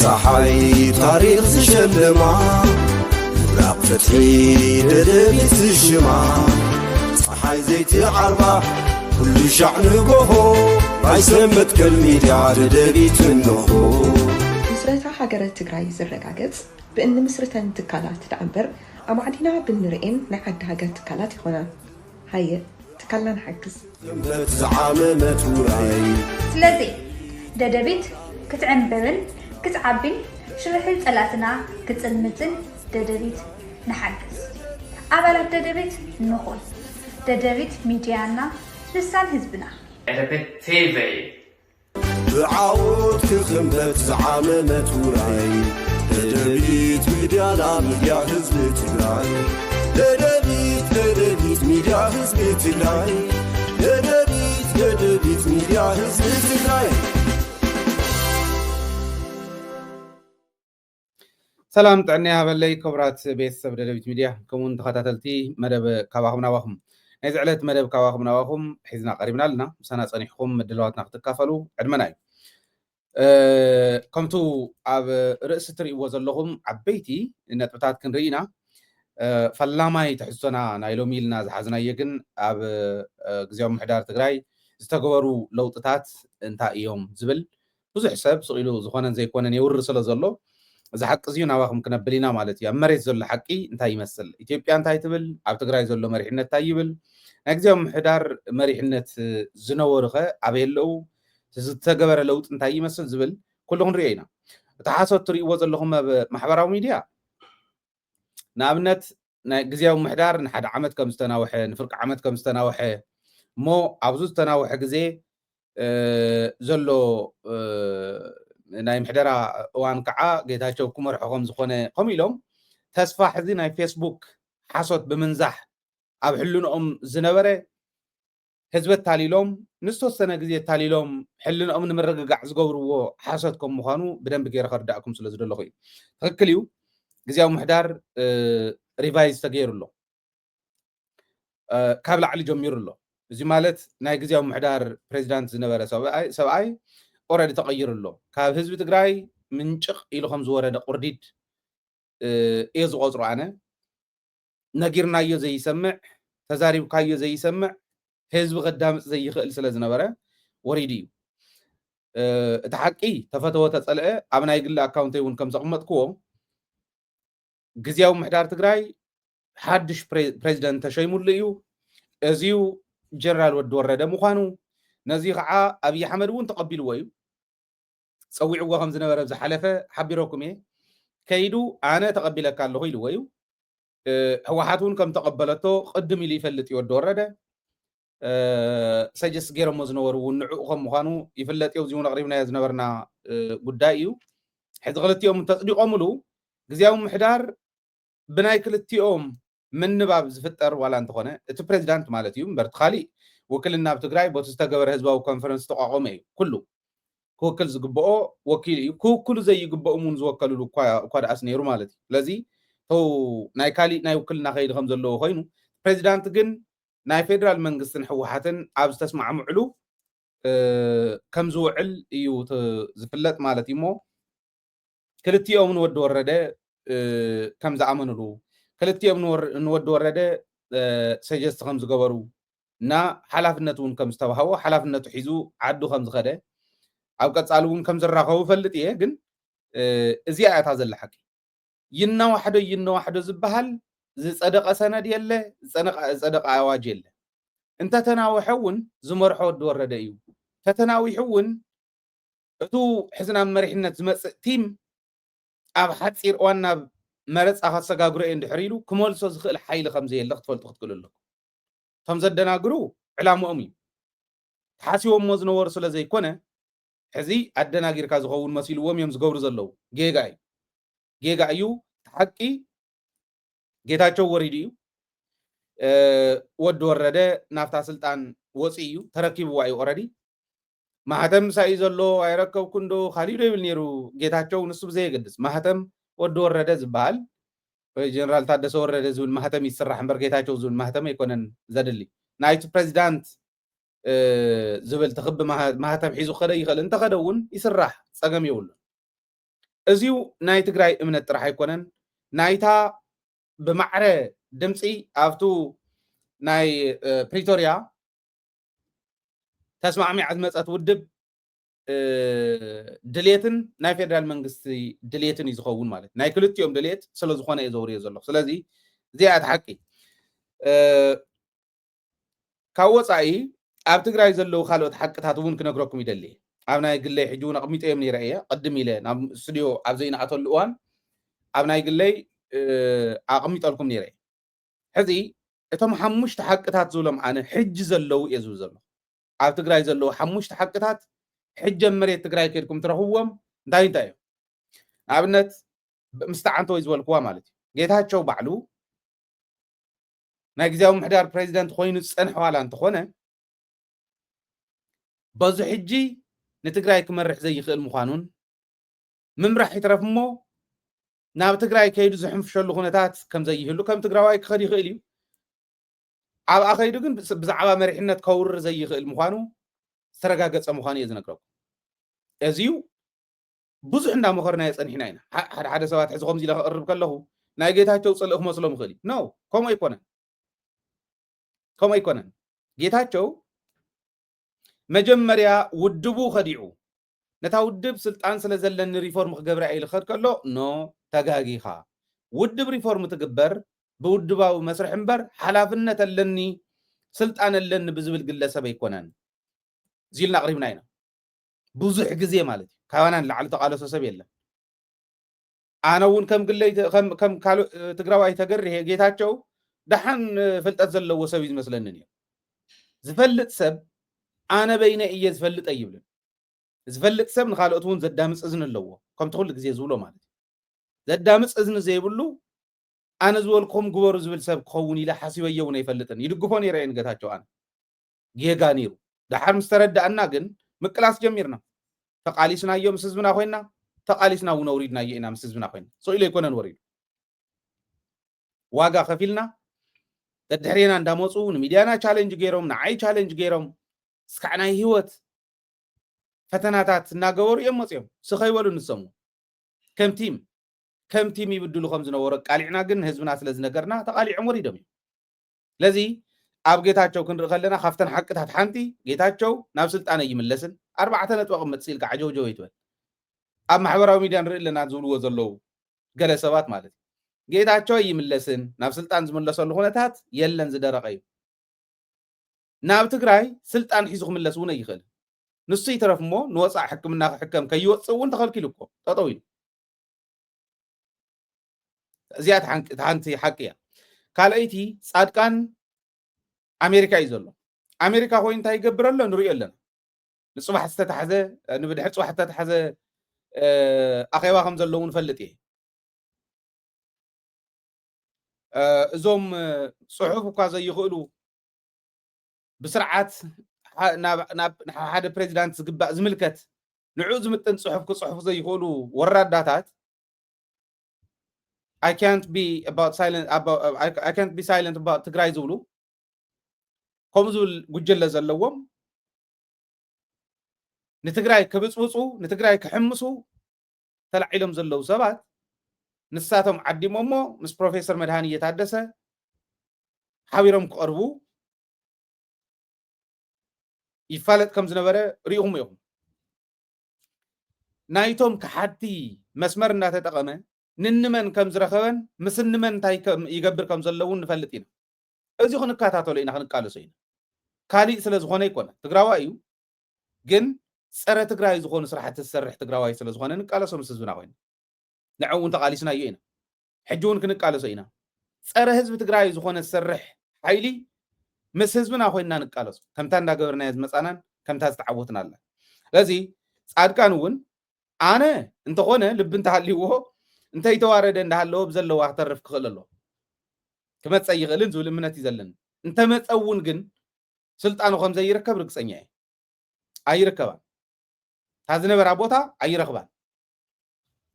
ፀሓይ ታሪኽ ዝሸልማ ምብራቕ ፍትሒ ደደቢት ዝሽማ ፀሓይ ዘይትዓርባ ኩሉ ሻዕ ንጎሆ ኣይሰምት ከልሚድያ ደደቢት እንሆ ምስረታ ሃገረ ትግራይ ዝረጋገጽ ብእን ምስርተን ትካላት ዳዕበር ኣማዕዲና ብንርኤን ናይ ዓዲ ሃገር ትካላት ይኾና ሃየ ትካልና ንሓግዝ ዘንበት ዝዓመመት ውራይ ስለዚ ደደቢት ክትዕንበብን ክትዓቢን ሽርሕል ጸላትና ክጽልምትን ደደቢት ንሓግዝ ኣባላት ደደቢት ንኹን ደደቢት ሚድያና ልሳን ህዝብና ደደቢት ቲቪ ብዓወት ክኽንበት ዝዓመመት ውራይ ደደቢት ሚድያና ሚድያ ህዝቢ ትግራይ ደደቢት ሚድያ ህዝቢ ትግራይ ደደቢት ሚድያ ህዝቢ ትግራይ ሰላም ጥዕና ሃበለይ ክብራት ቤተሰብ ደደቢት ሚድያ ከምኡን ተኸታተልቲ መደብ ካባኹም ናባኹም ናይ ዝዕለት መደብ ካባኹም ናባኹም ሒዝና ቀሪብና ኣለና ምሳና ፀኒሕኩም ምድለዋትና ክትካፈሉ ዕድመና እዩ ከምቱ ኣብ ርእሲ ትርእይዎ ዘለኹም ዓበይቲ ነጥብታት ክንርኢ ኢና ፈላማይ ትሕዝቶና ናይ ሎሚ ኢልና ዝሓዝናዮ ግን ኣብ ግዜያዊ ምምሕዳር ትግራይ ዝተገበሩ ለውጥታት እንታይ እዮም ዝብል ብዙሕ ሰብ ስቂሉ ዝኾነን ዘይኮነን የውሪ ስለ ዘሎ እዚ ሓቂ እዚዩ ናባኹም ክነብል ኢና ማለት እዩ ኣብ መሬት ዘሎ ሓቂ እንታይ ይመስል ኢትዮጵያ እንታይ ትብል ኣብ ትግራይ ዘሎ መሪሕነት እንታይ ይብል ናይ ግዜያዊ ምምሕዳር መሪሕነት ዝነበሩ ኸ ኣበይ ኣለው ዝተገበረ ለውጢ እንታይ ይመስል ዝብል ኩሉ ክንሪኦ ኢና እቲ ሓሶት ትርእይዎ ዘለኹም ኣብ ማሕበራዊ ሚድያ ንኣብነት ናይ ግዜያዊ ምምሕዳር ንሓደ ዓመት ከም ዝተናውሐ ንፍርቂ ዓመት ከም ዝተናውሐ እሞ ኣብዚ ዝተናውሐ ግዜ ዘሎ ናይ ምሕደራ እዋን ከዓ ጌታቸው ክመርሖ ከም ዝኾነ ከምኡ ኢሎም ተስፋ ሕዚ ናይ ፌስቡክ ሓሶት ብምንዛሕ ኣብ ሕልንኦም ዝነበረ ህዝቢ ታሊሎም ንዝተወሰነ ግዜ ታሊሎም ሕልንኦም ንምርግጋዕ ዝገብርዎ ሓሶት ከም ምዃኑ ብደንቢ ገይረ ከርዳእኩም ስለ ዝደለኹ እዩ ትክክል እዩ ግዜያዊ ምምሕዳር ሪቫይዝ ተገይሩ ኣሎ ካብ ላዕሊ ጀሚሩ ኣሎ እዚ ማለት ናይ ግዜያዊ ምምሕዳር ፕሬዚዳንት ዝነበረ ሰብኣይ ኦረዲ ተቀይሩ ኣሎ ካብ ህዝቢ ትግራይ ምንጭቕ ኢሉ ከም ዝወረደ ቁርዲድ እየ ዝቆፅሮ ኣነ ነጊርናዮ ዘይሰምዕ ተዛሪብካዮ ዘይሰምዕ ህዝቢ ከዳምፅ ዘይኽእል ስለ ዝነበረ ወሪዱ እዩ እቲ ሓቂ ተፈተወ ተፀልአ ኣብ ናይ ግሊ ኣካውንተይ እውን ከም ዘቕመጥክዎ ግዜያዊ ምምሕዳር ትግራይ ሓድሽ ፕሬዚደንት ተሸይሙሉ እዩ እዚዩ ጀነራል ወዲ ወረደ ምዃኑ ነዚ ከዓ ኣብይ ኣሕመድ እውን ተቐቢልዎ እዩ ፀዊዕዎ ከም ዝነበረ ዝሓለፈ ሓቢረኩም እየ ከይዱ ኣነ ተቐቢለካ ኣለኹ ኢልዎ እዩ ህወሓት እውን ከም ተቐበለቶ ቅድም ኢሉ ይፈልጥ እዩ ወዲ ወረደ ሰጀስ ገይሮሞ ዝነበሩ እውን ንዕኡ ከም ምዃኑ ይፍለጥ እዩ እዚ እውን ኣቕሪብናዮ ዝነበርና ጉዳይ እዩ ሕዚ ክልቲኦም ተፅዲቖምሉ ግዜያዊ ምምሕዳር ብናይ ክልቲኦም ምንባብ ዝፍጠር ዋላ እንተኾነ እቲ ፕሬዚዳንት ማለት እዩ እምበር ካሊእ ውክልና ኣብ ትግራይ በቲ ዝተገበረ ህዝባዊ ኮንፈረንስ ተቋቋመ እዩ ኩሉ ክውክል ዝግብኦ ወኪል እዩ ክውክሉ ዘይግብኦም እውን ዝወከልሉ እኳ ደኣስ ነይሩ ማለት እዩ ስለዚ ተው ናይ ካሊእ ናይ ውክልና ከይዲ ከም ዘለዎ ኮይኑ ፕሬዚዳንት ግን ናይ ፌደራል መንግስትን ሕወሓትን ኣብ ዝተስማዕምዕሉ ከም ዝውዕል እዩ ዝፍለጥ ማለት እዩ እሞ ክልቲኦም ንወዲ ወረደ ከም ዝኣመንሉ ክልቲኦም ንወዲ ወረደ ሰጀስት ከም ዝገበሩ እና ሓላፍነት እውን ከም ዝተዋህቦ ሓላፍነቱ ሒዙ ዓዱ ከም ዝኸደ ኣብ ቀፃሊ እውን ከም ዝራኸቡ ፈልጥ እየ ግን እዚኣ እታ ዘላ ሓቂ ይናዋሕዶ ዝበሃል ዝፀደቐ ሰነድ የለ ዝፀደቐ ኣዋጅ የለ እንተተናውሐ እውን ዝመርሖ ወዲ ወረደ እዩ ተተናዊሑ እውን እቱ ሕዝና መሪሕነት ዝመፅእ ቲም ኣብ ሓፂር እዋን ናብ መረፃ ከሰጋግሮ እየ እንድሕር ኢሉ ክመልሶ ዝኽእል ሓይሊ ከም ዘየለ ክትፈልጡ ክትክእሉ ኣለኩም እቶም ዘደናግሩ ዕላምኦም እዩ ተሓሲቦሞ ዝነበሩ ስለ ዘይኮነ ሕዚ ኣደናጊርካ ዝኸውን መሲልዎም እዮም ዝገብሩ ዘለዉ ጌጋ እዩ ሓቂ ጌታቸው ወሪዱ እዩ ወዲ ወረደ ናብታ ስልጣን ወፂ እዩ ተረኪብዋ እዩ ኦረዲ ማህተም ሳይ ዘሎ ኣይረከብኩን ዶ ካሊእ ዶ ይብል ነይሩ ጌታቸው ንሱ ብዘየገድስ ማህተም ወዲ ወረደ ዝበሃል ጀነራል ታደሰ ወረደ ዝብል ማህተም ይስራሕ እምበር ጌታቸው ዝብል ማህተም ኣይኮነን ዘድሊ ናይቲ ፕሬዚዳንት ዝብል ተኽቢ ማህተም ሒዙ ከደ ይኽእል እንተኸደ እውን ይስራሕ ፀገም የብሉ እዚሁ ናይ ትግራይ እምነት ጥራሕ ኣይኮነን ናይታ ብማዕረ ድምፂ ኣብቱ ናይ ፕሪቶሪያ ተስማዕሚዓ ዝመፀት ውድብ ድሌትን ናይ ፌደራል መንግስቲ ድሌትን እዩ ዝኸውን ማለት ናይ ክልቲኦም ድሌት ስለ ዝኾነ እየ ዘውርዮ ዘለኹ ስለዚ እዚኣ እቲ ሓቂ ካብ ወፃኢ ኣብ ትግራይ ዘለዉ ካልኦት ሓቅታት እውን ክነግረኩም ይደሊ ኣብ ናይ ግለይ ሕጂ እውን ኣቕሚጦ እዮም ነይረ እየ ቅድም ኢለ ናብ ስቱድዮ ኣብ ዘይነኣተሉ እዋን ኣብ ናይ ግለይ ኣቕሚጠልኩም ነይረ እየ ሕዚ እቶም 5 ሓቅታት ዝብሎም ኣነ ሕጂ ዘለዉ እየ ዝብል ዘሎ ኣብ ትግራይ ዘለዉ 5 ሓቅታት ሕጂ መሬት ትግራይ ከድኩም ትረኽብዎም እንታይ እንታይ እዮም ንኣብነት ምስተዓንተ ወይ ዝበልክዋ ማለት እዩ ጌታቸው ባዕሉ ናይ ግዜያዊ ምሕዳር ፕሬዚደንት ኮይኑ ዝፀንሐ ዋላ እንተኾነ በዚ ሕጂ ንትግራይ ክመርሕ ዘይኽእል ምዃኑን ምምራሕ ይትረፍ እሞ ናብ ትግራይ ከይዱ ዝሕንፍሸሉ ኩነታት ከም ዘይህሉ ከም ትግራዋይ ክኸድ ይኽእል እዩ ኣብኣ ከይዱ ግን ብዛዕባ መሪሕነት ከውርር ዘይኽእል ምዃኑ ዝተረጋገፀ ምዃኑ እየ ዝነግረኩም እዚዩ ብዙሕ እንዳመኸርና የፀኒሕና ኢና ሓደ ሓደ ሰባት ሕዚ ከምዚ ኢለ ክቕርብ ከለኹ ናይ ጌታቸው ፅልእ ክመስሎም ይኽእል እዩ ኖ ከምኡ ኣይኮነን ጌታቸው መጀመርያ ውድቡ ኸዲዑ ነታ ውድብ ስልጣን ስለ ዘለኒ ሪፎርም ክገብር ኢሉ ክኸድ ከሎ ኖ ተጋጊኻ ውድብ ሪፎርም ትግበር ብውድባዊ መስርሕ እምበር ሓላፍነት ኣለኒ ስልጣን ኣለኒ ብዝብል ግለሰብ ኣይኮነን ዚልና ኣቕሪብና ኢና ብዙሕ ግዜ ማለት እዩ ካባና ንላዕሊ ተቃለሶ ሰብ የለን ኣነ እውን ከም ግለይ ከም ካልእ ትግራዋይ ተገሪሄ ጌታቸው ደሓን ፍልጠት ዘለዎ ሰብ እዩ ዝመስለኒ ነይሩ ዝፈልጥ ሰብ ኣነ በይነ እየ ዝፈልጥ ኣይብልን ዝፈልጥ ሰብ ንካልኦት እውን ዘዳምፅ እዝኒ ኣለዎ ከምቲ ኩሉ ግዜ ዝብሎ ማለት እዩ ዘዳምፅ እዝኒ ዘይብሉ ኣነ ዝበልኩም ግበሩ ዝብል ሰብ ክኸውን ኢለ ሓሲበየ እውን ኣይፈልጥን ይድግፎ ነይረ እየ ንጌታቸው ኣነ ጌጋ ነይሩ ድሓር ምስ ተረዳእና ግን ምቅላስ ጀሚርና ተቃሊስናዮ ምስ ህዝብና ኮይና ተቃሊስና እውን ኣውሪድናዮ ኢና ምስ ህዝብና ኮይና ስኢሉ ኣይኮነን ወሪዱ ዋጋ ከፊልና ተድሕሬና እንዳመፁ ንሚድያና ቻሌንጅ ገይሮም ንዓይ ቻሌንጅ ገይሮም እስካዕ ናይ ህይወት ፈተናታት እናገበሩ እዮም መፅኦም ስኸይበሉ ንሰሙ ከም ቲም ይብድሉ ከም ዝነበረ ቃሊዕና ግን ህዝብና ስለ ዝነገርና ተቃሊዖም ወሪዶም እዮም ስለዚ ኣብ ጌታቸው ክንርኢ ከለና ካብተን ሓቅታት ሓንቲ ጌታቸው ናብ ስልጣን ኣይምለስን 4 ነጥቢ ቅመጥ ሲልካ ዓጀውጀው ይትበል ኣብ ማሕበራዊ ሚድያ ንርኢ ኣለና ዝብልዎ ዘለዉ ገለ ሰባት ማለት እዩ ጌታቸው ኣይምለስን ናብ ስልጣን ዝመለሰሉ ኩነታት የለን ዝደረቀ እዩ ናብ ትግራይ ስልጣን ሒዙ ክምለስ እውን ኣይኽእል ንሱ ይተረፍ እሞ ንወፃእ ሕክምና ክሕከም ከይወፅእ እውን ተኸልኪሉ እኮ ጠጠው ኢሉ እዚኣ ሓንቲ ሓቂ እያ ካልአይቲ ጻድቃን ኣሜሪካ እዩ ዘሎ ኣሜሪካ ኮይኑ እንታይ ይገብር ኣሎ ንሪኦ ኣለና ንፅባሕ ዝተታሕዘ ንብድሕሪ ፅባሕ ዝተታሕዘ ኣኼባ ከም ዘለዉ ንፈልጥ እየ እዞም ፅሑፍ እኳ ዘይኽእሉ ብስርዓት ናብ ሓደ ፕሬዚዳንት ዝግባእ ዝምልከት ንዑ ዝምጥን ፅሑፍ ክፅሕፉ ዘይኽእሉ ወራዳታት I can't be silent about ትግራይ ዝብሉ ከምኡ ዝብል ጉጅለ ዘለዎም ንትግራይ ክብፅብፁ ንትግራይ ክሕምሱ ተላዒሎም ዘለዉ ሰባት ንሳቶም ዓዲሞም ሞ ምስ ፕሮፌሰር መድሃኒየ ታደሰ ሓቢሮም ክቐርቡ ይፋለጥ ከም ዝነበረ ሪኢኹም ኢኹም ናይቶም ክሓቲ መስመር እናተጠቐመ ንንመን ከም ዝረኸበን ምስ ንመን እንታይ ይገብር ከም ዘለውን ንፈልጥ ኢና እዚ ክንከታተሎ ኢና ክንቃለሶ ኢና ካሊእ ስለ ዝኾነ ይኮነ ትግራዋይ እዩ ግን ፀረ ትግራይ ዝኾኑ ስራሕቲ ዝሰርሕ ትግራዋይ ስለ ዝኾነ ንቃለሶ ምስ ህዝብና ኮይና ንዕኡ እውን ተቃሊስናዮ ኢና ሕጂ እውን ክንቃለሶ ኢና ፀረ ህዝቢ ትግራይ ዝኾነ ዝሰርሕ ሓይሊ ምስ ህዝብና ኮይና ንቃለሶ ከምታ እንዳገበርናዮ ዝመፃናን ከምታ ዝተዓወትና ኣላ ስለዚ ጻድቃን እውን ኣነ እንተኾነ ልቢ እንተሃልይዎ እንተይተዋረደ እንዳሃለዎ ብዘለዋ ክተርፍ ክኽእል ኣሎ ክመፀ ይኽእልን ዝብል እምነት እዩ ዘለኒ እንተመፀ እውን ግን ስልጣኑ ከም ዘይርከብ ርግፀኛ እየ ኣይርከባን እታ ዝነበራ ቦታ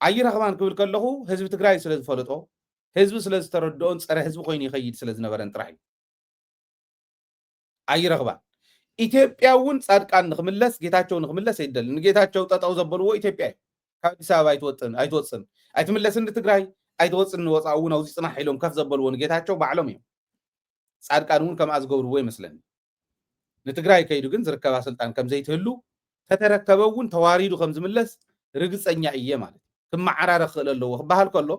ኣይረኽባን ክብል ከለኹ ህዝቢ ትግራይ ስለ ዝፈልጦ ህዝቢ ስለ ዝተረድኦን ፀረ ህዝቢ ኮይኑ ይኸይድ ስለ ዝነበረን ጥራሕ እዩ ኣይረኽባን ኢትዮጵያ እውን ጻድቃን ንክምለስ ጌታቸው ንክምለስ ኣይደልን ንጌታቸው ጠጠው ዘበልዎ ኢትዮጵያ እዩ ካብ ኣዲስ ኣበባ ኣይትወፅን ኣይትምለስን ንትግራይ ኣይትወፅን ንወፃ እውን ኣብዚ ፅናሕ ኢሎም ከፍ ዘበልዎ ንጌታቸው ባዕሎም እዮም ጻድቃን እውን ከምኣ ዝገብርዎ ይመስለኒ ንትግራይ ከይዱ ግን ዝርከባ ስልጣን ከም ዘይትህሉ ተተረከበ እውን ተዋሪዱ ከም ዝምለስ ርግፀኛ እየ ማለት ክመዓራረኽ ክእል ኣለዎ ክበሃል ከሎ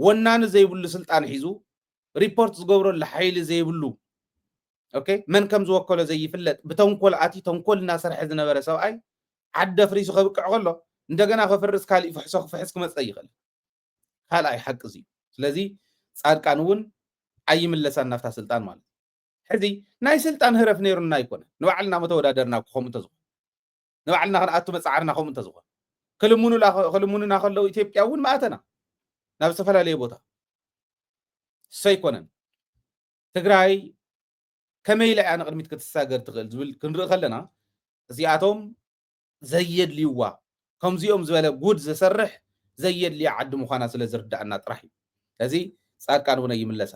ወናኒ ዘይብሉ ስልጣን ሒዙ ሪፖርት ዝገብረሉ ሓይሊ ዘይብሉ ኦኬ መን ከም ዝወከሎ ዘይፍለጥ ብተንኮል ኣቲ ተንኮል እናሰርሐ ዝነበረ ሰብኣይ ዓደ ፍሪሱ ከብቅዕ ከሎ እንደገና ከፍርስ ካልእ ፍሕሶ ክፍሕስ ክመፅእ ይኽእል ካልኣይ ሓቂ እዚ ስለዚ ጻድቃን እውን ኣይምለሳን ናፍታ ስልጣን ማለት ሕዚ ናይ ስልጣን ህረፍ ነይሩና ኣይኮነ ንባዕልና መተወዳደርና ከምኡ እንተዝኾን ንባዕልና ክንኣቱ መፃዓርና ከምኡ እንተዝኾን ክልሙኑና ከለው ኢትዮጵያ እውን ማእተና ናብ ዝተፈላለየ ቦታ ሰይኮነን ትግራይ ከመይ ኢላ እያ ንቅድሚት ክትሳገር ትኽእል ዝብል ክንርኢ ከለና እዚኣቶም ዘየድልይዋ ከምዚኦም ዝበለ ጉድ ዝሰርሕ ዘየድልያ ዓዲ ምዃና ስለ ዝርዳእና ጥራሕ እዩ እዚ ጻድቃን እውን ይምለሳ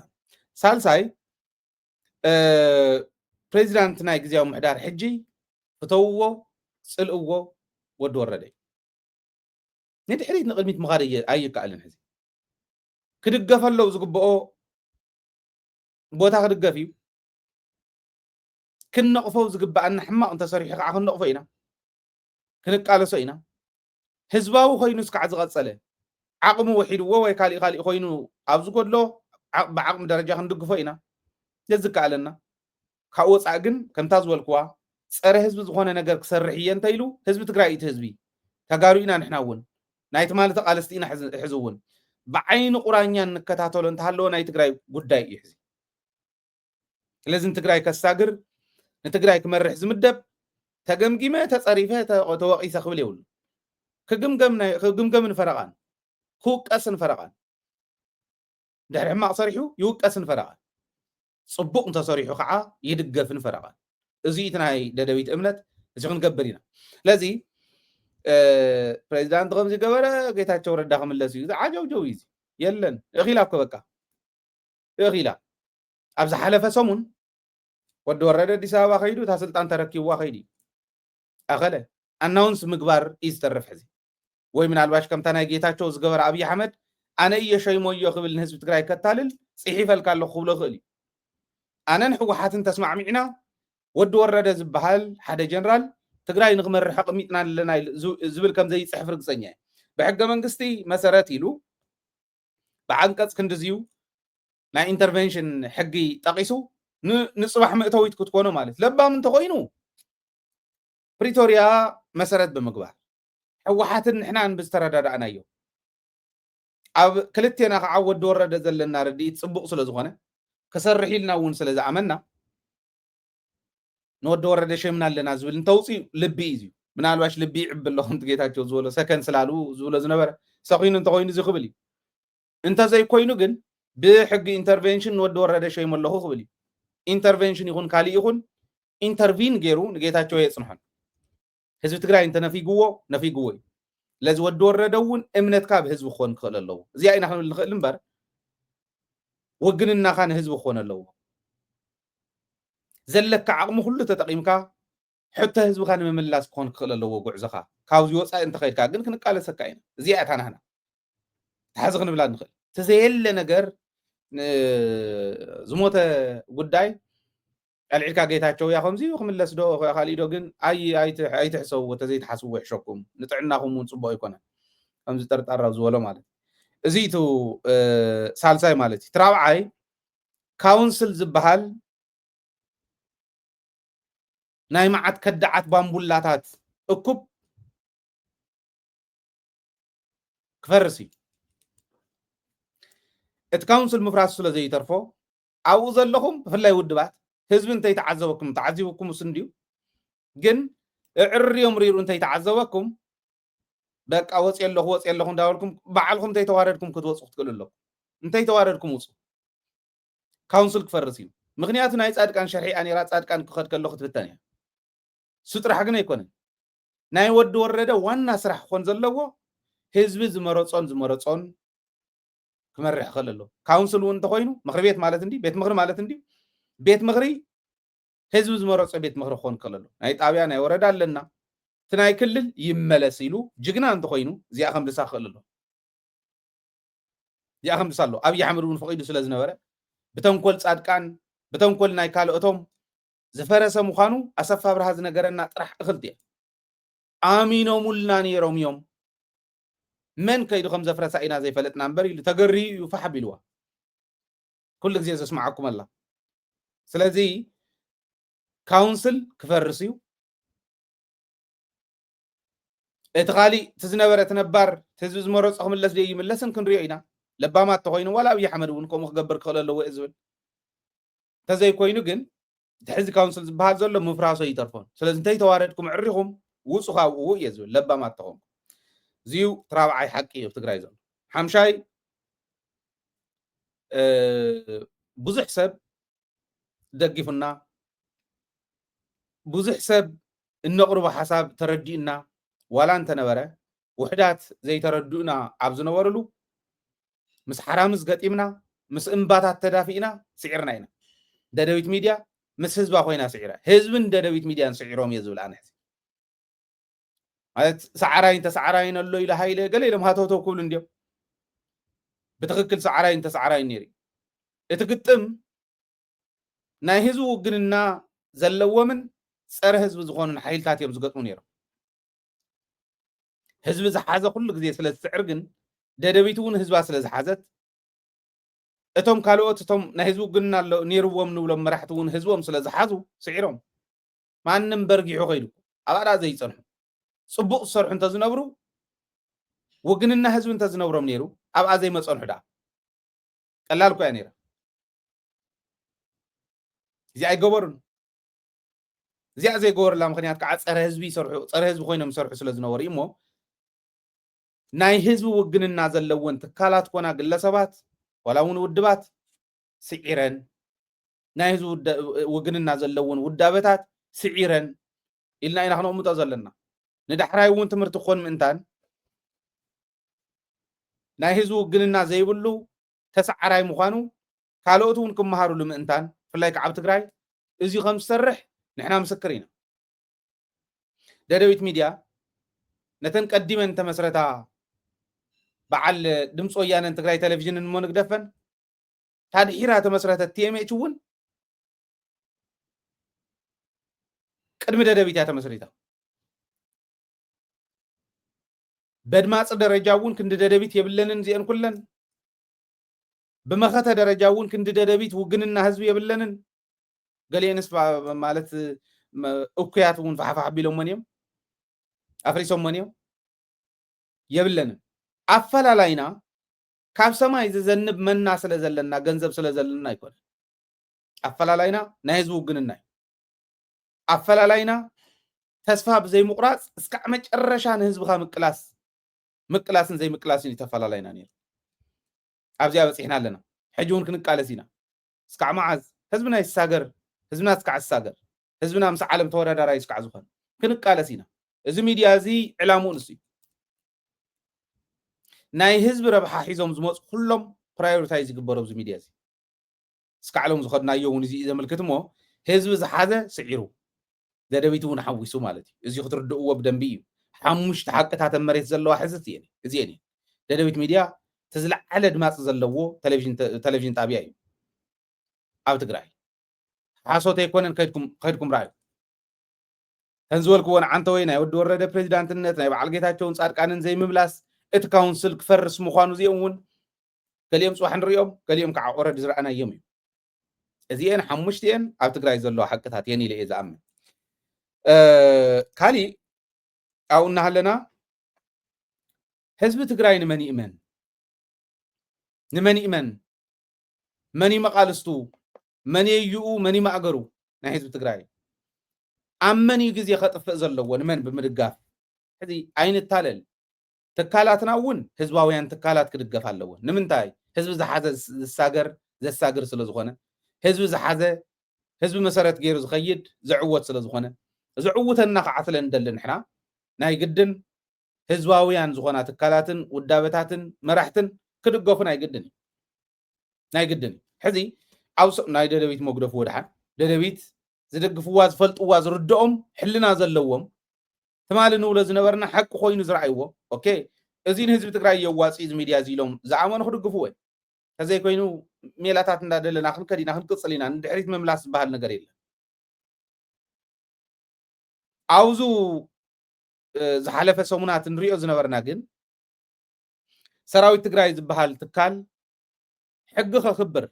ሳልሳይ ፕሬዚዳንት ናይ ግዜያዊ ምሕዳር ሕጂ ፍተውዎ ፅልእዎ ወዲ ወረደ ንድሕሪት ንቅድሚት ምኻድ ኣይከኣልን ሕዚ ክድገፈለው ዝግብኦ ቦታ ክድገፍ እዩ ክንነቕፎ ዝግባአና ሕማቕ እንተሰሪሑ ከዓ ክንነቕፎ ኢና ክንቃለሶ ኢና ህዝባዊ ኮይኑ እስካዕ ዝቐፀለ ዓቕሙ ወሒድዎ ወይ ካልእ ኮይኑ ኣብ ዝጎድሎ ብዓቕሚ ደረጃ ክንድግፎ ኢና የዝከኣለና ካብ ወፃእ ግን ከምታ ዝበልክዋ ፀረ ህዝቢ ዝኾነ ነገር ክሰርሕ እየ እንተኢሉ ህዝቢ ትግራይ እቲ ህዝቢ ተጋሩ ኢና ንሕና እውን ናይቲ ማለት ቃለስቲ ኢና ሕዚ እውን ብዓይኒ ቁራኛ እንከታተሎ እንተሃለዎ ናይ ትግራይ ጉዳይ እዩ ሕዚ ስለዚ ንትግራይ ከሳግር ንትግራይ ክመርሕ ዝምደብ ተገምጊመ ተፀሪፈ ተወቂሰ ክብል የብሉ ክግምገምን ፈረቓን ክውቀስን ፈረቓን ድሕሪ ሕማቕ ሰሪሑ ይውቀስን ፈረቓን ፅቡቕ እንተሰሪሑ ከዓ ይድገፍን ፈረቓን እዚ እቲ ናይ ደደቢት እምነት እዚ ክንገብር ኢና ስለዚ ፕሬዚዳንት ከምዚ ገበረ ጌታቸው ረዳ ክምለስ እዩ ዓጀብጀው እዩ የለን እኺላ እኮ በቃ እኺላ ኣብ ዝሓለፈ ሰሙን ወዲ ወረደ ኣዲስ ኣበባ ከይዱ እታ ስልጣን ተረኪብዋ ከይዲ ኣኸለ ኣናውንስ ምግባር እዩ ዝተርፍ ሕዚ ወይ ምናልባሽ ከምታ ናይ ጌታቸው ዝገበረ ኣብዪ ኣሕመድ ኣነ እየ ሸይሞዮ ክብል ንህዝቢ ትግራይ ከታልል ፅሒፈልካ ኣለኹ ክብሎ ክእል እዩ ኣነን ሕወሓትን ተስማዕሚዕና ወዲ ወረደ ዝበሃል ሓደ ጀነራል ትግራይ ንክመርሕ ኣቕሚጥና ኣለና ዝብል ከም ዘይፅሕፍ ርግፀኛ እየ ብሕገ መንግስቲ መሰረት ኢሉ ብዓንቀፅ ክንድዝዩ ናይ ኢንተርቨንሽን ሕጊ ጠቂሱ ንፅባሕ ምእተዊት ክትኮኑ ማለት ለባም እንተኮይኑ ፕሪቶሪያ መሰረት ብምግባር ሕወሓትን ንሕናን ብዝተረዳዳእናዮ ኣብ ክልቴና ከዓ ወዲ ወረደ ዘለና ርድኢት ፅቡቕ ስለ ዝኾነ ክሰርሕ ኢልና እውን ስለ ዝኣመና ንወዲ ወረደ ሸምና ኣለና ዝብል እንተውፅኡ ልቢ እዩ ምናልባሽ ልቢ ይዕቢ ኣለኹም ጌታቸው ዝበሎ ሰከን ስላሉ ዝብሎ ዝነበረ ሰኺኑ እንተኮይኑ እዚ ክብል እዩ እንተዘይኮይኑ ግን ብሕጊ ኢንተርቬንሽን ንወዲ ወረደ ሸይሞ ኣለኹ ክብል እዩ ኢንተርቬንሽን ይኹን ካሊእ ይኹን ኢንተርቪን ገይሩ ንጌታቸው የፅንሖን ህዝቢ ትግራይ እንተነፊግዎ ነፊግዎ እዩ ለዚ ወዲ ወረደ እውን እምነትካ ብህዝቢ ክኾን ክኽእል ኣለዎ እዚኣ ኢና ክንብል ንኽእል እምበር ውግንናኻ ንህዝቢ ክኾን ኣለዎ ዘለካ ዓቕሚ ኩሉ ተጠቂምካ ሕተ ህዝብካ ንምምላስ ክኾን ክኽእል ኣለዎ ጉዕዞኻ ካብዚ ወፃኢ እንተኸይድካ ግን ክንቃለሰካ ኢና እዚኣ እታ ናህና ተሓዚ ክንብላ ንኽእል ተዘየለ ነገር ዝሞተ ጉዳይ ኣልዒልካ ጌታቸው ያ ከምዚ ክምለስ ዶ ካሊእ ዶ ግን ኣይትሕሰብዎ ተዘይተሓስብዎ ይሕሸኩም ንጥዕናኹም እውን ፅቡቅ ኣይኮነን ከምዚ ጠርጣራ ዝበሎ ማለት እዚ እቲ ሳልሳይ ማለት እዩ ትራብዓይ ካውንስል ዝበሃል ናይ መዓት ከዳዓት ባምቡላታት እኩብ ክፈርስ እዩ እቲ ካውንስል ምፍራስ ስለ ዘይተርፎ ኣብኡ ዘለኹም ብፍላይ ውድባት ህዝቢ እንተይተዓዘበኩም ተዓዚብኩም ውስ እንድዩ ግን ዕርዮም ሪሩ እንተይተዓዘበኩም በቃ ወፅ የለኹ እንዳበልኩም ባዕልኩም እንተይተዋረድኩም ክትወፁ ክትክእሉ ኣለኩም እንተይተዋረድኩም ውፁ ካውንስል ክፈርስ እዩ ምክንያቱ ናይ ጻድቃን ሸርዒኣ ነራ ጻድቃን ክኸድ ከለኹ ትብተን እያ ስጥራሕ ግን ኣይኮነን ናይ ወዲ ወረደ ዋና ስራሕ ክኾን ዘለዎ ህዝቢ ዝመረፆን ክመርሕ ክእል ኣሎ ካውንስል እውን እንተኮይኑ ምክሪ ቤት ማለት እንዲ ቤት ምክሪ ማለት እንዲ ቤት ምክሪ ህዝቢ ዝመረፆ ቤት ምክሪ ክኾን ክእል ኣሎ ናይ ጣብያ ናይ ወረዳ ኣለና تناي كلل يملس إلو جقنا أنت خوينو زي أخم لساخل له زي أخم لسالو أبي يحمرون فقيدو سلازنا ورا بتنقل صاد كان بتنقل ناي كالو أتوم زفرس مخانو أسفا برهاز نجرنا طرح أخلتي آمينو ملناني روميوم من كيدو خمسة فرس عينا زي فلتنا نبري لتجري يفحب الوا كل جزء اسمعكم الله سلازي كونسل كفرسيو اتغالي تزنبر تنبر تزوز مرص أخم اللس دي من لسن كن ريعنا لبامات تخوينو ولا أبي حمدون كم خبر خلا لو إزول تزاي كوينو جن تحز كونسل بهذا زول مفراسة يترفون سلازي تي تواردكم عريهم وصخا ويزول لبامات تخوم زيو ترابعي حقي وتقراي زول حمشاي بوزح سب دقفنا بوزح سب النقرب حساب تردينا ولا أنت نبرة وحدات زي تردونا عبزنا ورلو مس حرامز قتيمنا مس انباتات تدافئنا سعرنا هنا دادويت ميديا مس حزب أخوينا سعره حزب دادويت ميديا سعرهم يزول أنا هذا سعراين تسعراين اللو إلى هاي له قال لهم هاتو كلن ديو بتخكل سعراين تسعراين نيري اتقطم ناي حزب وقننا زلوا من صار حزب زغون حيلتات يم زغطو نيرو حزب زحازه كل غزي سلا سعر جن ددبيتون حزب سلا زحازت اتم كالوت اتم ناي حزب وقننا نيروم نولم مرحتون حزبهم سلا زحازو سعرهم مانن برغيو خيدو على زي صنح صبوق صرح انت زنبرو وقننا حزب انت زنبرم نيرو ابا زي ما صنح دا قلالكو يا نيرا زي اي غبرن زي غور لا مخنيات كع صره حزبي يسرحو صره حزب خوينم يسرحو سلا زنور يمو ناي حزب وقننا زلون تكالات كونا ግለሰባት ወላውን ውድባት ስዒረን ናይ ህዝብ ወግንና ዘለውን ውዳበታት ስዒረን ኢልና ኢና ክንምጦ ዘለና ንዳሕራይ እውን ትምህርቲ ኮን ምንታን ናይ ህዝብ ወግንና ዘይብሉ ተሰዓራይ ምዃኑ ካልኦት እውን ክመሃሩሉ ምንታን ፍላይ ከዓብ ትግራይ እዚ ከም ዝሰርሕ ንሕና ምስክር ኢና ደደቢት ሚድያ ነተን ቀዲመን ተመስረታ بعل دمص ويانا تግራይ تلفزيون المونك دفن تادحيرا تمسرتت تيميچ ون قدم ددبيت تمسريتا بدماص درجاون كند ددبيت يبلنن زين كلن بمخته درجاون كند ددبيت وغننا حزب يبلنن قالينس مالت اوكياتون فحفح بيلوم منيم افريسوم منيم يبلنن አፈላላይና ካብ ሰማይ ዝዘንብ መና ስለዘለና ገንዘብ ስለዘለና ይኮን አፈላላይና ናይ ህዝቡ ግንና አፈላላይና ተስፋ በዘይ ምቁራጽ እስከ መጨረሻ ህዝብኻ ምቅላስን ዘይ ምቅላስን ይተፈላላይና ነር ኣብዚያ በጽሕና ኣለና ሕጂውን ክንቃለሲና እስከ ማዓዝ ህዝብና ይሳገር ህዝብና እስከ ዓሳገር ህዝብና ምስ ዓለም ተወዳዳራይ እስከ ዝኾን ክንቃለሲና እዚ ሚድያ እዚ ዕላሙኡ ንሱ ናይ ህዝብ ረብሓ ሒዞም ዝመጽ ኩሎም ፕራዮሪታይዝ ይግበሩ ዝ ሚድያ እዚ እስካዕሎም ዝኸድናዮ እውን እዚ ዘመልክትሞ ህዝብ ዝሓዘ ስዒሩ ደደቢት እውን ሓዊሱ ማለት እዩ እዚ ክትርድእዎ ብደንቢ እዩ ሓሙሽተ ሓቅታት መሬት ዘለዋ ሕዝት እዚ እኔ ደደቢት ሚድያ ተዝለዓለ ድማጽ ዘለዎ ቴሌቪዥን ጣብያ እዩ ኣብ ትግራይ ሓሶት ኣይኮነን ከድኩም ራእዩ ተንዝወልክዎን ዓንተ ወይ ናይ ወዲ ወረደ ፕሬዚዳንትነት ናይ በዓል ጌታቸውን ጻድቃንን ዘይምምላስ እቲ ካውንስል ክፈርስ ምዃኑ እዚኦም ገሊኦም ጽዋሕ ንሪኦም ገሊኦም ከዓ ኦረዲ ዝረኣናዮም እዩ እዚአን ሓሙሽተን ኣብ ትግራይ ዘለዋ ሓቅታት የን ኢለ እየ ዝኣምን ካሊእ ኣብኡ እናሃለና ህዝቢ ትግራይ ንመን ይእመን መን ይመቃልስቱ መን የይኡ መን ይማእገሩ ናይ ህዝቢ ትግራይ ኣብ መን እዩ ግዜ ከጥፍእ ዘለዎ ንመን ብምድጋፍ ሕዚ ኣይንታለል ተካላትና እውን ህዝባውያን ተካላት ክድገፍ ኣለዎ ንምንታይ ህዝቢ ዝሓዘ ዘሳገር ስለ ዝኾነ ህዝቢ ዝሓዘ ህዝቢ መሰረት ገይሩ ዝኸይድ ዝዕወት ስለ ዝኾነ ዝዕውተና ከዓትለን እንደለ ንሕና ናይ ግድን ህዝባውያን ዝኾና ተካላትን ውዳበታትን መራሕትን ክድገፉን ናይ ግድን ሕዚ ኣውስ ናይ ደደቢት መጉደፍ ወድሓን ደደቢት ዝደግፍዋ ዝፈልጥዋ ዝርድኦም ሕልና ዘለዎም تمال نقول زنبرنا حق خوين زرعيوه اوكي ازين حزب تግራይ የዋጽ ዝ ሚዲያ ዚሎም ዝኣመኑ ክድግፉ ወይ ከዘይ ኮይኑ ሜላታት እንዳደለና ክንከዲና ክንቅጽሊና እንድሕሪት መምላስ ባህል ነገር የለ አውዙ ዝሓለፈ ሰሙናት እንሪኦ ዝነበርና ግን ሰራዊት ትግራይ ዝበሃል ትካል ሕጊ ክኽበር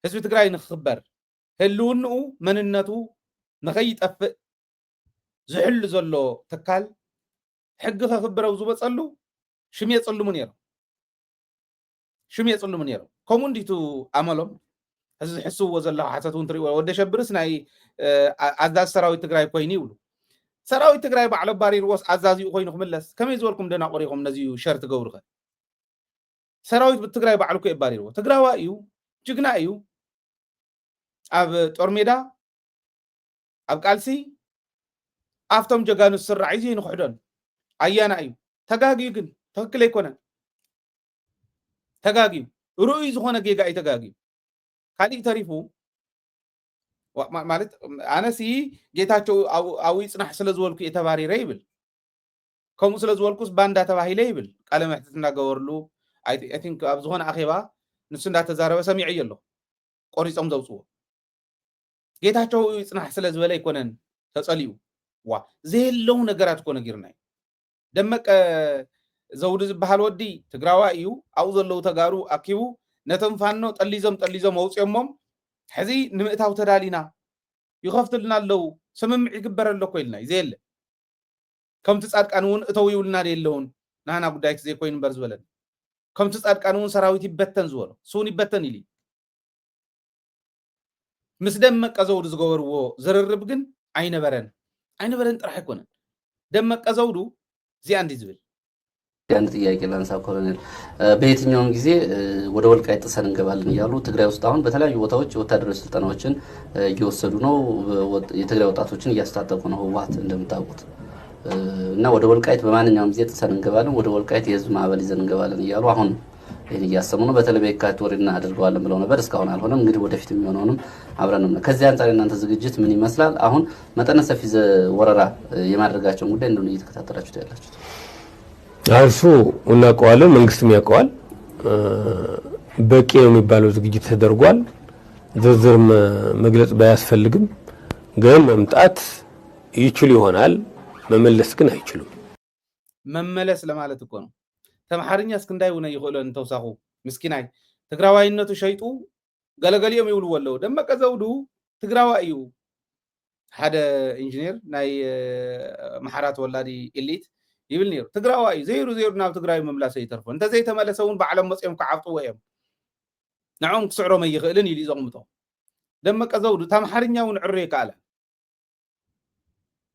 ህዝቢ ትግራይ ንኽኽበር ህልውንኡ መንነቱ ንኸይጠፍእ ዝሕሉ ዘሎ ትካል ሕጊ ክኽበረው ዝበጸሉ ሽምየ ጽልሙ ነይሩ ከምኡ እንዲቱ ኣመሎም እዚ ዝሕስብዎ ዘለኹ ሓሰት እውን ትሪእዎ ወደ ሸብርስ ናይ ኣዛዝ ሰራዊት ትግራይ ኮይኑ ይብሉ ሰራዊት ትግራይ ባዕሉ ባሪርዎስ ኣዛዚኡ ኮይኑ ክምለስ ከመይ ዝበልኩም ደናቆሪኹም ነዚዩ ሸር ትገብሩ ኸ ሰራዊት ትግራይ ባዕሉ ኮ ባሪርዎ ትግራዋ እዩ ጅግና እዩ ኣብ ጦር ሜዳ ኣብ ቃልሲ ኣፍቶም ጀጋኑ ስራዕ እዩ ንኽሕዶን ኣያና እዩ ተጋጊዩ ግን ትክክል ኣይኮነን ተጋጊዩ ሩኡይ ዝኾነ ጌጋ እዩ ተጋጊዩ ካልእ ተሪፉ ማለት ኣነሲ ጌታቸው ኣዊ ጽናሕ ስለ ዝበልኩ የተባሪረ ይብል ከምኡ ስለ ዝበልኩስ ባንዳ ተባሂለ ይብል ቃለ መሕትት እናገበርሉ አይ ቲንክ ኣብ ዝኾነ ኣኼባ ንሱ እንዳተዛረበ ሰሚዕ እየ ኣለኹ ቆሪፆም ዘውፅዎ ጌታቸው ጽናሕ ስለ ዝበለ ይኮነን ተጸሊኡ ዋ ዘየለው ነገራት ኮነ ጊርናይ ደመቀ ዘውዱ ዝበሃል ወዲ ትግራዋ እዩ ኣብኡ ዘለው ተጋሩ ኣኪቡ ነቶም ፋኖ ጠሊዞም ኣውፅኦሞም ሕዚ ንምእታው ተዳሊና ይኸፍትልና ኣለው ስምምዕ ይግበር ኣሎ ኮይልና ዘየለ ከምቲ ጻድቃን እውን እተው ይውልና ደየለውን ናና ጉዳይ ክዘይ ኮይኑ እምበር ዝበለን ከምቲ ጻድቃን እውን ሰራዊት ይበተን ዝበሎ ሱን ይበተን ኢሊ ምስ ደመቀ ዘውዱ ዝገበርዎ ዝርርብ ግን ኣይነበረን ጥራሕ ኣይኮነን ደመቀ ዘውዱ እዚኣ እንዲ ዝብል አንድ ጥያቄ ላንሳ ኮሎኔል በየትኛውም ጊዜ ወደ ወልቃይት ጥሰን እንገባለን እያሉ ትግራይ ውስጥ አሁን በተለያዩ ቦታዎች ወታደራዊ ስልጠናዎችን እየወሰዱ ነው የትግራይ ወጣቶችን እያስታጠቁ ነው ህወሓት እንደምታውቁት እና ወደ ወልቃይት በማንኛውም ጊዜ ጥሰን እንገባለን ወደ ወልቃይት የህዝብ ማዕበል ይዘን እንገባለን እያሉ አሁን ይሄን እያሰሙ ነው በተለይ በየካቲት ወር እናደርገዋለን ብለው ነበር እስካሁን አልሆነም እንግዲህ ወደፊት የሚሆነውንም አብረን ነው ከዚህ አንፃር እናንተ ዝግጅት ምን ይመስላል አሁን መጠነ ሰፊ ወረራ የማድረጋቸው ጉዳይ እንደሆነ እየተከታተላችሁ ያላችሁት አርሱ እናቀዋለን መንግስትም ያቀዋል በቂ ነው የሚባለው ዝግጅት ተደርጓል ዝርዝር መግለጽ ባያስፈልግም ግን መምጣት ይችል ይሆናል መመለስ ግን አይችሉም መመለስ ለማለት እኮ ነው ተማሐርኛ እስክንዳይ ወነ ይኸለን ተውሳኹ ምስኪናይ ትግራዋይነቱ ሸይጡ ገለገሊዮም ይውሉ ወለው ደመቀ ዘውዱ ትግራዋይ እዩ ሓደ ኢንጂነር ናይ ማሕራት ወላዲ ኢሊት ይብል ነይሩ ትግራዋይ ዘይሩ ናብ ትግራይ መምላሰ ይተርፎ እንተ ዘይተመለሰውን ባዕሎም መጽኦም ከዓብጥዎ እዮም ንዖም ክስዕሮም ይኽእልን ኢሉ ይዘቕምጦ ደመቀ ዘውዱ ተማሐርኛውን ዕሩ ይካኣለ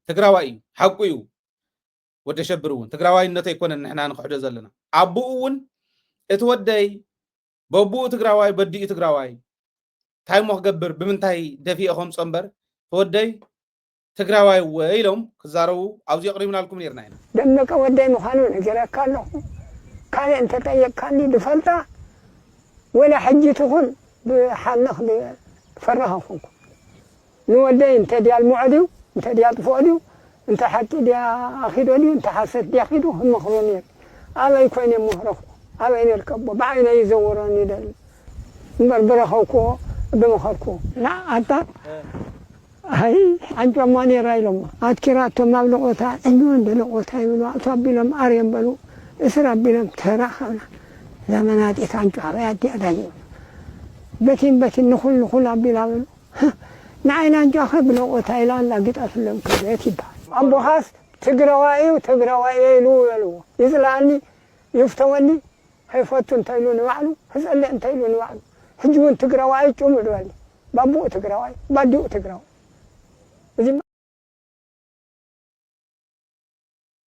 ትግራዋይ እዩ ሓቁ እዩ ወደ ሸብሩውን ትግራዋይነቱ ኣይኮነን ንሕና ንኽሕዶ ዘለና ኣቡኡውን እቲ ወደይ በቡኡ ትግራዋይ በዲኡ ትግራዋይ እንታይ ሞ ክገብር ብምንታይ ደፊእኹም ጸምበር ተወደይ ትግራዋይ ወይ ኢሎም ክዛረቡ ኣብዚ ኣቕሪብናልኩም ነርና ኢና ደመቀ ወደይ ምዃኑ ነገረካ ኣለኹ ካልእ እንተጠየቅካኒ ድፈልጣ ወላ ሕጂ ትኹን ብሓልነኽ ፈረኸኹንኩ ንወደይ እንተ ድያ ልሙዕድዩ እንተ ድያ ጥፍኦ ድዩ انت حكي دي اخيدو دي انت حسيت دي اخيدو هم خلوني على يكون مهرخ على يركبوا بعين يزوروني دل بربرخوكو بمخركو لا انت هاي انت ماني رايلم اذكراتو مبلغوتا انو اندلغوتا يقولوا اصابيلم اريم بلو اسرابيلم تراخنا زمانات يتانجو عريات دي اداني بتين نخل ابيلابلو نعين انجو خبلغوتا الى لا قد اسلم كذا أبو حاس تقرأي يلو يزلعني يفتوني هيفتون تايلون وعلو هزال لي انت تايلون وعلو هجون تقرأي جملوا لي بابو تقرأي بادو تقرأي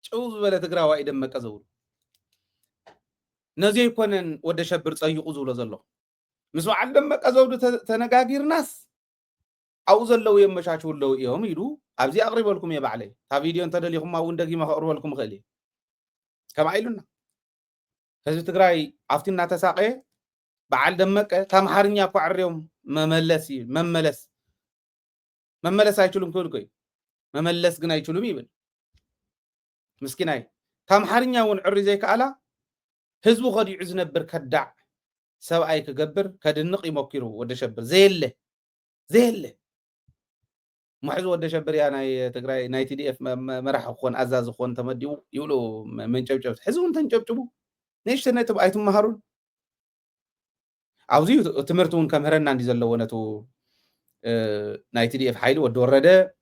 شوز ولا تقرأي دمك أزول نزي يكونن ودا شبر صيقو زول زلو مسوا على دمك أزول تنقاقير ناس أو زلو يمشاچو لو يوم يدو أبزي أقرب لكم يا بعلي ها فيديو أنت اللي هم أون دقيقة ما أقرب لكم خلي كم عيلنا هذا تقرأي عفتنا تساقي بعد دمك تام حرنيا قعريهم مملس هاي شلون كل كوي مملس جنا يشلون يبل مسكيناي تام حرنيا ون عري زي كالا حزبو غدي يزنبر كدع سبعي كجبر كدنق يمكرو ود شبر زيله ما حزو ود شبر يا ناي تግራይ ناي تي دي اف مرح خون ازاز خون تمديو يقولوا من جبجب حزو انت جبجبو نيش تنه تبعيتم مهارون عاوزي تمرتون كمهرنا اندي زلونتو ناي تي دي اف حيل ود ورده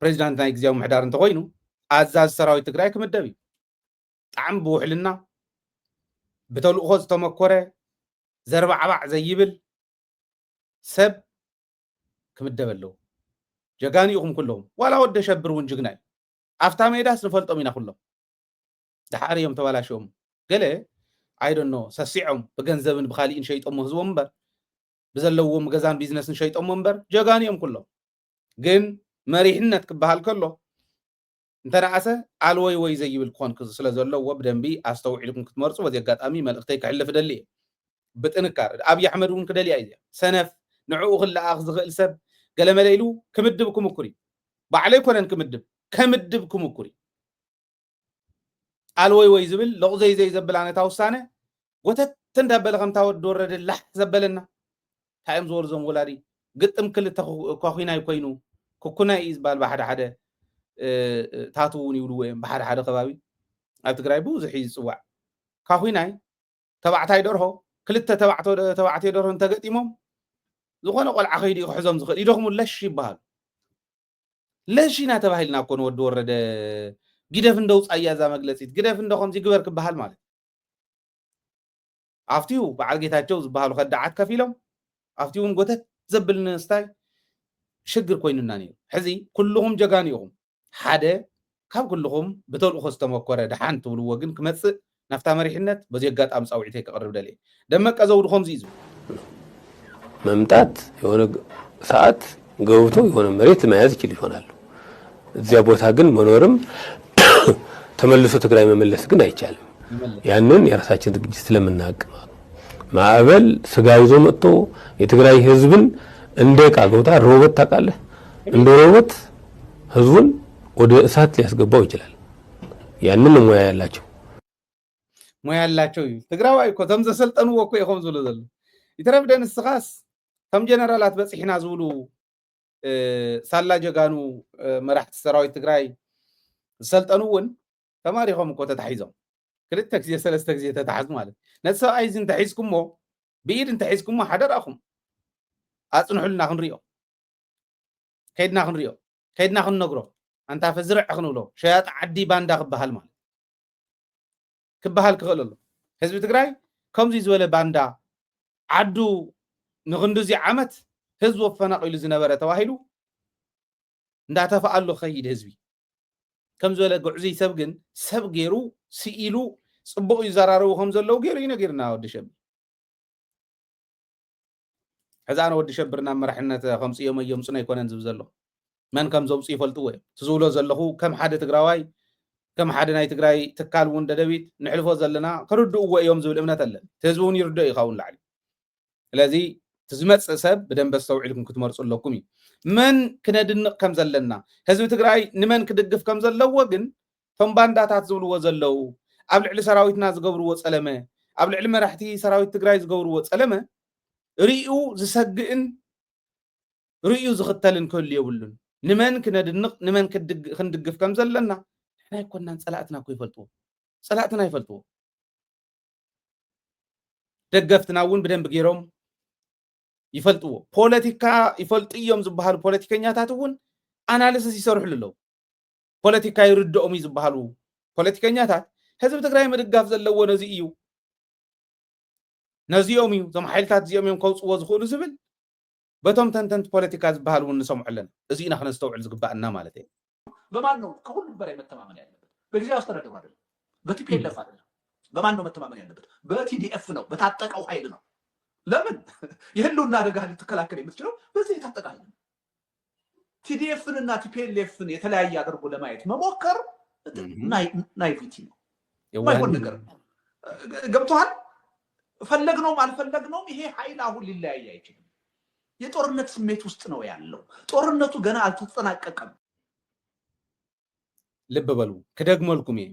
بريزيدنت ناي غزياو محدار انت خوينو ازاز سراوي تግራይ كمدبي طعم بوحلنا بتلقو تمكره زربعبع زيبل سب كمدبلو جغانيهم كلهم ولا ود شبر ونجغناي افتا ميداس نفلطو مينا كلهم دحاريهم تبالاشوم قال I don't know سسيعهم بغنزبن بخالين شيطو مهزو منبر بزلوهم غزان بيزنس شيطو منبر جغانيهم كلهم ግን مريحነት كبحال كله انت نعسه علوي وي زيبل كون كز ስለዘለው ወብደንቢ አስተውዒልኩም ክትመርጹ በዚህ አጋጣሚ መልእክተይ ክሕልፍ ደልየ بጥንካር አብይ አሕመድ ውን ክደልያ እዩ ሰነፍ ንዕኡ ክላኣኽ ዝኽእል ሰብ ገለመለይሉ ክምድብኩም እኩሪ ባዕለይ ኮነን ከምድብኩም እኩሪ አልወይ ወይ ዝብል ለቕዘይ ዘይ ዘብል ኣነታ ውሳነ ወተት እንዳበለ ከምታ ወድ ወረደ ላሕ ዘበለና ታይም ዝወር ዞም ወላዲ ግጥም ክልተ ኳኺና ይኮይኑ ኩኩና ይዝባል ባሓደ ሓደ ታቱውን ይብሉ ወይም ባሓደ ሓደ ከባቢ ኣብ ትግራይ ብዙሕ ይፅዋዕ ኳኺናይ ተባዕታይ ደርሆ ክልተ ተባዕታይ ደርሆ እንተገጢሞም ዝኾነ ቆልዓ ኸይዲ ክሕዞም ዝኽእል ኢዶኹም ለሽ ይበሃል ለሽና ተባሂልና እኮ ንወዲ ወረደ ግደፍ እንደውፃያ ዛ መግለፂት ግደፍ እንደኾም ዝግበር ክበሃል ማለት ኣፍቲው በዓል ጌታቸው ዝበሃሉ ከዳዓት ከፊሎም ኣፍቲውን ጎተት ዘብል ንስታይ ሽግር ኮይኑና ነይሩ ሕዚ ኩልኹም ጀጋኒኹም ሓደ ካብ ኩልኹም ብተልእኾ ዝተመኮረ ድሓን ትብልዎ ግን ክመፅእ ናፍታ መሪሕነት በዚ ኣጋጣሚ ፃውዒተይ ክቐርብ ደልየ ደመቀ ዘውዱ ከምዚ እዩ ዝብል መምጣት የሆነ ሰዓት ገብቶ የሆነ መሬት መያዝ ይችል ይሆናል እዚያ ቦታ ግን መኖርም ተመልሶ ትግራይ መመለስ ግን አይቻልም ያንን የራሳችን ዝግጅት ስለምናውቅ ማዕበል ስጋ ይዞ መጥቶ የትግራይ ህዝብን እንደ ቃጎታ ሮቦት ታውቃለህ እንደ ሮቦት ህዝቡን ወደ እሳት ሊያስገባው ይችላል ያንን ሙያ ያላቸው ትግራዋይ እኮ ተምዘሰልጠኑ ወኮ ይኹም ዝሉ ዘሎ ይተረፍደን እስኻስ ከም ጀነራላት በጽሕና ዝብሉ ሳላ ጀጋኑ መራሕቲ ሰራዊት ትግራይ ዝሰልጠኑውን ተማሪኾም እኮ ተታሒዞም ክልተ ግዜ ሰለስተ ግዜ ተታሓዙ ማለት ነቲ ሰብኣይ እዚ እንተሒዝኩሞ ብኢድ እንተሒዝኩሞ ሓደራኹም ኣፅንሑልና ክንሪኦ ከይድና ክንነግሮ ኣንታ ፈዝርዕ ክንብሎ ሸያጥ ዓዲ ባንዳ ክበሃል ማለት ክበሃል ክኽእል ኣሎ ህዝቢ ትግራይ ከምዚ ዝበለ ባንዳ ዓዱ ንኽንዱዚ ዓመት ህዝቢ ወፈናቂሉ ዝነበረ ተባሂሉ እንዳተፈኣሉ ኸይድ ህዝቢ ከም ዝበለ ጉዕዙይ ሰብ ግን ሰብ ገይሩ ስኢሉ ጽቡቕ ይዘራረቡ ከም ዘለዉ ገይሩ ይነገርና ወዲ ሸብር ሕዚ ኣነ ወዲ ሸብርና መራሕነት ከምፅዮም የምፅና ይኮነን ዝብል ዘሎ መን ከም ዘምፁ ይፈልጥዎ እዮም ትዝብሎ ዘለኹ ከም ሓደ ትግራዋይ ከም ሓደ ናይ ትግራይ ትካል እውን ደደቢት ንሕልፎ ዘለና ክርድእዎ እዮም ዝብል እምነት ኣለን ህዝቢ እውን ይርድኦ ይኸውን ላዕሊ ስለዚ ትዝመፅእ ሰብ ብደንብ ዝተውዒልኩም ክትመርፁ ኣለኩም እዩ መን ክነድንቕ ከም ዘለና ህዝቢ ትግራይ ንመን ክድግፍ ከም ዘለዎ ግን ቶም ባንዳታት ዝብልዎ ዘለው ኣብ ልዕሊ ሰራዊትና ዝገብርዎ ፀለመ ኣብ ልዕሊ መራሕቲ ሰራዊት ትግራይ ዝገብርዎ ፀለመ ርኢዩ ዝሰግእን ርኢዩ ዝኽተልን ክህሉ የብሉን ንመን ክነድንቕ ንመን ክንድግፍ ከም ዘለና ንሕና ይኮናን ፀላእትና እኮ ይፈልጥዎ ፀላእትና ይፈልጥዎ ደገፍትና እውን ብደንብ ገይሮም ይፈልጥዎ ፖለቲካ ይፈልጡ እዮም ዝበሃሉ ፖለቲከኛታት እውን ኣናሊሲስ ይሰርሑሉ ኣለዉ ፖለቲካ ይርድኦም እዩ ዝበሃሉ ፖለቲከኛታት ህዝቢ ትግራይ ምድጋፍ ዘለዎ ነዚ እዩ ነዚኦም እዩ ዞም ሓይልታት እዚኦም እዮም ከውፅዎ ዝኽእሉ ዝብል በቶም ተንተንቲ ፖለቲካ ዝበሃሉ እውን ንሰምዑ ኣለና እዚ ኢና ክነስተውዕል ዝግባአና ማለት እዩ በማን ነው ከሁሉም በላይ መተማመን ያለበት በጊዜያዊ አስተዳደሩ አይደለም በቲፒኤልኤፍ አይደለም በማን ነው መተማመን ያለበት በቲዲኤፍ ነው በታጠቀው ኃይል ነው ለምን የህልውና አደጋ ልትከላከል የምትችለው በዚህ የታጠቀ ኃይል ነው ቲዲኤፍን እና ቲፒኤልኤፍን የተለያየ አድርጎ ለማየት መሞከር ናይቪቲ ነው የማይሆን ነገር ገብቶሃል ፈለግነውም አልፈለግነውም ይሄ ኃይል አሁን ሊለያይ አይችልም የጦርነት ስሜት ውስጥ ነው ያለው ጦርነቱ ገና አልተጠናቀቀም ልብ በሉ ክደግመልኩም እየ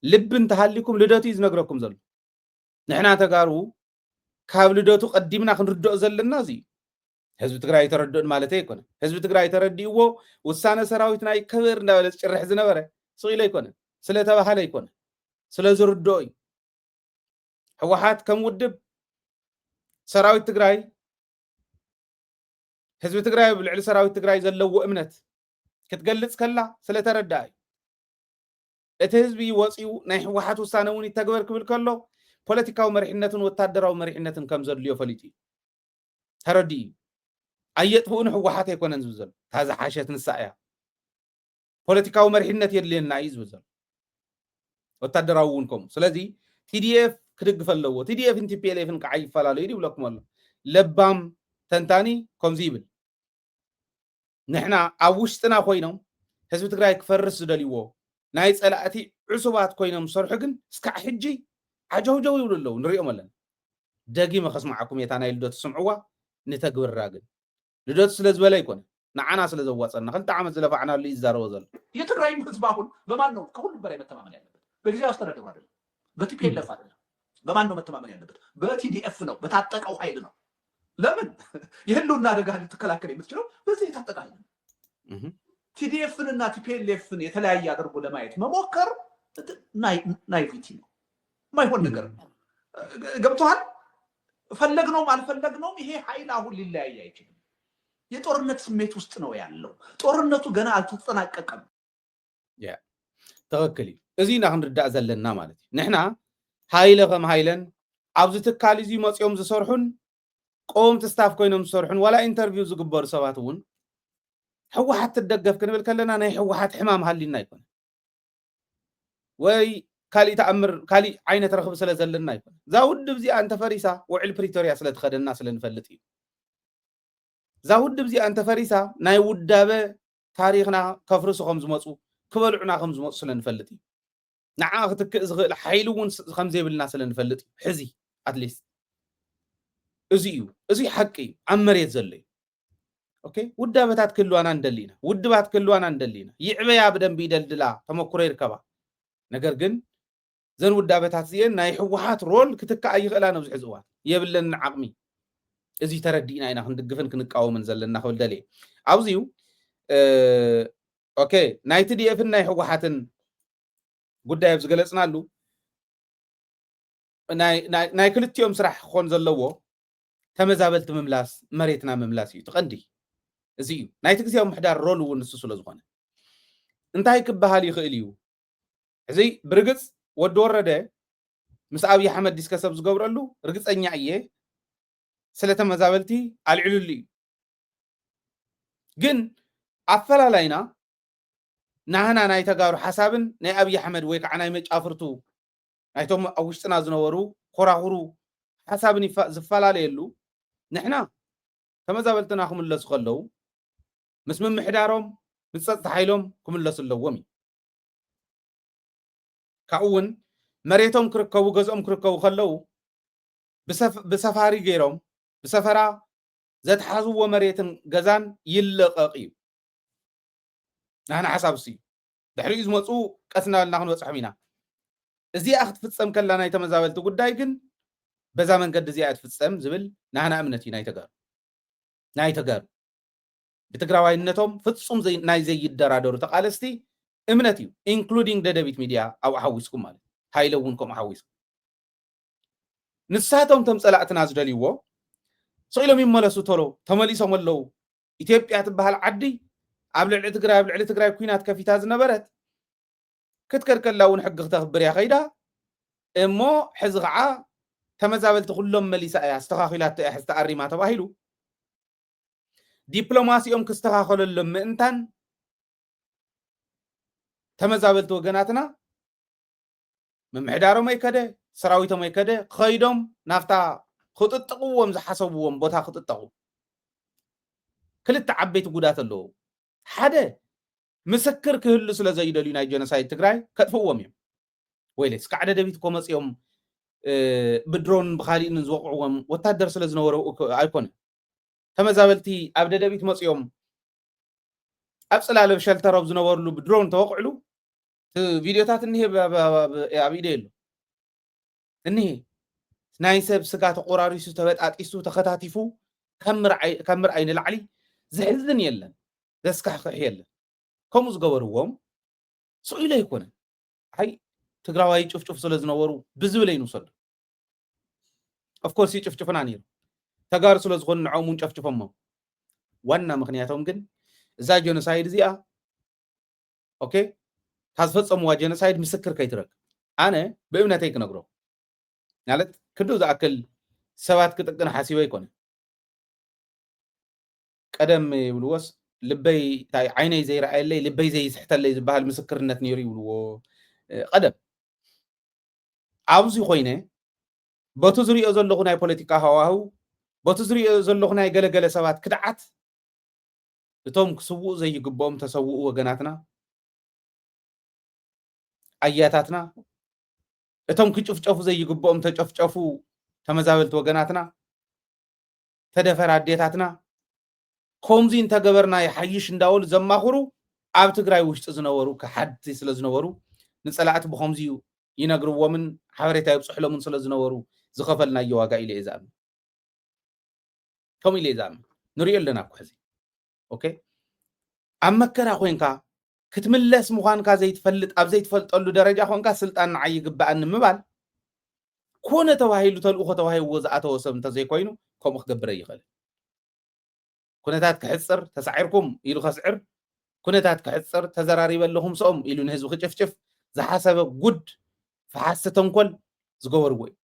ልብ እንተሃሊኩም ልደቱ ይዝነግረኩም ዘሎ ንሕና ተጋሩ ካብ ልደቱ ቀዲምና ክንርድኦ ዘለና እዚ ህዝቢ ትግራይ ተረድኡን ማለት ኣይኮነ ህዝቢ ትግራይ ተረዲእዎ ውሳነ ሰራዊት ናይ ክብር እንዳበለ ዝጭርሕ ዝነበረ ስኢለ ኣይኮነ ስለተባሃለ ኣይኮነ ስለዝርድኦ እዩ ህወሓት ከም ውድብ ሰራዊት ትግራይ ህዝቢ ትግራይ ብልዕሊ ሰራዊት ትግራይ ዘለዎ እምነት ክትገልጽ ከላ ስለተረዳእ እዩ እቲ ህዝቢ ወፂኡ ናይ ህወሓት ውሳነ እውን ይተግበር ክብል ከሎ ፖለቲካዊ መሪሕነትን ወታደራዊ መሪሕነትን ከም ዘድልዮ ፈሊጡ እዩ ተረዲኡ ኣየጥፍኡን ህወሓት ኣይኮነን ዝብል ዘሎ ታዛ ሓሸት ንሳ እያ ፖለቲካዊ መሪሕነት የድልየና እዩ ዝብል ዘሎ ወታደራዊ እውን ከምኡ ስለዚ ቲዲኤፍ ክድግፍ ኣለዎ ቲዲኤፍን ቲፒኤልኤፍን ከዓ ይፈላለዩ ይብለኩም ኣሎ ለባም ተንታኒ ከምዚ ይብል ንሕና ኣብ ውሽጥና ኮይኖም ህዝቢ ትግራይ ክፈርስ ዝደልይዎ ናይ ፀላእቲ ዕሱባት ኮይኖም ዝሰርሑ ግን እስካዕ ሕጂ ዓጀውጀው ይብሉ ኣለዉ ንሪኦም ኣለና ደጊመ ከስማዓኩም የታ ናይ ልደቱ ስምዕዋ ንተግብራ ግን ልደቱ ስለ ዝበለ ይኮነ ንዓና ስለ ዘዋፀና 2 ዓመት ዝለፋዕናሉ ይዛረቦ ዘሎ የትግራይም ህዝብ አሁን በማን ነው ከሁሉም በላይ መተማመን ያለበት? በጊዜያዊ አስተዳደሩ አይደለም፣ በቲፒኤልኤፍ አይደለም። በማን ነው መተማመን ያለበት? በቲዲኤፍ ነው፣ በታጠቀው ኃይል ነው። ለምን የህልውና አደጋ ልትከላከል የምትችለው በዚህ የታጠቀ ኃይል ነው። ቲዲኤፍንና ቲፒኤልኤፍን የተለያየ አድርጎ ለማየት መሞከር ናይቪቲ ነው፣ ማይሆን ነገር ነው። ገብቶሃል? ፈለግነውም አልፈለግነውም ይሄ ኃይል አሁን ሊለያይ አይችልም። የጦርነት ስሜት ውስጥ ነው ያለው። ጦርነቱ ገና አልተጠናቀቀም። ተኸክል እዚ ኢና ክንርዳእ ዘለና ማለት እዩ ንሕና ሃይለ ከም ሃይለን ኣብዚ ትካል እዚ መፅኦም ዝሰርሑን ቆምቲ ስታፍ ኮይኖም ዝሰርሑን ዋላ ኢንተርቪው ዝግበሩ ሰባት እውን ህወሓት ትደገፍ ክንብል ከለና ናይ ህወሓት ሕማም ሃሊና ይኮነ ወይ ካሊእ ተኣምር ካሊእ ዓይነት ረኽቢ ስለ ዘለና ይኮነ እዛ ውድብ እዚኣ እንተፈሪሳ ውዕል ፕሪቶርያ ስለትኸደና ስለንፈልጥ እዩ እዛ ውድብ እዚኣ እንተፈሪሳ ናይ ውዳበ ታሪክና ከፍርሱ ከም ዝመፁ ክበልዑና ከም ዝመፁ ስለንፈልጥ እዩ ንዓ ክትክእ ዝኽእል ሓይሊ እውን ከም ዘይብልና ስለንፈልጥ እዩ ሕዚ ኣትሊስት እዚ እዩ እዚ ሓቂ እዩ ኣብ መሬት ዘሎ እዩ ኦኬ ውዳበታት ክህልዋና እንደሊ ኢና ውድባት ክህልዋና እንደሊ ኢና ይዕበያ ብደንቢ ይደልድላ ተመክሮ ይርከባ ነገር ግን ዘን ውዳበታት እዚአን ናይ ህወሓት ሮል ክትከኣ ይኽእላ ነው ዝሕዚ እዋን የብለን ዓቕሚ እዚ ተረዲእና ኢና ክንድግፍን ክንቃወምን ዘለና ክብል ደልየ ኣብዚዩ ኦኬ ናይ ቲዲኤፍን ናይ ህወሓትን ጉዳይ ኣብ ዝገለፅናሉ ናይ ክልቲኦም ስራሕ ክኾን ዘለዎ ተመዛበልቲ ምምላስ መሬትና ምምላስ እዩ ትቐንዲ እዚ እዩ ናይቲ ግዜያዊ ምሕዳር ሮል እውን ንሱ ስለ ዝኾነ እንታይ ክበሃል ይኽእል እዩ እዚ ብርግፅ ወዲ ወረደ ምስ ኣብዪ ኣሕመድ ዲስከሰብ ዝገብረሉ ርግፀኛ እየ ስለ ተመዛበልቲ ኣልዕሉሉ እዩ ግን ኣፈላላይና ናህና ናይ ተጋሩ ሓሳብን ናይ ኣብዪ ኣሕመድ ወይ ከዓ ናይ መጫፍርቱ ናይቶም ኣብ ውሽጥና ዝነበሩ ኮራኹሩ ሓሳብን ዝፈላለየሉ ንሕና ተመዛበልትና ክምለሱ ከለዉ ምስ ምምሕዳሮም ምስ ፀጥታ ሓይሎም ክምለሱ ኣለዎም እዩ ካብኡ እውን መሬቶም ክርከቡ ገዝኦም ክርከቡ ከለዉ ብሰፋሪ ገይሮም ብሰፈራ ዘተሓዝዎ መሬትን ገዛን ይለቐቕ እዩ ናህና ሓሳብ እሱ እዩ ድሕሪኡ ዝመፁ ቀስና በልና ክንበፅሖም ኢና እዚኣ ክትፍፀም ከላ ናይ ተመዛበልቲ ጉዳይ ግን በዛ መንገዲ እዚኣ ትፍፀም ዝብል ናህና እምነት እዩ ናይ ተጋሩ ብትግራዋይነቶም ፍፁም ናይ ዘይደራደሩ ተቃለስቲ እምነት እዩ ኢንክሉዲንግ ደደቢት ሚድያ ኣብኡ ሓዊስኩም ማለት ሃይለ እውን ከምኡ ሓዊስኩም ንሳቶም ቶም ፀላእትና ዝደልይዎ ስኢሎም ይመለሱ ተሎ ተመሊሶም ኣለዉ ኢትዮጵያ ትበሃል ዓዲ ኣብ ልዕሊ ትግራይ ኩናት ከፊታ ዝነበረት ክትከልከላ እውን ሕጊ ክተኽብር እያ ከይዳ እሞ ሕዚ ከዓ ተመዛበልቲ ኩሎም መሊሳ እያ ዝተኻኺላቶ እያ ሕዚ ተኣሪማ ተባሂሉ ዲፕሎማሲኦም ክስተኻኸለሎም ምእንታን ተመዛበልቲ ወገናትና ምምሕዳሮም ኣይከደ ሰራዊቶም ኣይከደ ከይዶም ናፍታ ክጥጥቕዎም ዝሓሰብዎም ቦታ ክጥጠቑ ክልተ ዓበይቲ ጉዳት ኣለዎ ሓደ ምስክር ክህሉ ስለ ዘይደልዩ ናይ ጀኖሳይድ ትግራይ ከጥፍዎም እዮም ወይ ለስ ከዓ ደደቢት እኮ መፂኦም ብድሮን ብካሊእን ዝወቕዕዎም ወታደር ስለ ዝነበሩ ኣይኮነ ተመዛበልቲ ኣብ ደደቢት መፂኦም ኣብ ፅላለ ሸልተሮብ ዝነበርሉ ብድሮን ተወቕዕሉ ቪዲዮታት እንሄ ኣብ ኢደ የሎ እንሄ ናይ ሰብ ስጋ ተቆራሪሱ ተበጣጢሱ ተኸታቲፉ ከም ምርኣይ ንላዕሊ ዝሕዝን የለን ዘስካሕክሕ የለን ከምኡ ዝገበርዎም ስኢሉ ኣይኮነን ኣይ ትግራዋይ ጭፍጭፍ ስለ ዝነበሩ ብዝብል ኣይንውሰዱ ኦፍኮርስ ይጭፍጭፍና ነይሩ ተጋሩ ስለ ዝኾኑ ንዖም እውን ጨፍጭፎሞም ዋና ምክንያቶም ግን እዛ ጀኖሳይድ እዚኣ ኦኬ ታዝፈፀምዋ ጀኖሳይድ ምስክር ከይትረክብ ኣነ ብእምነተይ ክነግሮ ማለት ክንዱ ዝኣክል ሰባት ክጥቅን ሓሲበ ኣይኮነ ቀደም ይብልዎስ ልበይ ዓይነይ ዘይረኣየለይ ልበይ ዘይስሕተለይ ዝበሃል ምስክርነት ነይሩ ይብልዎ ቀደም ኣብዚ ኮይነ በቱ ዝሪኦ ዘለኹ ናይ ፖለቲካ ሃዋህው በቱ ዝሪኦ ዘለኹ ናይ ገለገለ ሰባት ክድዓት እቶም ክስውኡ ዘይግብኦም ተሰውኡ ወገናትና ኣያታትና እቶም ክጭፍጨፉ ዘይግብኦም ተጨፍጨፉ ተመዛበልቲ ወገናትና ተደፈር ኣዴታትና ከምዚ እንተገበርና ይሓይሽ እንዳበሉ ዘማኽሩ ኣብ ትግራይ ውሽጢ ዝነበሩ ክሓድቲ ስለ ዝነበሩ ንፀላእቲ ብከምዚ ይነግርዎምን ሓበሬታ ይብፅሕሎምን ስለ ዝነበሩ ዝኸፈልናዮ ዋጋ ኢለ እየ ዝኣምን ከምኡ ኢለ እየ ዝኣምን ንሪኦ ኣለና እኮ ሕዚ ኦኬ ኣብ መከራ ኮንካ ክትምለስ ምዃንካ ዘይትፈልጥ ኣብ ዘይትፈልጠሉ ደረጃ ኮንካ ስልጣን ንዓይ ይግባአኒ ምባል ኮነ ተባሂሉ ተልእኮ ተባሂልዎ ዝኣተወ ሰብ እንተዘይኮይኑ ከምኡ ክገብረ ይኽእል ኩነታት ክሕፅር ተሳዒርኩም ኢሉ ከስዕር ኩነታት ክሕፅር ተዘራሪበ ኣለኹም ሰኦም ኢሉ ንህዝቢ ክጭፍጭፍ ዝሓሰበ ጉድ ፈሓሲ ተንኮል ዝገበርዎ እዩ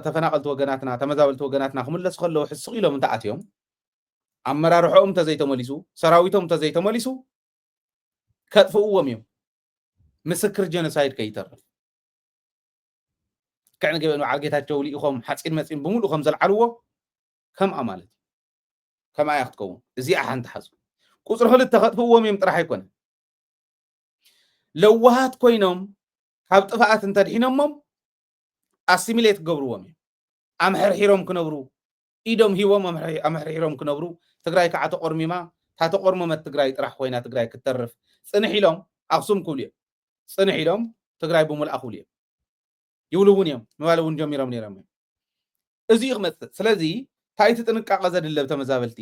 ተፈናቀልቲ ወገናትና ተመዛበልቲ ወገናትና ክምለሱ ከለዉ ሕስቕ ኢሎም እንተኣትዮም ኣመራርሖኦም ተዘይተመሊሱ ሰራዊቶም ተዘይተመሊሱ ከጥፍእዎም እዮም ምስክር ጀኖሳይድ ከይተርፍ ክዕነ ገበን በዓል ጌታቸው ልኢኾም ሓፂን መፂን ብምሉእ ከም ዘልዓልዎ ከምኣ ማለት እዩ ከምኣ እያ ክትከውን እዚኣ ሓንቲ ሓዙ ቁፅሪ ክልተ ከጥፍእዎም እዮም ጥራሕ ኣይኮነ ለዋሃት ኮይኖም ካብ ጥፍኣት እንተድሒኖሞም ኣሲሚሌት ክገብርዎም እዮም ኣምሕርሒሮም ክነብሩ ኢዶም ሂቦም ኣምሕርሒሮም ክነብሩ ትግራይ ከዓ ተቆርሚማ ታተቆርመመት ትግራይ ጥራሕ ኮይና ትግራይ ክትተርፍ ፅንሕ ኢሎም ኣክሱም ክብሉ እዮም ፅንሕ ኢሎም ትግራይ ብምልኣ ክብሉ እዮም ይብሉ እውን እዮም ምባል እውን ጀሚሮም ነይሮም እዮም እዚኡ ክመፅእ ስለዚ ታይቲ ጥንቃቐ ዘድለብ ተመዛበልቲ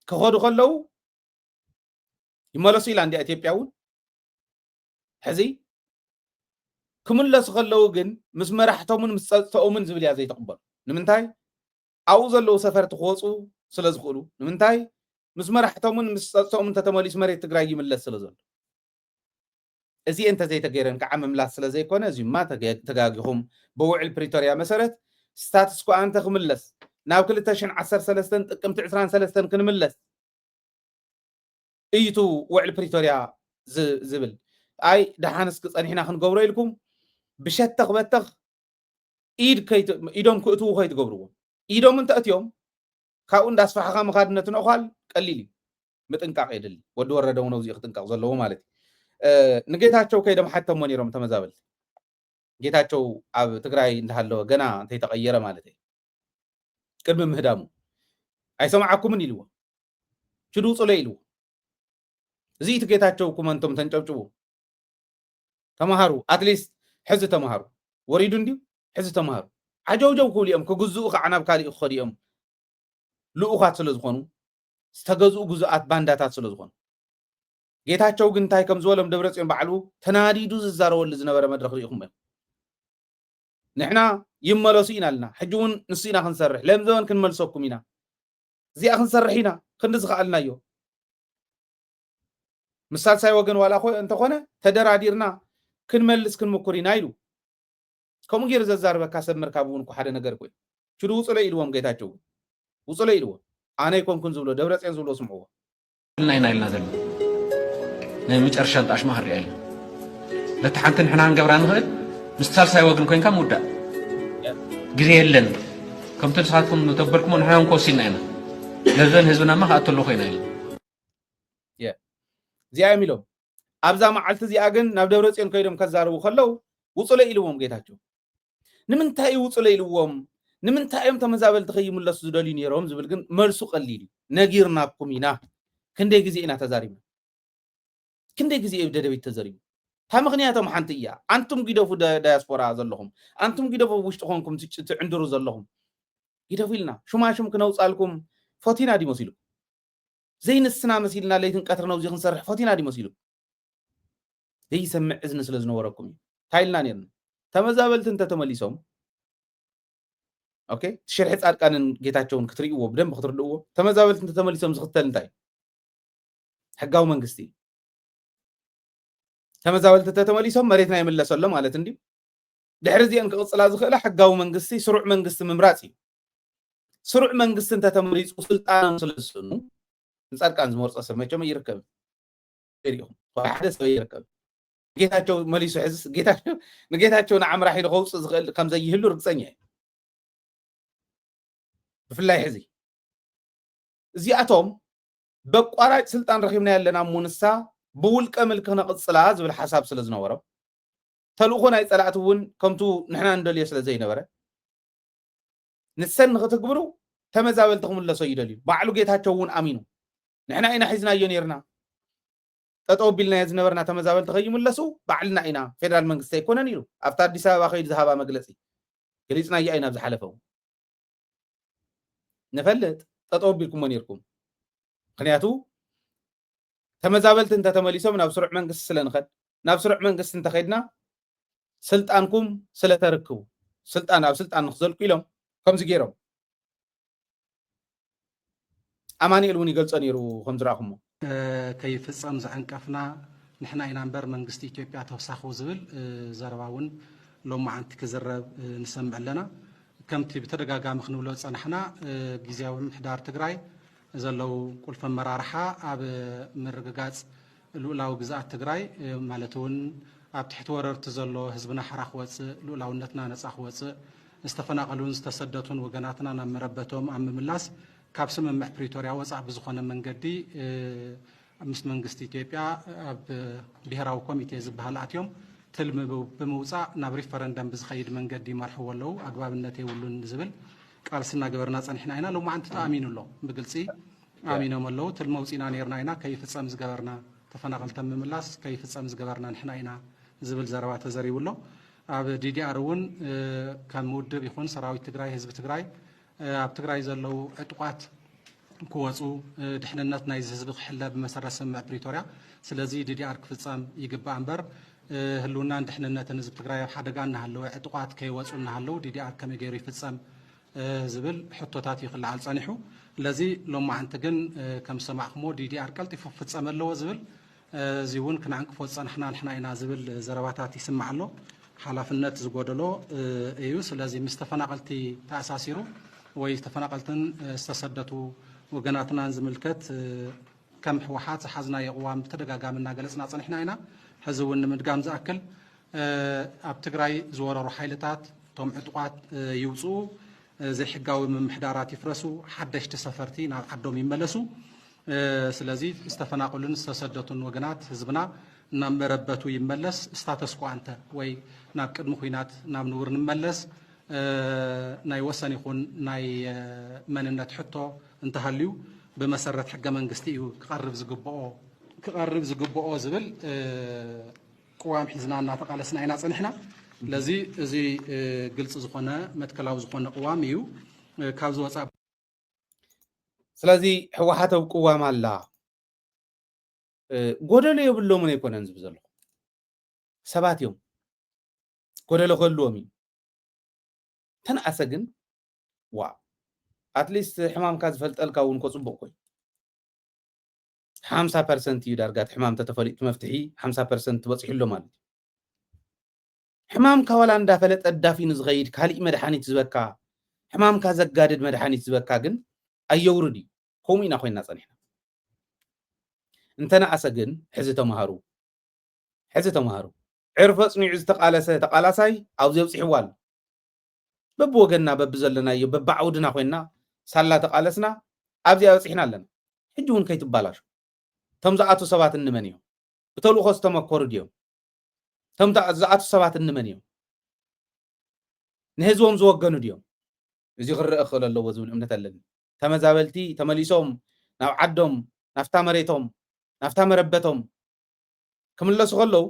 ክኸዱ ከለዉ ይመለሱ ኢላ እንዲያ ኢትዮጵያ እውን ሕዚ ክምለሱ ከለዉ ግን ምስ መራሕቶምን ምስ ፀጥቶኦምን ዝብል እያ ዘይተቕበሉ ንምንታይ ኣብኡ ዘለዉ ሰፈርቲ ክወፁ ስለ ዝኽእሉ ንምንታይ ምስ መራሕቶምን ምስ ፀጥቶኦምን ተተመሊሱ መሬት ትግራይ ይምለስ ስለ ዘሎ እዚአ እንተዘይተገይረን ከዓ ምምላስ ስለ ዘይኮነ እዚማ ተጋጊኹም ብውዕል ፕሪቶርያ መሰረት ስታትስ ኮ አንተ ክምለስ ናብ 2013 ጥቅምቲ 23 ክንምለስ እይቱ ውዕል ፕሪቶርያ ዝብል ኣይ ደሓንስ ክፀኒሕና ክንገብሮ ኢልኩም ብሸተኽ በተኽ ኢዶም ክእትዉ ከይትገብርዎም ኢዶም እንተእትዮም ካብኡ እንዳስፋሕኻ መኻድነት ንእኳል ቀሊል እዩ ምጥንቃቕ የድሊ ወዲ ወረደ እውን ኣብዚኡ ክጥንቃቕ ዘለዎ ማለት እዩ ንጌታቸው ከይዶም ሓተሞ ነይሮም ተመዛበልቲ ጌታቸው ኣብ ትግራይ እንዳሃለወ ገና እንተይተቐየረ ማለት እዩ ቅድሚ ምህዳሙ ኣይሰማዓኩምን ኢልዎ ሽዱፅሎ ኢልዎ እዚ እቲ ጌታቸው ኩመንቶም ተንጨብጭቡ ተማሃሩ ኣትሊስት ሕዚ ተማሃሩ ወሪዱ እንዲሁ ሕዚ ተማሃሩ ዓጀውጀው ክብሉ እዮም ክግዝኡ ከዓ ናብ ካሊእ ክኸዱ እዮም ልኡኻት ስለ ዝኾኑ ዝተገዝኡ ግዙኣት ባንዳታት ስለ ዝኾኑ ጌታቸው ግን እንታይ ከም ዝበሎም ደብረፅዮን ባዕሉ ተናዲዱ ዝዛረበሉ ዝነበረ መድረክ ሪኢኹም እዮም ንሕና ይመለሱ ኢና ኣለና ሕጂ እውን ንሱ ኢና ክንሰርሕ ለምዘበን ክንመልሰኩም ኢና እዚኣ ክንሰርሕ ኢና ክንዲ ዝኸኣልናዮ ምስ ሳልሳይ ወገን ዋላ እንተኾነ ተደራዲርና ክንመልስ ክንምኩር ኢና ኢሉ ከምኡ ገይሩ ዘዛርበካ ሰብ ምርካብ እውን እኮ ሓደ ነገር ኮይኑ ሽዱ ውፅሎ ኢልዎም ጌታቸው ውፅሎ ኢልዎ ኣነ ይኮንኩን ዝብሎ ደብረፅዮን ዝብሎ ስምዕዎ ኢና ኢልና ዘሎ ናይ መጨረሻ ጣሽማ ክሪኣ ኢልና ነቲ ሓንቲ ንሕና ክንገብራ ንኽእል ምስ ሳልሳይ ወገን ኮንካ ምውዳእ ግዜ የለን ከምቲ ንስኻትኩም ተበልኩሞ ንሕና ንከወሲና ኢና ለዘን ህዝብናማ ከኣተሎ ኮይና ኢልና እዚኣ እዮም ኢሎም ኣብዛ መዓልቲ እዚኣ ግን ናብ ደብረፅዮን ከይዶም ከዛርቡ ከለዉ ውፅሎ ኢልዎም ጌታቸው ንምንታይ ውፅሎ ኢልዎም ንምንታይ እዮም ተመዛበልቲ ከይምለሱ ዝደልዩ ነይሮም ዝብል ግን መልሱ ቀሊል እዩ ነጊርናኩም ኢና ክንደይ ግዜ ኢና ተዛሪብና ክንደይ ግዜ እዩ ደደቢት ተዘሪቡ تا مغنياتهم حنتيا أنتم قدفوا دياسبورا زلهم أنتم قدفوا وش تخونكم تعندروا زلهم قدفوا لنا شو ما ممكن أوصلكم فاتينا دي مسيلو زين السنة مسيلنا ليتن قطرنا وزيخن سرح فاتينا دي مسيلو دي يسمع إذن سلزنا وراكم تايلنا نيرن تمزابلت انت تمليسهم أوكي تشرحت أركان جيتاتشون كتريقوا بدم بخطردقوا تمزابلت انت تمليسهم زغتل انتاي حقاو منقستي تمزاولت تتمليسهم مريتنا يملسوا ማለት እንዴ ድሕርዚአን ክቅፅላ ዝኽእላ ሕጋዊ መንግስቲ ስሩዕ መንግስቲ ምምራፅ እዩ ስሩዕ መንግስቲ እንተተመሪፁ ስልጣኖም ስለዝስኑ ንጻድቃን ዝመርፆ ሰብ መቸም ይርከብ ይሪኦም ሓደ ሰብ ይርከብ ጌታቸው መሊሱ ሕዝስ ጌታቸው ንዓምራ ሒሉ ከውፅእ ዝኽእል ከም ዘይህሉ ርግፀኛ እዩ ብፍላይ ሕዚ እዚኣቶም በቋራጭ ስልጣን ረኺብና ያለና ሙንሳ بولك ملك نقصلا زبل حساب سلزنا ورا تلوخنا يطلعتون كمتو نحنا ندل يسل زي نبره نسن نختكبرو تمزابلتكم الله سيدلي بعلو جيتاچون امينو نحنا اينا حزنا يونيرنا تطوبلنا يز نبرنا تمزابلت خيم لسو بعلنا اينا فيدرال منغست يكونن يلو افتر اديس ابابا خيد ذهبا مغلصي جليصنا ياينا بزحلفو نفلت تطوبلكم منيركم خنياتو تمزابلت انت تمليسهم ناب سرع منقس سلنخد ناب سرع منقس انت خيدنا سلطانكم سلتركبوا سلطان اب سلطان نخزلكم لهم كم زغيرهم اماني الوني يقلص نيرو كم زراكم كيف فصم زعنقفنا نحنا اينا نبر منقست اثيوبيا توساخو زبل زرباون لوم عنت كزرب نسمع لنا كمتي بتدغاغام خنبلو صنحنا غيزياو محدار تግራይ زلو كل فمرارحة أب مرقاز لولاو جزاء تجراي مالتون أب تحت ورر تزلو حزبنا حرق وص لولاو نتنا نصح وص استفنا قالون استسدتون وجناتنا نمربتهم أم ملاس كابس من بريتوريا وصع بزخنا من جدي مس منقست إثيوبيا أب بهراو كوميتي زبهالاتيوم تلم بموصع نبري فرندم بزخيد من جدي مرحوا له أقوى النتي ولون زبل قال سنا جبرنا صنحنا هنا لو ما أنت تأمين الله بقلسي آمين الله تلموسينا نيرنا هنا كيف تسامز جبرنا تفنقل تم ملاس كيف تسامز جبرنا نحنا هنا زبل زروات زري ولا عب دي أرون كان مود بيخون سراوي تجراي حزب تجراي عب تجراي زلوا أتوقعت كواسو دحنا الناس نايز حزب حلا بمسار سمع بريتوريا سلازي دي أرك في تسام يجيب أمبر هلونا دحنا الناس نزب تجراي حدا قالنا هلو أتوقعت كي واسونا هلو دي أرك كم يجري في تسام زبل حطوتاتي خلع على صانحو لذي لما أنت جن كم سمع خمود دي أركلتي ففت سمع له زبل زيون كنا عنك فوت صنحنا نحنا هنا زبل زرواتاتي سمع له حلا في النت زجود له أيوس لذي مستفنا قلتي تأساسيرو ويستفنا قلتن استسدتوا وجناتنا زملكت كم حوحات حزنا يقوام ترجع جامنا جلسنا صنحنا هنا حزون من جام زأكل أبتجراي زوار روحيلتات توم عطوات يوصو زي حقاوي من محدارات يفرسو حدش تسافرتي ناب عدوم يملسو سلازي استفناقلن استسدتون وجنات حزبنا نام مربتو يملس ستاتس كو انت وي ناب قدم خوينات ناب نور نملس ناي وسن يكون ناي مننت حتو انتهاليو بمسرة حق منغستي كقرب زقبؤو زبل قوام حزنا تقالسنا عينا صنحنا لذي زي قلص زخونه متكلاو زخونه قواميو كابز وصاب سلازي حوحته قوام الله غودل يبلو من يكونن زبزلو سبات يوم غودل خلومي تنأسجن وا اتليست حمام كاز فلطلكاون كصبق كوي 50% يدارغات حمام تتفريق مفتحي 50% بصحيلو مالت حمام كولا اندا فلط ادافي نزغيد كالي مدحانيت زبكا حمام كازغادد مدحانيت زبكا جن ايوردي كومينا خوينا صنيحنا انتنا اسجن حزته مهارو عرف صنيع تقالساي او زيبصحوال بب وجنا بب زلنا يو بب عودنا خوينا سالا تقالسنا ابزي ابصحنا لنا حجون كيتبالاش تمزعاتو سبات انمنيو بتلو خستمكور ديو تمزعاتو سبات انمنيو نهزوم زوغنو ديو እዚ ክርአ ክእል ኣለዎ ዝብል እምነት ኣለኒ ተመዛበልቲ ተመሊሶም ናብ ዓዶም ናፍታ መሬቶም ናፍታ መረበቶም ክምለሱ ከለዉ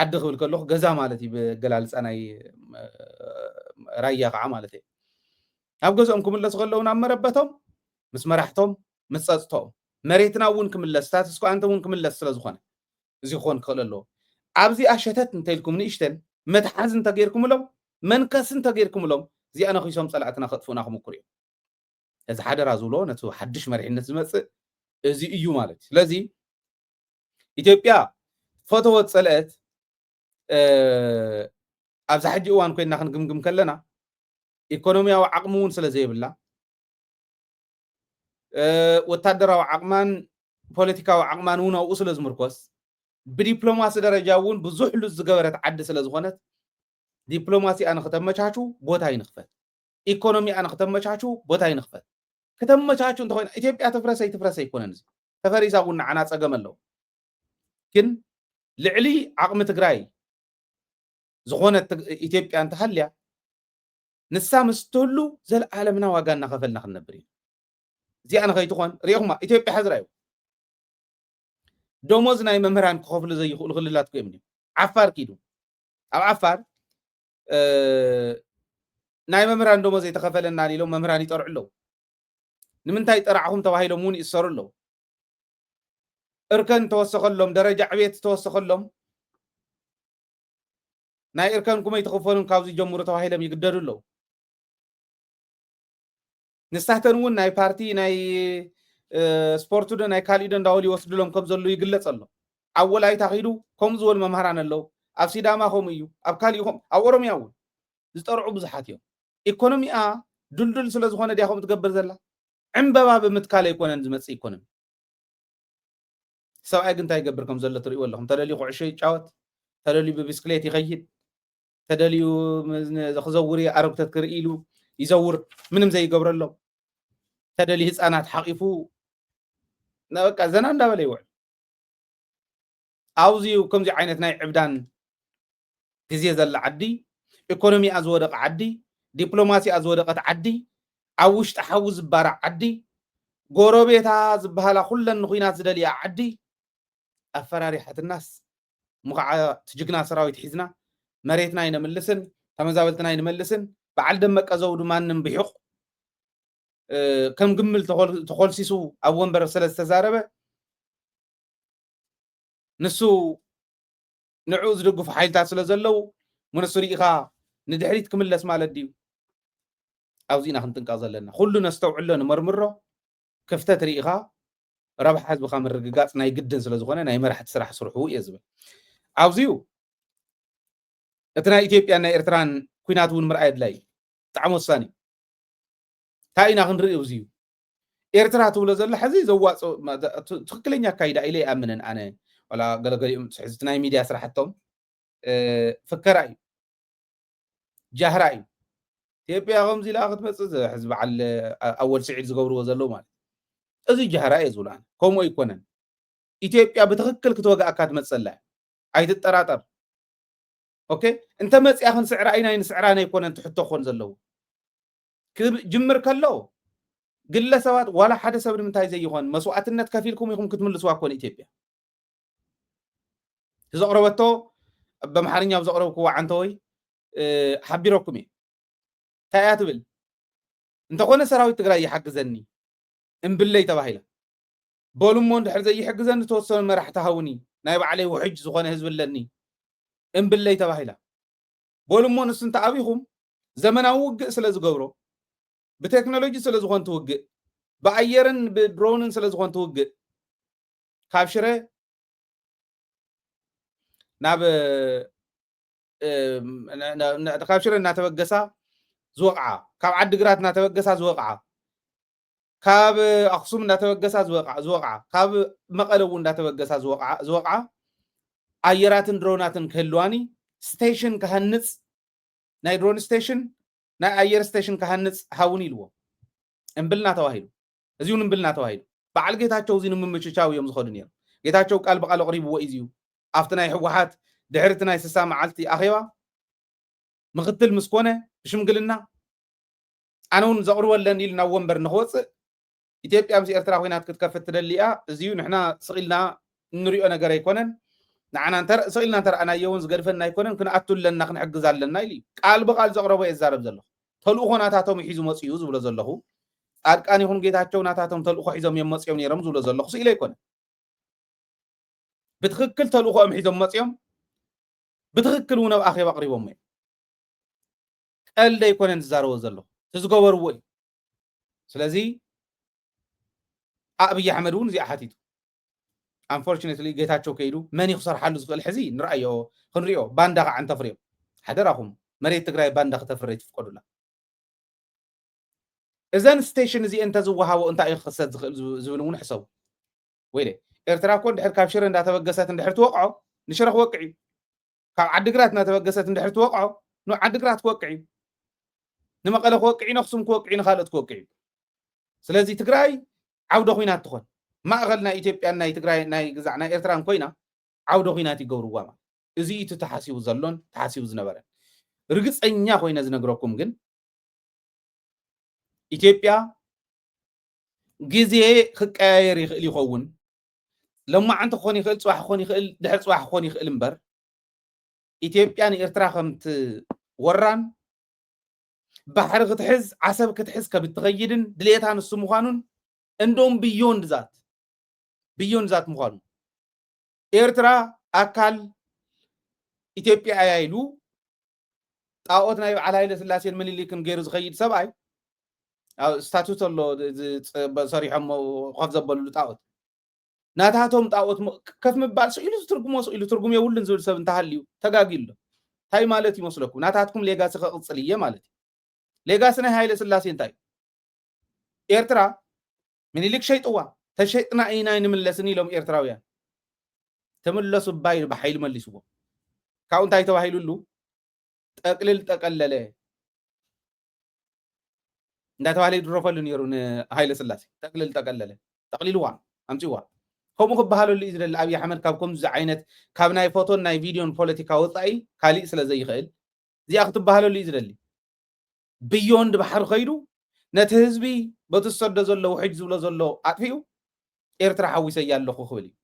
ዓዲ ክብል ከለኹ ገዛ ማለት እዩ ብገላልፃ ናይ ራያ ከዓ ማለት እዩ ናብ ገዝኦም ክምለሱ ከለዉ ናብ መረበቶም ምስ መራሕቶም ምስ ፀፅቶኦም መሬትና እውን ክምለስ ስታትስ ኮ አንተ እውን ክምለስ ስለ ዝኾነ እዚ ክኾን ክእል ኣለዎ ኣብዚ ኣሸተት እንተኢልኩም ንእሽተን መትሓዝ እንተገይርኩምሎም መንከስ እንተገይርኩምሎም እዚኣ ነኺሶም ፀላእትና ከጥፍኡና ክምኩር እዮም እዚ ሓደራ ዝብሎ ነቲ ሓድሽ መሪሕነት ዝመፅእ እዚ እዩ ማለት እዩ ስለዚ ኢትዮጵያ ፈተወት ፀልአት ኣብዛ ሕጂ እዋን ኮይና ክንግምግም ከለና ኢኮኖሚያዊ ዓቕሚ እውን ስለ ዘይብላ ወታደራዊ ዓቕማን ፖለቲካዊ ዓቕማን እውን ኣብኡ ስለ ዝምርኮስ ብዲፕሎማሲ ደረጃ እውን ብዙሕ ሉዝ ዝገበረት ዓዲ ስለ ዝኾነት ዲፕሎማሲኣ ንክተመቻቹ ቦታ ይንኽፈት ኢኮኖሚኣ ንክተመቻቹ ቦታ ይንኽፈት ከተመቻቹ እንተኮይና ኢትዮጵያ ትፍረሰ ይኮነን እዚ ተፈሪሳ እውን ንዓና ፀገም ኣለዎ ግን ልዕሊ ዓቕሚ ትግራይ ዝኾነት ኢትዮጵያ እንተሃልያ ንሳ ምስ ትህሉ ዘለዓለምና ዋጋ እናኸፈልና ክንነብር ኢና እዚኣ ንኸይትኾን ሪኢኹማ ኢትዮጵያ ሓዝራ እዩ ደሞዝ ናይ መምህራን ክኸፍሉ ዘይኽእሉ ክልላት ኮይም እዮም ዓፋር ኪዱ ኣብ ዓፋር ናይ መምህራን ደሞዝ ዘይተኸፈለና ኢሎም መምህራን ይጠርዑ ኣለዉ ንምንታይ ጠራዕኹም ተባሂሎም እውን ይእሰሩ ኣለዉ እርከን ተወሰኸሎም ደረጃ ዕቤት ተወሰኸሎም ናይ እርከን ኩመይ ትኽፈሉን ካብዚ ጀምሩ ተባሂሎም ይግደዱ ኣለዉ ንሳተን እውን ናይ ፓርቲ ናይ ስፖርቱ ዶ ናይ ካልእ ዶ እንዳበሉ ይወስድሎም ከም ዘሎ ይግለጽ ኣሎ ኣብ ወላይታ ኺዱ ከምኡ ዝበሉ መምህራን ኣለዉ ኣብ ሲዳማ ከምኡ እዩ ኣብ ካልእ ኣብ ኦሮምያ እውን ዝጠርዑ ብዙሓት እዮም ኢኮኖሚኣ ድልድል ስለ ዝኾነ ድያ ከምኡ ትገብር ዘላ ዕምበባ ብምትካል ኣይኮነን ዝመፅእ ኢኮኖሚ ሰብኣይ ግን እንታይ ይገብር ከም ዘሎ ትሪእዎ ኣለኹም ተደልዩ ኩዕሾ ይጫወት ተደልዩ ብብስክሌት ይኸይድ ተደልዩ ክዘውር ኣረጉተት ክርኢ ኢሉ ይዘውር ምንም ዘይገብረሎም ተደልዩ ህፃናት ሓቂፉ በቃ ዘና እንዳበለ ይውዕል ኣብዚዩ ከምዚ ዓይነት ናይ ዕብዳን ግዜ ዘላ ዓዲ ኢኮኖሚኣ ዝወደቐ ዓዲ ዲፕሎማሲኣ ዝወደቐት ዓዲ ኣብ ውሽጢ ሓዊ ዝባራዕ ዓዲ ጎረቤታ ዝበሃላ ኩለን ንኩናት ዝደልያ ዓዲ ኣፈራሪሓትናስ ሙኸዓ ትጅግና ሰራዊት ሒዝና መሬትና ይነምልስን ተመዛበልትና ይንመልስን በዓል ደመቀ ዘውዱ ማንም ብሕቕ ከም ግምል ተኮልሲሱ ኣብ ወንበር ስለ ዝተዛረበ ንሱ ንዑ ዝድግፉ ሓይልታት ስለ ዘለው ምንሱ ርኢኻ ንድሕሪት ክምለስ ማለት ድዩ ኣብዚ ኢና ክንጥንቀቕ ዘለና ኩሉ ነስተውዕሎ ንመርምሮ ክፍተት ርኢኻ ረብሓ ህዝብኻ ምርግጋፅ ናይ ግድን ስለ ዝኾነ ናይ መራሕቲ ስራሕ ስርሑ እየ ዝብል ኣብዚዩ እቲ ናይ ኢትዮጵያን ናይ ኤርትራን ኩናት እውን ምርኣይ ኣድላይ ብጣዕሚ ወሳኒ እንታይ ኢና ክንርኢ ኣብዚዩ ኤርትራ ትብሎ ዘሎ ሕዚ ዘዋፅእ ትክክለኛ ኣካይዳ ኢለ ይኣምንን ኣነ ዋላ ገለገሊኦም ትሕዝቲ ናይ ሚድያ ስራሕቶም ፍከራ እዩ ጃህራ እዩ ኢትዮጵያ ከምዚ ኢላ ክትመፅእ ሕዚ በዓል ኣወል ስዒድ ዝገብርዎ ዘለዉ ማለት እዚ ጃህራ እየ ዝብሉ ኣነ ከምኡ ኣይኮነን ኢትዮጵያ ብትክክል ክትወግኣካ ትመፅላ ኣይትጠራጠር ኦኬ እንተ መፅያ ክንስዕራ ኢና ንስዕራና ኣይኮነን ትሕቶ ክኾን ዘለዉ ክጅምር ከሎ ግለሰባት ዋላ ሓደ ሰብ ንምንታይ ዘይኾን መስዋዕትነት ከፊልኩም ኢኹም ክትምልስዋ ኮነ ኢትዮጵያ ዘቕረበቶ በመሓርኛ ዘቕረብክዎ ዓንተ ወይ ሓቢረኩም እየ እንታይ እያ ትብል እንተኾነ ሰራዊት ትግራይ ይሓግዘኒ እምብለይ ተባሂላ በሉ እሞ እንድሕር ዘይሕግዘኒ ተወሰኑ መራሕቲ ሃውኒ ናይ ባዕለይ ውሕጅ ዝኾነ ህዝቢ ኣለኒ እምብለይ ተባሂላ በሉ እሞ ንሱ እንተኣቢኹም ዘመናዊ ውግእ ስለ ዝገብሮ ብቴክኖሎጂ ስለ ዝኾን ትውግእ ብኣየርን ብድሮንን ስለ ዝኾን ትውግእ ካብ ሽረ ናብ ካብ ሽረ እናተበገሳ ዝወቕዓ ካብ ዓዲግራት እናተበገሳ ዝወቕዓ ካብ ኣክሱም እናተበገሳ ዝወቕዓ ካብ መቐለ እውን እናተበገሳ ዝወቕዓ ኣየራትን ድሮናትን ክህልዋኒ ስቴሽን ክሃንፅ ናይ ድሮን ስቴሽን ናይ ኣየር ስቴሽን ክሃንፅ ሃውን ኢልዎ እምብልና ተባሂሉ እዚውን እምብልና ተባሂሉ በዓል ጌታቸው እዚ ንምምችቻው እዮም ዝኸዱ ነይሮም ጌታቸው ቃል በቃል ኣቕሪብዎ እዩ ኣብቲ ናይ ሕወሓት ድሕርቲ ናይ 60 መዓልቲ ኣኼባ ምክትል ምስ ኮነ ብሽምግልና أنا زغر ولا نيل نوم برنخوص إثيوبيا مس إرترا خوينات كتكفت تدليا زيو نحنا صقيلنا نريو أنا جري كونن نحنا نتر صقيلنا ترى أنا يوم زقرفنا يكونن كنا أتول لنا نحجز على لنا يلي قال بقال زغر بقى الزارب زله تلو خونا تاتهم يحيزو مصيوز ولا زله أركان يكون جيتاتشو ناتاتهم تلو خو حيزم يمصيون يرمز ولا زله خص إليه كون بتخكل تلو خو حيزم مصيون بتخكلونا بأخي بقريبهم مين قال ده يكون انتظار زله تزقور وي سلازي أبي أحمدون زي أحاتيتو unfortunately جيتاتشو كيدو من يخسر حل زقل حزين رأيه خنريو باندغ عن تفريو حدرهم مريت تقرأي باندغ تفريت في قدولا إذن ستيشن زي أنت زوها وأنت أي خسات زبلون حساب ويلي إرترا كون دحر كابشير إن تبقسات إن دحر توقعوا نشرح وقعي كاب عدقراتنا تبقسات إن دحر توقعوا نوع عدقرات توقعي نما قال وقعي نخصم وقعي نخالد وقعي سلازي تقرأي عودة خوينات تخون ما أغلنا إثيوبيا ناي تقرأي ناي جزعنا إرترا كوينا عودة خوينات يجوروا ما إزاي تتحاسيو زلون تحاسيو زنبرة رجس أنيا خوينا زنقرأكم جن إثيوبيا جزء خكاير يخلي خون لما أنت خوني خل صواح خوني خل دحر صواح خوني خل مبر إثيوبيا إرترا خمت وران بحر كتحز عسب كتحز كبتغيرن دليتها نص مخانون عندهم بيوند ذات مخانون إرترا أكل إثيوبيا أيلو طاقتنا على هيدا سلاسي الملي كم غير زغيد سبعي أو ستاتوت الله صريح خاف زبلوا طاقت ناتاتهم طاقت كيف مبال سئلو ترجم يولن زول سب انتهاليو تغاغيل تاي مالتي مسلكم ناتاتكم ليغاس قصليه مالتي ليغاسنا هايله سلاسي انتاي إرترا من يلك شيطوا تشيطنا اينا نملسني لهم إرتراويان تملسوا باي بحيل ملسوا كاون تاي توحيلو تقلل እንዳት ባለ ድሮፈልን ይሩን ሃይለ ስላሴ ተቅልልዋ አምጪዋ ከምኡ ክበሃለሉ እዩ ዝደሊ ኣብይ ኣሕመድ ካብኩም ዚ ዓይነት ካብ ናይ ፎቶን ናይ ቪድዮን ፖለቲካ ወፃኢ ካሊእ ስለ ዘይኽእል እዚኣ ክትበሃለሉ እዩ ዝደሊ ብዮንድ ባሕሪ ኸይዱ ነቲ ህዝቢ በቲ ዝሰዶ ዘሎ ውሕጅ ዝብሎ ዘሎ ኣጥፊኡ ኤርትራ ሓዊሰያ ኣለኹ ክብል እዩ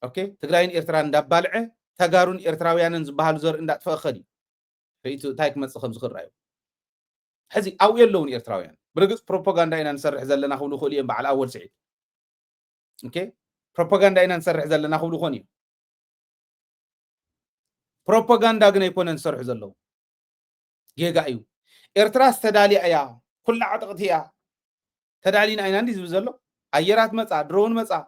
ኦኬ ትግራይን ኤርትራን እንዳባልዐ ተጋሩን ኤርትራውያንን ዝበሃሉ ዘርኢ እንዳጥፈአ ኸዲ ርእቱ እንታይ ክመፅእ ከም ዝኽእል ራእዩ حزي أو يلون إرتراويان برجس بروباغندا إن نسرح زلنا خلو خليهم بعد أول سعيد أوكي بروباغندا إن نسرح زلنا خلو خوني بروباغندا جنا يكون نسرح زلوا جيجا أيو إرتراس تدالي أيا كل عتقد هي تدالين أين عندي زلوا أيرات مسا درون مسا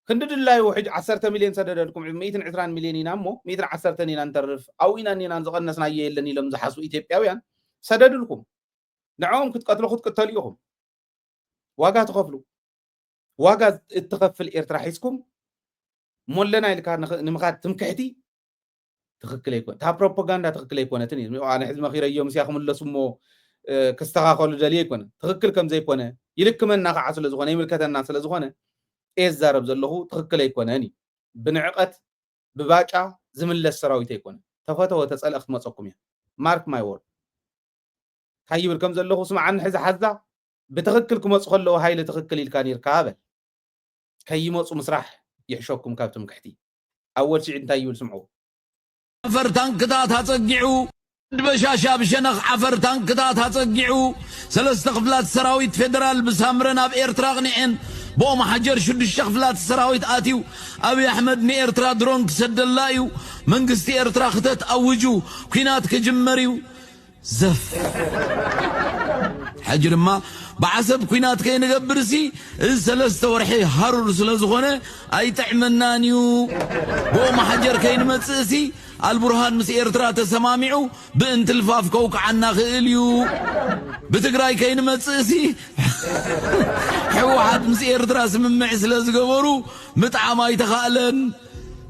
كندد الله وحج 10 مليون سددلكم 120 مليون ينامو 110 ننترف أو إن ننزغنا سنايا اللي لم زحسوا إثيوبياويان سددلكم نعوم كتقتلوا كتقتليهم واقع تخفلوا واقع تخفل إرترا حيسكم مولنا اللي كان نمخات تمكحتي تخكل يكون تا بروباغندا تخكل يكون تاني أنا حزب أخيرا يوم سياخم الله سمو كستغاقلوا جالي يكون تخكل كم زي كونه يلك من ناقع عسل زغانة يملكت الناس لزغانة إيه الزارب زلهو تخكل يكون هني بنعقد بباقع زمن للسراويت يكون تفاتوا وتسأل أخت ما تصقم مارك ماي وورد هاي بالكم زلهو سمع عن حزة بتخكلكم أصخلوا هاي لتخكل الكانير كابل كي يموت مسرح يحشوكم كابتم كحتي أول شيء انتهي يسمعوا عفرتان كدات هتصقعوا بشاشة بشنخ عفرتان كدات هتصقعوا سلست خفلات سراويت فيدرال بسامرنا بإيرترا غنعين بوم حجر شد الشخفلات السراويت آتيو أبي أحمد ني إيرترا درونك سد اللايو منقستي إيرترا ختت أوجو كينات كجمريو زف حجر ما بعسب كينات كي نقبرسي السلسة ورحي هارور سلازغونة أي تعمنانيو بوم حجر كي نمتسسي البرهان مس إيرترا تسمامعو بنت الفاف كوك عنا خيليو بتقراي كي نمتسسي حوحات مس إيرترا سممع سلازغورو متعا يتخالن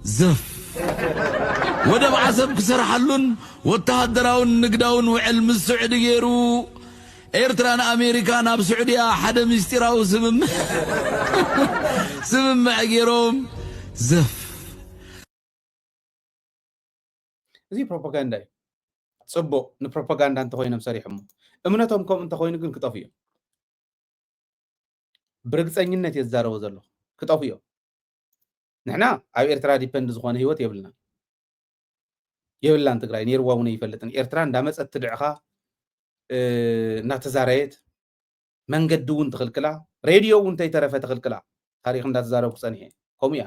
زف ودب عسب كسرحلون وتهدراون نقداون وعلم السعودي يرو إيرتران أمريكان أب سعودية حدا مستراو سمم عقيروم زف زي بروباغندا ጽቡቕ ንፕሮፓጋንዳ እንተኮይኖም ሰሪሖም እምነቶም ከም እንተኮይኑ ግን ክጠፉ እዮም ብርግፀኝነት የዛረቡ ዘሎ ክጠፉ እዮም ንሕና ኣብ ኤርትራ ዲፔንድ ዝኾነ ህይወት የብላን ትግራይ ነይርዋ እውን ይፈልጥን ኤርትራ እንዳመፀት ትድዕኻ እናተዛረየት መንገዲ እውን ትኽልክላ ሬድዮ እውን ተይተረፈ ትኽልክላ ታሪክ እንዳተዛረብኩ ፀኒሐ ከምኡ እያ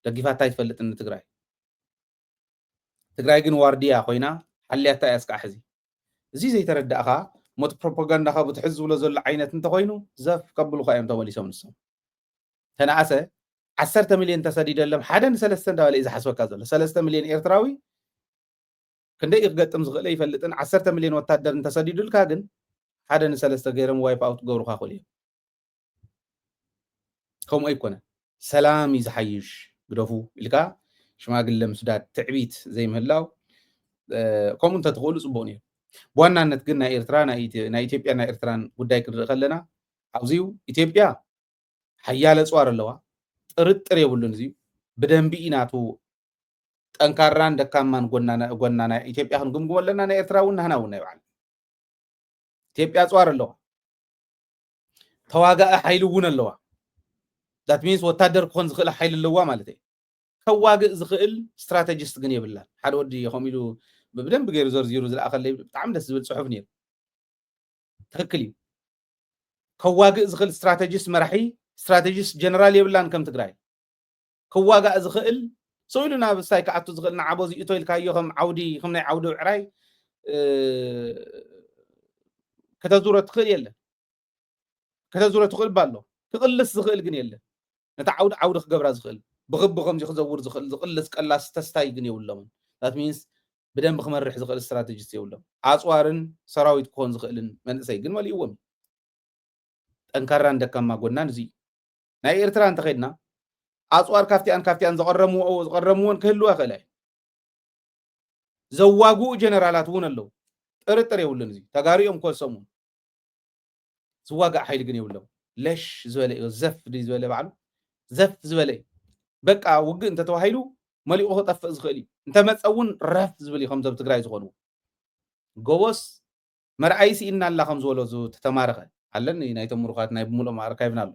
ደጊፋታ ይትፈልጥን ትግራይ ትግራይ ግን ዋርድያ ኮይና ሓልያታ እያ እስካዕ ሕዚ እዚ ዘይተረዳእኻ ሞት ፕሮፓጋንዳኻ ብትሕዝ ብሎ ዘሎ ዓይነት እንተኮይኑ ዘፍ ከብሉካ እዮም ተመሊሶም ንሶም ተነኣሰ 10 ሚልዮን ተሰዲደሎም ሓደ ንሰለስተ እንዳበለ እዩ ዝሓስበካ ዘሎ 3 ሚልዮን ኤርትራዊ ክንደይ ክገጥም ዝኽእል ይፈልጥን 10 ሚልዮን ወታደር እንተሰዲዱልካ ግን ሓደ ንሰለስተ ገይሮም ዋይፕ ኣውት ገብሩካ ክእሉ እዮም ከምኡ ኣይኮነን ሰላም እዩ ዝሓይሽ ግደፉ ኢልካ ሽማግለ ምስዳድ ትዕቢት ዘይምህላው ከምኡ እንተትኽእሉ ፅቡቅ ነይሩ ብዋናነት ግን ናይ ኤርትራ ናይ ኢትዮጵያ ናይ ኤርትራን ጉዳይ ክንርኢ ከለና ኣብዚዩ ኢትዮጵያ ሓያለ ፅዋር ኣለዋ ጥርጥር የብሉን እዚዩ ብደንቢ ኢናቱ ጠንካራን ደካማን ጎና ናይ ኢትዮጵያ ክንግምግሞ ኣለና ናይ ኤርትራ እውን ናህና እውን ናይ በዓል ኢትዮጵያ ፅዋር ኣለዋ ተዋጋኢ ሓይሊ እውን ኣለዋ ዛት ሚንስ ወታደር ክኾን ዝኽእል ሓይሊ ኣለዋ ማለት እዩ ከዋግእ ዝኽእል ስትራቴጂስት ግን የብላን ሓደ ወዲ ከምኡ ኢሉ ብደንብ ገይሩ ዘርዚሩ ዝለኣኸለይ ብጣዕሚ ደስ ዝብል ፅሑፍ ነይሩ ትክክል እዩ ከዋግእ ዝኽእል ስትራቴጂስት መራሒ ስትራቴጂስት ጀነራል የብላን ከም ትግራይ ክዋጋእ ዝኽእል ሰው ኢሉ ናብ ስታይ ክኣቱ ዝኽእል ንዓቦ እዚእቶ ኢልካዮ ከም ናይ ዓውዲ ውዕራይ ከተዙረ ትኽእል የለን ከተዙረ ትኽእል ባሎ ክቕልስ ዝኽእል ግን የለን ነታ ዓውዲ ክገብራ ዝኽእል ብክቢ ከምዚ ክዘውር ዝኽእል ዝቕልስ ቀላስ ተስታይ ግን የብሎምን ዛት ሚንስ ብደንብ ክመርሕ ዝኽእል ስትራቴጂስት የብሎም ኣፅዋርን ሰራዊት ክኾን ዝኽእልን መንእሰይ ግን መሊእዎም ጠንካራን ደካማ ጎናን እዚ ናይ ኤርትራ እንተኸድና ኣፅዋር ካፍቲያን ዝቐረምዎን ክህልዋ ይኽእላ ዘዋግኡ ጀነራላት እውን ኣለዉ ጥርጥር የብሉን እዚ ተጋሪኦም ኮሰሙ ዝዋጋእ ሓይሊ ግን የብሎም ለሽ ዝበለ እዩ ዘፍ ዝበለ ባዕሉ ዘፍ ዝበለ በቃ ውግእ እንተተባሂሉ መሊኡ ክጠፍእ ዝኽእል እዩ እንተመፀ እውን ረፍ ዝብል እዩ ከም ዘብ ትግራይ ዝኾኑ ጎቦስ መርኣይ ሲኢና ኣላ ከም ዝበሎ ተተማረኸ ኣለኒ ናይቶም ምሩኻት ናይ ብምሉኦም ኣርካይብና ኣሎ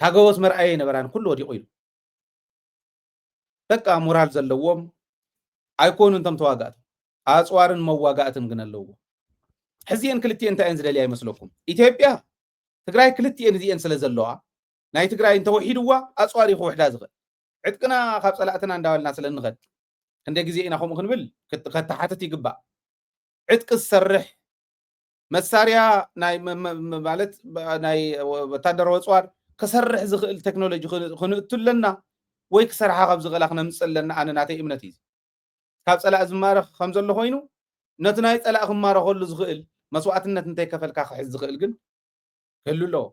ታገቦስ መርኣየ ነበራን ኩሉ ወዲቑ ኢሉ በቃ ሞራል ዘለዎም ኣይኮኑ እንቶም ተዋጋእቶም ኣፅዋርን መዋጋእትን ግን ኣለዎ ሕዚአን ክልቲአን እንታይ እየን ዝደልያ ይመስለኩም ኢትዮጵያ ትግራይ ክልቲአን እዚአን ስለ ዘለዋ ናይ ትግራይ እንተወሒድዋ ኣፅዋር ይክውሕዳ ዝኽእል ዕጥቅና ካብ ፀላእትና እንዳበልና ስለ ንኸድ ክንደይ ግዜ ኢና ከምኡ ክንብል ከተሓትት ይግባእ ዕጥቂ ዝሰርሕ መሳርያ ማለት ናይ ወታደራዊ ኣፅዋር ክሰርሕ ዝኽእል ቴክኖሎጂ ክንእትለና ወይ ክሰርሓ ካብ ዝኽእላ ክነምፅእ ኣለና ኣነ ናተይ እምነት እዩ ካብ ፀላእ ዝማረኽ ከም ዘሎ ኮይኑ ነቲ ናይ ፀላእ ክማረኸሉ ዝኽእል መስዋዕትነት እንተይከፈልካ ክሕዝ ዝኽእል ግን ክህሉ ኣለዎ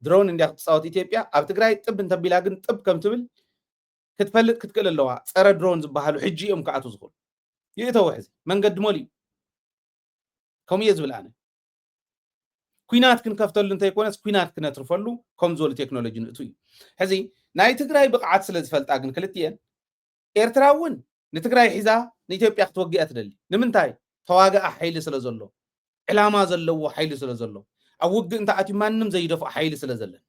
ድሮን እንዲያ ክትፃወት ኢትዮጵያ ኣብ ትግራይ ጥብ እንተቢላ ግን ጥብ ከም ትብል ክትፈልጥ ክትክእል ኣለዋ ፀረ ድሮን ዝበሃሉ ሕጂ እዮም ክኣቱ ዝኽእሉ ይእተው ሕዚ መንገዲ ሞልዩ ከምኡ እየ ዝብል ኣነ ኩናት ክንከፍተሉ እንተይኮነስ ኩናት ክነትርፈሉ ከም ዝበሉ ቴክኖሎጂ ንእቱ እዩ ሕዚ ናይ ትግራይ ብቕዓት ስለ ዝፈልጣ ግን ክልቲአን ኤርትራ እውን ንትግራይ ሒዛ ንኢትዮጵያ ክትወግኣ ትደሊ ንምንታይ ተዋጋእ ሓይሊ ስለ ዘሎ ዕላማ ዘለዎ ሓይሊ ስለ ዘሎ ኣብ ውግእ እንተኣትዩ ማንም ዘይደፍኦ ሓይሊ ስለ ዘለን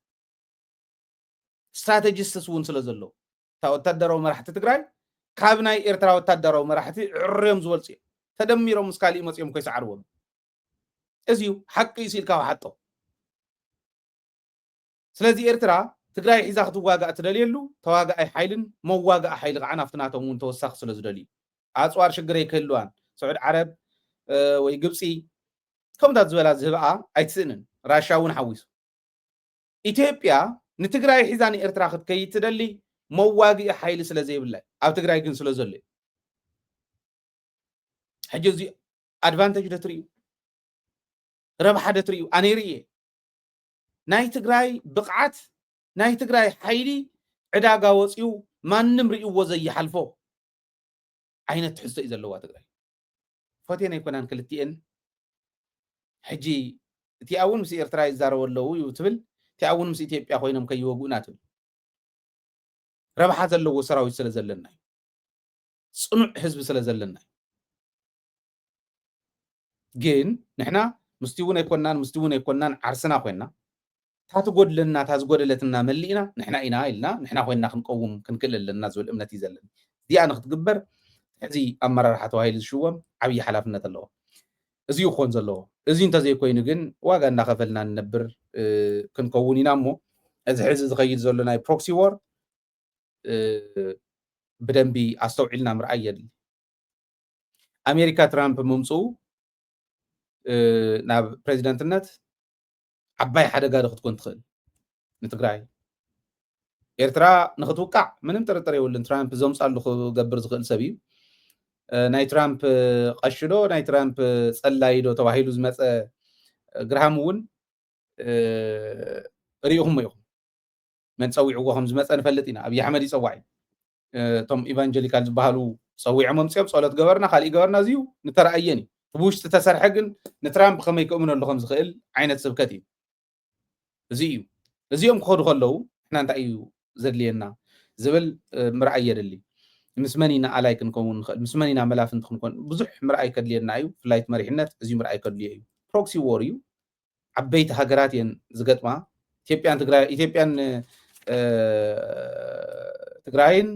ስትራቴጂስትስ እውን ስለ ዘሎ እታ ወታደራዊ መራሕቲ ትግራይ ካብ ናይ ኤርትራ ወታደራዊ መራሕቲ ዕርዮም ዝበልፁ እዮም ተደሚሮም ምስ ካሊእ መፅኦም ከይሰዓርዎም እዚዩ ሓቂ ሲልካ ሓጦ ስለዚ ኤርትራ ትግራይ ሒዛ ክትዋጋእ ትደልየሉ ተዋጋኣይ ሓይልን መዋጋእ ሓይሊ ከዓ ናብቲ ናቶም እውን ተወሳኺ ስለ ዝደልዩ ኣፅዋር ሽግረ ይክህልዋን ስዑድ ዓረብ ወይ ግብፂ ከምታት ዝበላ ዝህብኣ ኣይትስእንን ራሻ እውን ሓዊሱ ኢትዮጵያ ንትግራይ ሒዛ ንኤርትራ ክትከይድ ትደሊ መዋጊኢ ሓይሊ ስለ ዘይብላ ኣብ ትግራይ ግን ስለ ዘሎ ሕጂ እዚ ኣድቫንቴጅ ዶ ትርእዩ ረብሓ ዶ ትርእዩ ኣነ ርእየ ናይ ትግራይ ብቕዓት ናይ ትግራይ ሓይሊ ዕዳጋ ወፂኡ ማንም ርእይዎ ዘይሓልፎ ዓይነት ትሕዝቶ እዩ ዘለዋ ትግራይ ፈቴና ኣይኮናን ክልቲአን ሕጂ እቲኣ እውን ምስ ኤርትራ ይዛረቡ ኣለዉ እዩ ትብል እቲኣ እውን ምስ ኢትዮጵያ ኮይኖም ከይወግኡና ትብል ረብሓ ዘለዎ ሰራዊት ስለ ዘለና እዩ ፅኑዕ ህዝቢ ስለ ዘለና እዩ ግን ንሕና ምስቲ እውን ኣይኮናን ዓርስና ኮይና ታትጎድለና ታዝጎደለትና መሊእና ንሕና ኢና ኢልና ንሕና ኮይና ክንቀውም ክንክእል ኣለና ዝብል እምነት እዩ ዘለኒ እዚኣ ንክትግበር ሕዚ ኣመራርሓ ተባሂሉ ዝሽወም ዓብዪ ሓላፍነት ኣለዎ እዚ ይኾን ዘለዎ እዚ እንተዘይኮይኑ ግን ዋጋ እናኸፈልና ንነብር ክንከውን ኢና እሞ እዚ ሕዚ ዝኸይድ ዘሎ ናይ ፕሮክሲ ዎር ብደንቢ ኣስተውዒልና ምርኣይ የድሊ ኣሜሪካ ትራምፕ ምምፅኡ ናብ ፕሬዚደንትነት ዓባይ ሓደጋ ክትኮን ትኽእል ንትግራይ ኤርትራ ንክትውቃዕ ምንም ጥርጥር የብልን ትራምፕ ዘምፃሉ ክገብር ዝኽእል ሰብ እዩ ናይ ትራምፕ ቀሽዶ ናይ ትራምፕ ፀላይዶ ተባሂሉ ዝመፀ ግርሃም እውን ሪኢኹም ኢኹም መን ፀዊዕዎ ከም ዝመፀ ንፈልጥ ኢና ኣብዪ ኣሕመድ ይፀዋዕ እቶም ኢቫንጀሊካል ዝበሃሉ ፀዊዖም መምፅኦም ፀሎት ገበርና ካሊእ ገበርና እዚዩ ንተረኣየን እዩ ብውሽጢ ተሰርሐ ግን ንትራምፕ ከመይ ክእምነሉ ከም ዝኽእል ዓይነት ስብከት እዩ እዚ እዩ እዚኦም ክኸዱ ከለዉ ንሕና እንታይ እዩ ዘድልየና ዝብል ምርኣይ የድሊ ምስ መን ኢና ኣላይ ክንከውን ንኽእል ምስ መን ኢና መላፍንቲ ክንኮን ብዙሕ ምርኣይ ከድልየና እዩ ፍላይት መሪሕነት እዚ ምርኣይ ከድልዮ እዩ ፕሮክሲ ዎር እዩ ዓበይቲ ሃገራት እየን ዝገጥማ ኢትዮጵያን ትግራይን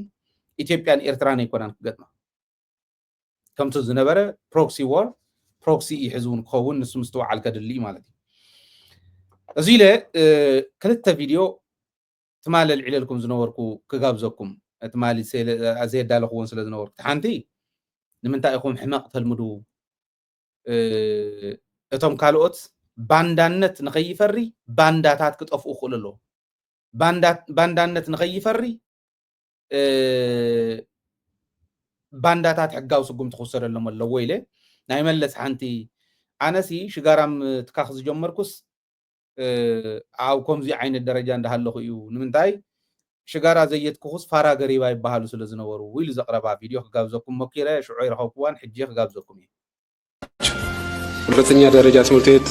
ኢትዮጵያን ኤርትራን ኣይኮናን ክገጥማ ከምቲ ዝነበረ ፕሮክሲ ዎር ፕሮክሲ እዩ ሕዚ እውን ክኸውን ንሱ ምስትውዓል ከድሊ ማለት እዩ እዚ ኢለ ክልተ ቪድዮ ትማለ ልዕለልኩም ዝነበርኩ ክጋብዘኩም ትማሊ ዘየዳለኽዎን ስለ ዝነበርኩ ሓንቲ ንምንታይ ኢኹም ሕማቕ ተልምዱ እቶም ካልኦት ባንዳነት ንኸይፈሪ ባንዳታት ክጠፍኡ ክእሉ ኣለዎ ባንዳነት ንኸይፈሪ ባንዳታት ሕጋዊ ስጉምቲ ክውሰደሎም ኣለዎ ኢለ ናይ መለስ ሓንቲ ኣነሲ ሽጋራም ትካኽ ዝጀመርኩስ ኣብ ከምዚ ዓይነት ደረጃ እንዳሃለኹ እዩ ንምንታይ ሽጋራ ዘየትክኹስ ፋራ ገሪባ ይበሃሉ ስለ ዝነበሩ ኢሉ ዘቕረባ ቪድዮ ክጋብዘኩም ሞኪረ ሽዑ ይረኸብኩዋን ሕጂ ክጋብዘኩም እዩ ሁለተኛ ደረጃ ትምህርት ቤት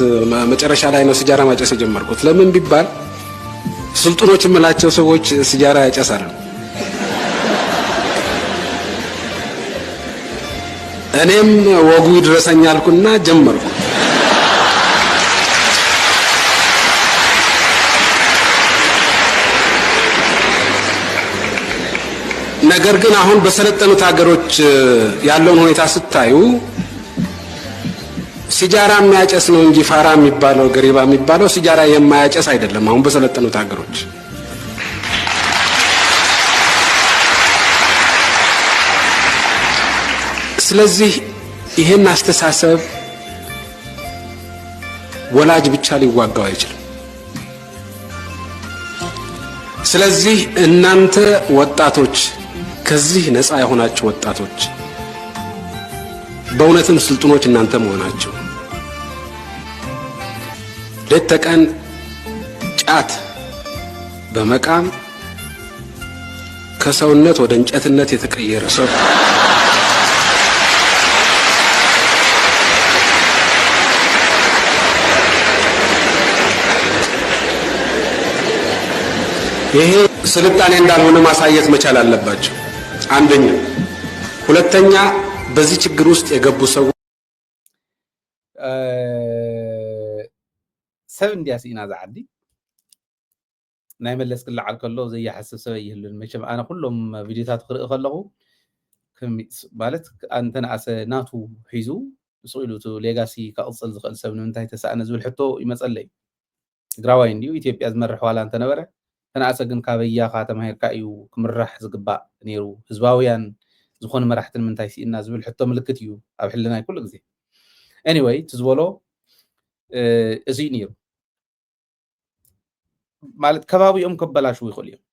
መጨረሻ ላይ ነው ሲጃራ ማጨስ የጀመርኩት ለምን ቢባል ስልጡኖች የምላቸው ሰዎች ሲጃራ ያጨሳሉ እኔም ወጉ ይድረሰኛልኩና ጀመርኩ ነገር ግን አሁን በሰለጠኑት ሀገሮች ያለውን ሁኔታ ስታዩ ሲጃራ የሚያጨስ ነው እንጂ ፋራ የሚባለው ገሪባ የሚባለው ሲጃራ የማያጨስ አይደለም አሁን በሰለጠኑት ሀገሮች ስለዚህ ይሄን አስተሳሰብ ወላጅ ብቻ ሊዋጋው አይችልም ስለዚህ እናንተ ወጣቶች ከዚህ ነፃ የሆናችሁ ወጣቶች በእውነትም ስልጡኖች እናንተ መሆናችሁ ሌት ተቀን ጫት በመቃም ከሰውነት ወደ እንጨትነት የተቀየረ ሰው ይሄ ስልጣኔ እንዳልሆነ ማሳየት መቻል አለባቸው አንደኛ ሁለተኛ በዚህ ችግር ውስጥ የገቡ ሰዎች ሰብ እንዲያሲና ዝዓዲ ናይ መለስ ክላዓል ከሎ ዘይሓስብ ሰብ ይህልን መቸም ኣነ ኩሎም ቪድዮታት ክርኢ ከለኹ ማለት እንተነኣሰ ናቱ ሒዙ ስኢሉቱ ሌጋሲ ከቕፅል ዝኽእል ሰብ ንምንታይ ተሳእነ ዝብል ሕቶ ይመፀለይ ትግራዋይ እንዲዩ ኢትዮጵያ ዝመርሕ ዋላ እንተነበረ ተነኣሰ ግን ካበያኻ ተማሂርካ እዩ ክምራሕ ዝግባእ ነይሩ ህዝባውያን ዝኾነ መራሕትን ምንታይ ሲእና ዝብል ሕቶ ምልክት እዩ ኣብ ሕልናይ ኩሉ ግዜ ኤኒዌይ ትዝበሎ እዚ ነይሩ ማለት ከባቢኦም ከበላሽው ይኽእሉ እዮም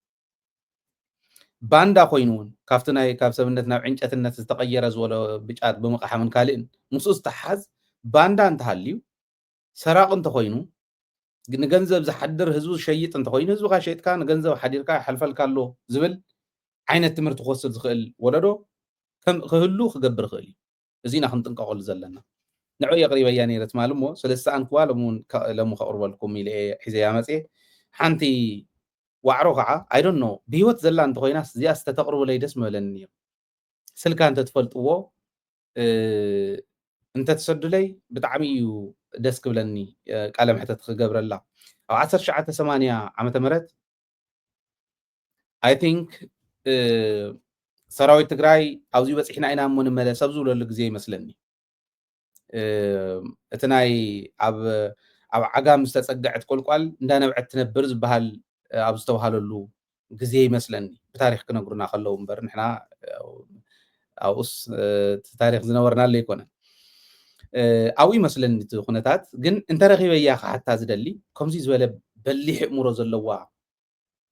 ባንዳ ኮይኑ እውን ካብቲ ናይ ካብ ሰብነት ናብ ዕንጨትነት ዝተቐየረ ዝበሎ ብጫት ብምቕሓምን ካልእን ምስኡ ዝተሓዝ ባንዳ እንተሃልዩ ሰራቕ እንተኮይኑ ንገንዘብ ዝሓድር ህዝቡ ሸይጥ እንተኮይኑ ህዝብካ ሸይጥካ ንገንዘብ ሓዲርካ ሓልፈልካ ኣሎ ዝብል ዓይነት ትምህርቲ ክወስድ ዝኽእል ወለዶ ክህሉ ክገብር ክእል እዩ እዚና ክንጥንቀቐሉ ዘለና ንዑ የቕሪበያ ነይረት ማለት እሞ ሰለስተ ኣንክዋ ሎሙ ከቕርበልኩም ኢለ ሒዘያ መፅአ ሓንቲ ዋዕሮ ከዓ ኣይዶን ኖ ብሂወት ዘላ እንተኮይና እዚኣ ዝተተቕርበለይ ደስ መበለኒ ነይሩ ስልካ እንተትፈልጥዎ انت تسدلي بتعمي دسك بلني قال حتى تخبر الله او 1980 عام مرت I think سراويت تግራي اوزي بصحنا اينا مون ملسب زولل غزي يመስلني اتناي اب عقام استصقعت قلقال اندنبعت تنبر زبحال اب استوحاللو غزي يመስلني بتاريخ كنغرنا خلو مبر نحنا اوس تاريخ زنورنا لي يكون او يመስلني تخنتات ግን انت رخيبيا حتى زدلي كمزي زوله بليح امورو زلوا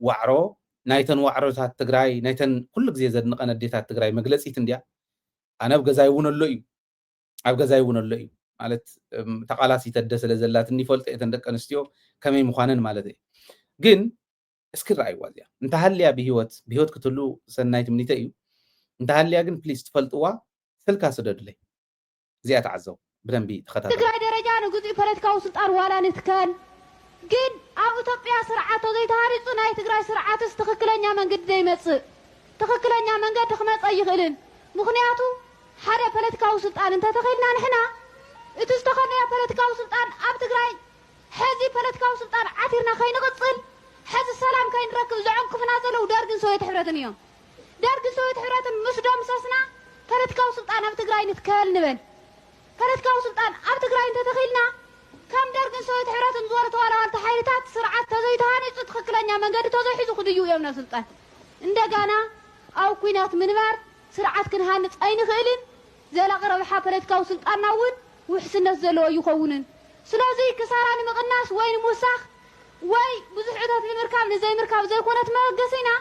وعرو نايتن وعروታት تግራي نايتن كل غزي زدنق نديታት تግራي مغلصيت انديا انا بغزاي ونلو እዩ ኣብ ገዛይ ونلو እዩ ማለት ተቃላሲ ተደሰለ ዘላትኒ ፈልጥ የተንደቀ ንስትዮ ከመይ ምዃነን ማለት እዩ ግን እስኪ ራይ ዋዚያ እንተ ሃልያ በህይወት ክትሉ ሰናይት ምኒተ እዩ እንተ ሃልያ ግን ፕሊዝ ትፈልጥዋ ስልካ ስደድለይ እዚኣ ተዓዘው ብደንቢ ተኸታተል ትግራይ ደረጃ ንግዚ ፖለቲካዊ ስልጣን ዋላ ንትከል ግን ኣብ ኢትዮጵያ ስርዓት ዘይተሃሪጹ ናይ ትግራይ ስርዓትስ ትክክለኛ መንገዲ ዘይመጽእ ትክክለኛ መንገዲ ክመጽእ ይኽእልን ምክንያቱ ሓደ ፖለቲካዊ ስልጣን እንተ ተኸይልና ንሕና እቲ ዝተኸነየ ፖለቲካዊ ስልጣን ኣብ ትግራይ ሕዚ ፖለቲካዊ ስልጣን ዓቲርና ከይንቕጽል ሕዚ ሰላም ከይንረክብ ዝዕንቅፍና ዘለው ደርግን ሰወይት ሕብረትን እዮም ደርግን ሰወይት ሕብረትን ምስ ዶምሰስና ፖለቲካዊ ስልጣን ኣብ ትግራይ ንትከል ንበል ፖለቲካዊ ስልጣን ኣብ ትግራይ እንተ ተኸይልና كم درجن سويت حرات نزورت ولا والت حيرتات سرعات تزيتهاني تدخلنا من قد تزيحي خديو يوم سلطان اندغانا او كوينات منبر سرعات كنهانت اين خيلين زلا قرب حفلت كاو سلطان ناون وحسنت زلو يخونن سلازي كساران مقناس وين موسخ وي بزحعتات المركاب زي مركاب زي كونت مقسينا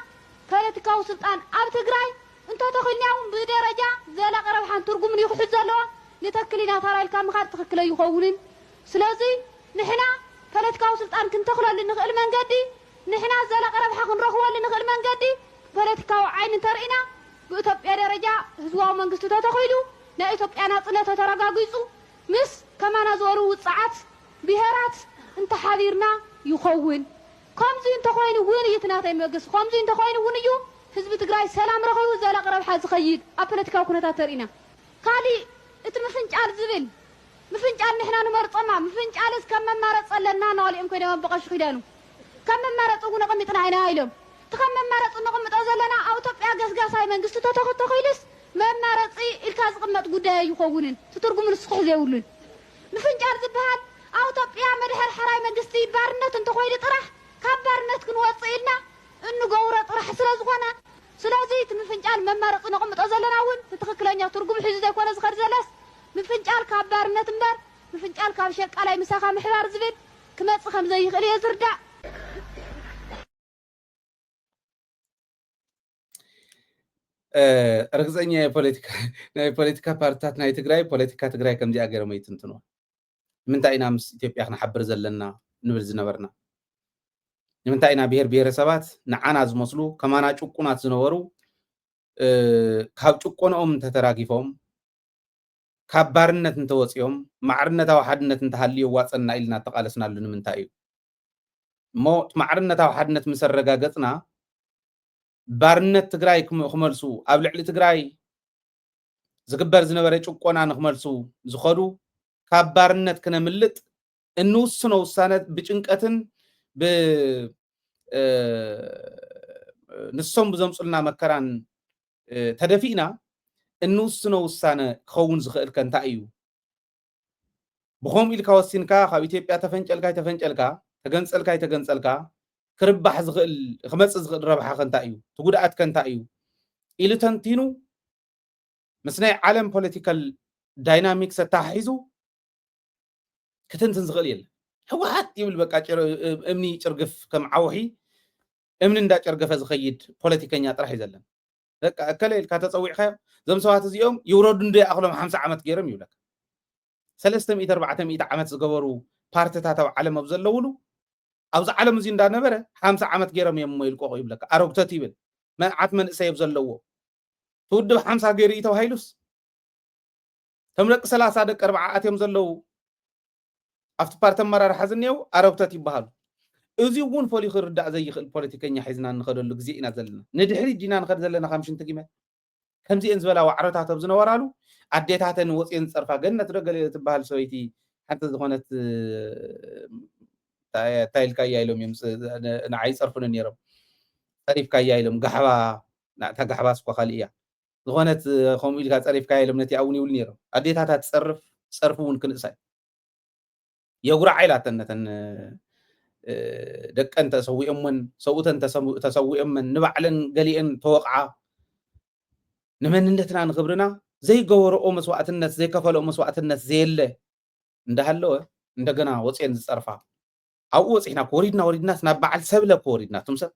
فلت كاو سلطان اب تግራይ انت تخلناهم بدرجه زلا قرب حان ترغم يخحز زلو لتكلينا ترايلكا مخاط تخكل يخونن سلازي نحنا ፖለቲካዊ ስልጣን ክንተኽለሉ ንኽእል መንገዲ ንሕና ዘለቐ ረብሓ ክንረኽበሉ ንኽእል መንገዲ ፖለቲካዊ ዓይኒ ተርኢና ብኢትዮጵያ ደረጃ ህዝባዊ መንግስቲ ተተኺሉ ናይ ኢትዮጵያ ናጽነት ተረጋጊጹ ምስ ከማና ዝበሉ ውፅዓት ብሄራት እንተሓቢርና ይኸውን ከምዚ እንተኾይኑ እውን እዩ ትናተይ መገስ ከምዚ እንተኾይኑ እውን እዩ ህዝቢ ትግራይ ሰላም ረኺቡ ዘለቐ ረብሓ ዝኸይድ ኣብ ፖለቲካዊ ኩነታት ተርኢና ካሊእ እቲ ምፍንጫል ዝብል مفنجال نحنا نمرطما مفنجال كم ممارط صلنا نوليم كيدو بقش خيدانو كم ممارط ونقمطنا عينا ايلم تكم ممارط نقمط زلنا او توبيا غسغاساي منግስቱ ተተኸይልስ መማረጺ ኢልካ ዝቅመጥ ጉዳይ ይኸውንን ትርጉም ንስኹ ዘይውልን مفنجال ዝበሃል او توبيا መድሕር ሓራይ መንግስቲ ባርነት እንተኾይል ጥራሕ ካብ ባርነት ክንወጽኢልና እንገብሮ ጥራሕ ስለዝኾነ ስለዚ እቲ مفنجال መማረጺ ነቅመጥ ዘለናውን ትክክለኛ ትርጉም ሒዙ ዘይኮነ ዝኸድ ዘለስ مفنجال كابارنت مبر مفنجال كاب شقالاي مساخا محبار زبل كمص خم زي يخلي يزردا رغزኛ ፖለቲካ ፓርቲታት ናይ ትግራይ ፖለቲካ ትግራይ ከምዚ ኣገረመ ይትንትኖ ምንታይ ኢና ምስ ኢትዮጵያ ክነሓብር ዘለና ንብል ዝነበርና ምንታይ ኢና ብሄር ብሄረሰባት ንዓና ዝመስሉ ከማና ጭቁናት ዝነበሩ ካብ ጭቆኖኦም ተተራጊፎም ካብ ባርነት እንተወጽዮም ማዕርነታዊ ሓድነት እንተሃልዩ ዋጸና ኢልና ተቃለስናሉ ንምንታይ እዩ ሞ ማዕርነታዊ ሓድነት ምስ ረጋገጽና ባርነት ትግራይ ክመልሱ ኣብ ልዕሊ ትግራይ ዝግበር ዝነበረ ጭቆና ንክመልሱ ዝኸዱ ካብ ባርነት ክነምልጥ እንውስኖ ውሳነ ብጭንቀትን ንሶም ብዘምጹልና መከራን ተደፊእና እንውስኖ ውሳነ ክኸውን ዝኽእል ከንታይ እዩ ብኸም ኢልካ ወሲንካ ካብ ኢትዮጵያ ተፈንጨልካ ተገንጸልካ ክርባሕ ዝኽእል ክመጽእ ዝኽእል ረብሓ ከንታይ እዩ ትጉድኣት ከንታይ እዩ ኢሉ ተንቲኑ ምስ ናይ ዓለም ፖለቲካል ዳይናሚክስ ተታሒዙ ክትንትን ዝኽእል የለን ህወሓት ይብል በቃ እምኒ ጭርግፍ ከም ዓውሒ እምኒ እንዳጨርገፈ ዝኸይድ ፖለቲከኛ ጥራሕ እዩ ዘለን በቃ ከለልካ ተጸዊዕካ زم سوات اليوم يوردون دي أخلهم 50 عامات غيرهم يقولك 300 400 عامات زغبروا بارتيتا تاع عالم ابزلولو اوز عالم زين دا نبره 50 عامات غيرهم يمو يلقو يبلك اروكتت يبل ما عات من سيب زلو تود 50 غير يتو هايلوس تملك 30 دق 4 اتيم زلو افت بارتم مرار حزنيو اروكتت يبحال ازي ون فولي خردا زي يخل بوليتيكኛ حزنا نخدلو غزينا زلنا ندحري دينا نخد زلنا 50 تقيمه كمزي انزبلا وعرتات بزنورالو ኣዴታተን ወፅን ፀርፋ ገነት ደገለ ትበሃል ሰበይቲ ሓንቲ ዝኾነት ታይልካ እያ ኢሎም እዮም ንዓይ ፀርፉን ነይሮም ፀሪፍካ እያ ኢሎም ጋሕባ ናእታ ጋሕባ ስኳ ካሊእ እያ ዝኾነት ከምኡ ኢልካ ፀሪፍካ ኢሎም ነቲ እውን ይብል ነይሮም ኣዴታታት ፀርፍ ፀርፉ እውን ክንእሳይ የጉራዕ ኢላተን ነተን ደቀን ተሰዊኦምን ሰውተን ተሰዊኦምን ንባዕለን ገሊአን ተወቕዓ ንመንነትና ንክብርና ዘይገበረኦ መስዋዕትነት ዘይከፈለኦ መስዋዕትነት ዘየለ እንዳሃለወ እንደገና ወፅን ዝፀርፋ ኣብኡ ወፂና ወሪድና ናብ በዓል ሰብለ ወሪድና እቶም ሰብ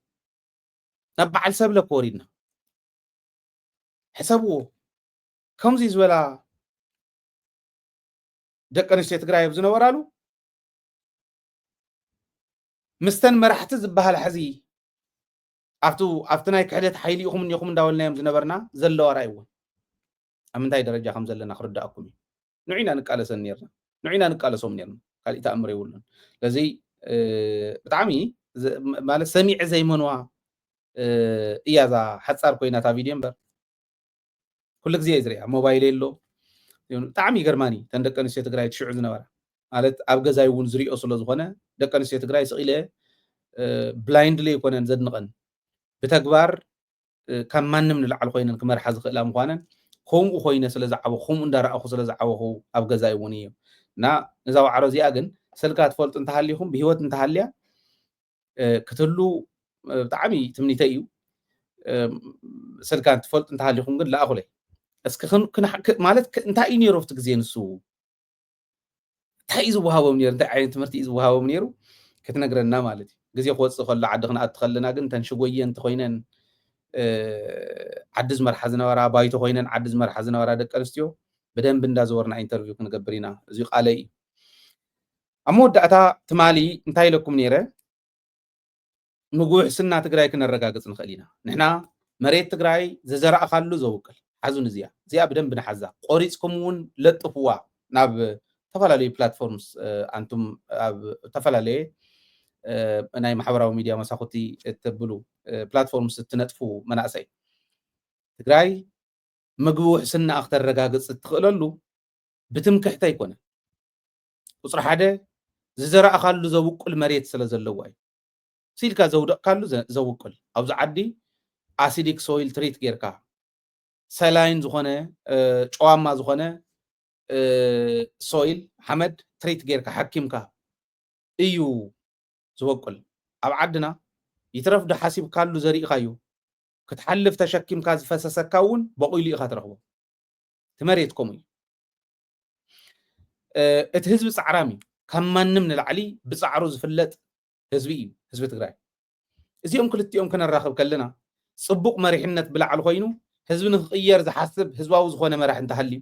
ናብ በዓል ሰብለ ወሪድና ሕሰብዎ ከምዚ ዝበላ ደቂ ኣንስትዮ ትግራይ ኣብ ዝነበራሉ مستن مرحت زبها الحزي أفتنا كحدة حيلي أخم يخم داولنا يوم زنبرنا زل ورايون أمن تاي درجة خمسة لنا خرد أكمي نوعينا نقال سنيرنا نوعينا نقال سومنيرنا قال إتا أمري ولن لذي بتعمي مال سميع زي منوا إيازا حد صار كوينا تا فيديو بر كلك زي زريع موبايل له تعمي جرماني تندك أن سيتقرأ تشعر زنبرا قالت أبغى زي ونزري أصل زخنة دك أنا سيتقرأ سئلة بلايندلي يكونن زدنقن بتكبر كمان من العلقين كمر حزق الأم قانن خم وخوينا سلزعوا خم ندار أخو سلزعوا هو أبغى زي ونيه نا نزاو عرضي أجن سلكات فولت انتهاليهم بهوت انتهاليا كتلو تعمي تمني تيو سلكات فولت انتهاليهم قد لا أخلي بس كنا مالت انت أيني رفت زين سو تايز وهاو منير انت عين تمرتي إز وهاو منيرو كتنقرنا مالتي جزي خوات خل عدخنا أدخلنا جن تنشجويا انت خوينن عدز مرحزنا ورا بايتو خوينن عدز مرحزنا ورا دك أرستيو بدن بندا زورنا انترفيو كنا قبرينا زيق علي أمود أتا تمالي انتاي لكم نيرة نقول سنة تقرأي كنا الرجاجة نخلينا نحنا مريت تقرأي زرع خلو زوكل حزون زيا بدن بنحزة قريت كمون لطفوا ناب تفعلي بلاتفورمز أنتم تفعلي أنا محاورة وميديا مساختي تبلو بلاتفورمز تنتفو مناسي تقرأي مجبوح سنة أختار رجاجة تخللو بتمكحتا يكون وصراحة هذا زرع خلو زوكل مريت سلزلواي سيلكا زودق خلو زوكل أو زعدي أسيديك سويل تريت غيركا سلاين زخنة شوام زخنة سويل حمد تريت غيركا حكيمكا ايو زوقل ابعدنا يترف ده حاسب كالو زريق خايو كتحلف تشكيم كاز فسسكاون بقولي اخا ترخبو تمريتكم ات حزب صعرامي كمان من العلي بصعرو زفلت حزبي حزب تግራይ እዚኦም ክልቲኦም ከነራኸብ ከለና ጽቡቕ መሪሕነት ብላዕል ኮይኑ ህዝብ ንኽቅየር ዝሓስብ ህዝባዊ ዝኾነ መራሒ እንተሃልዩ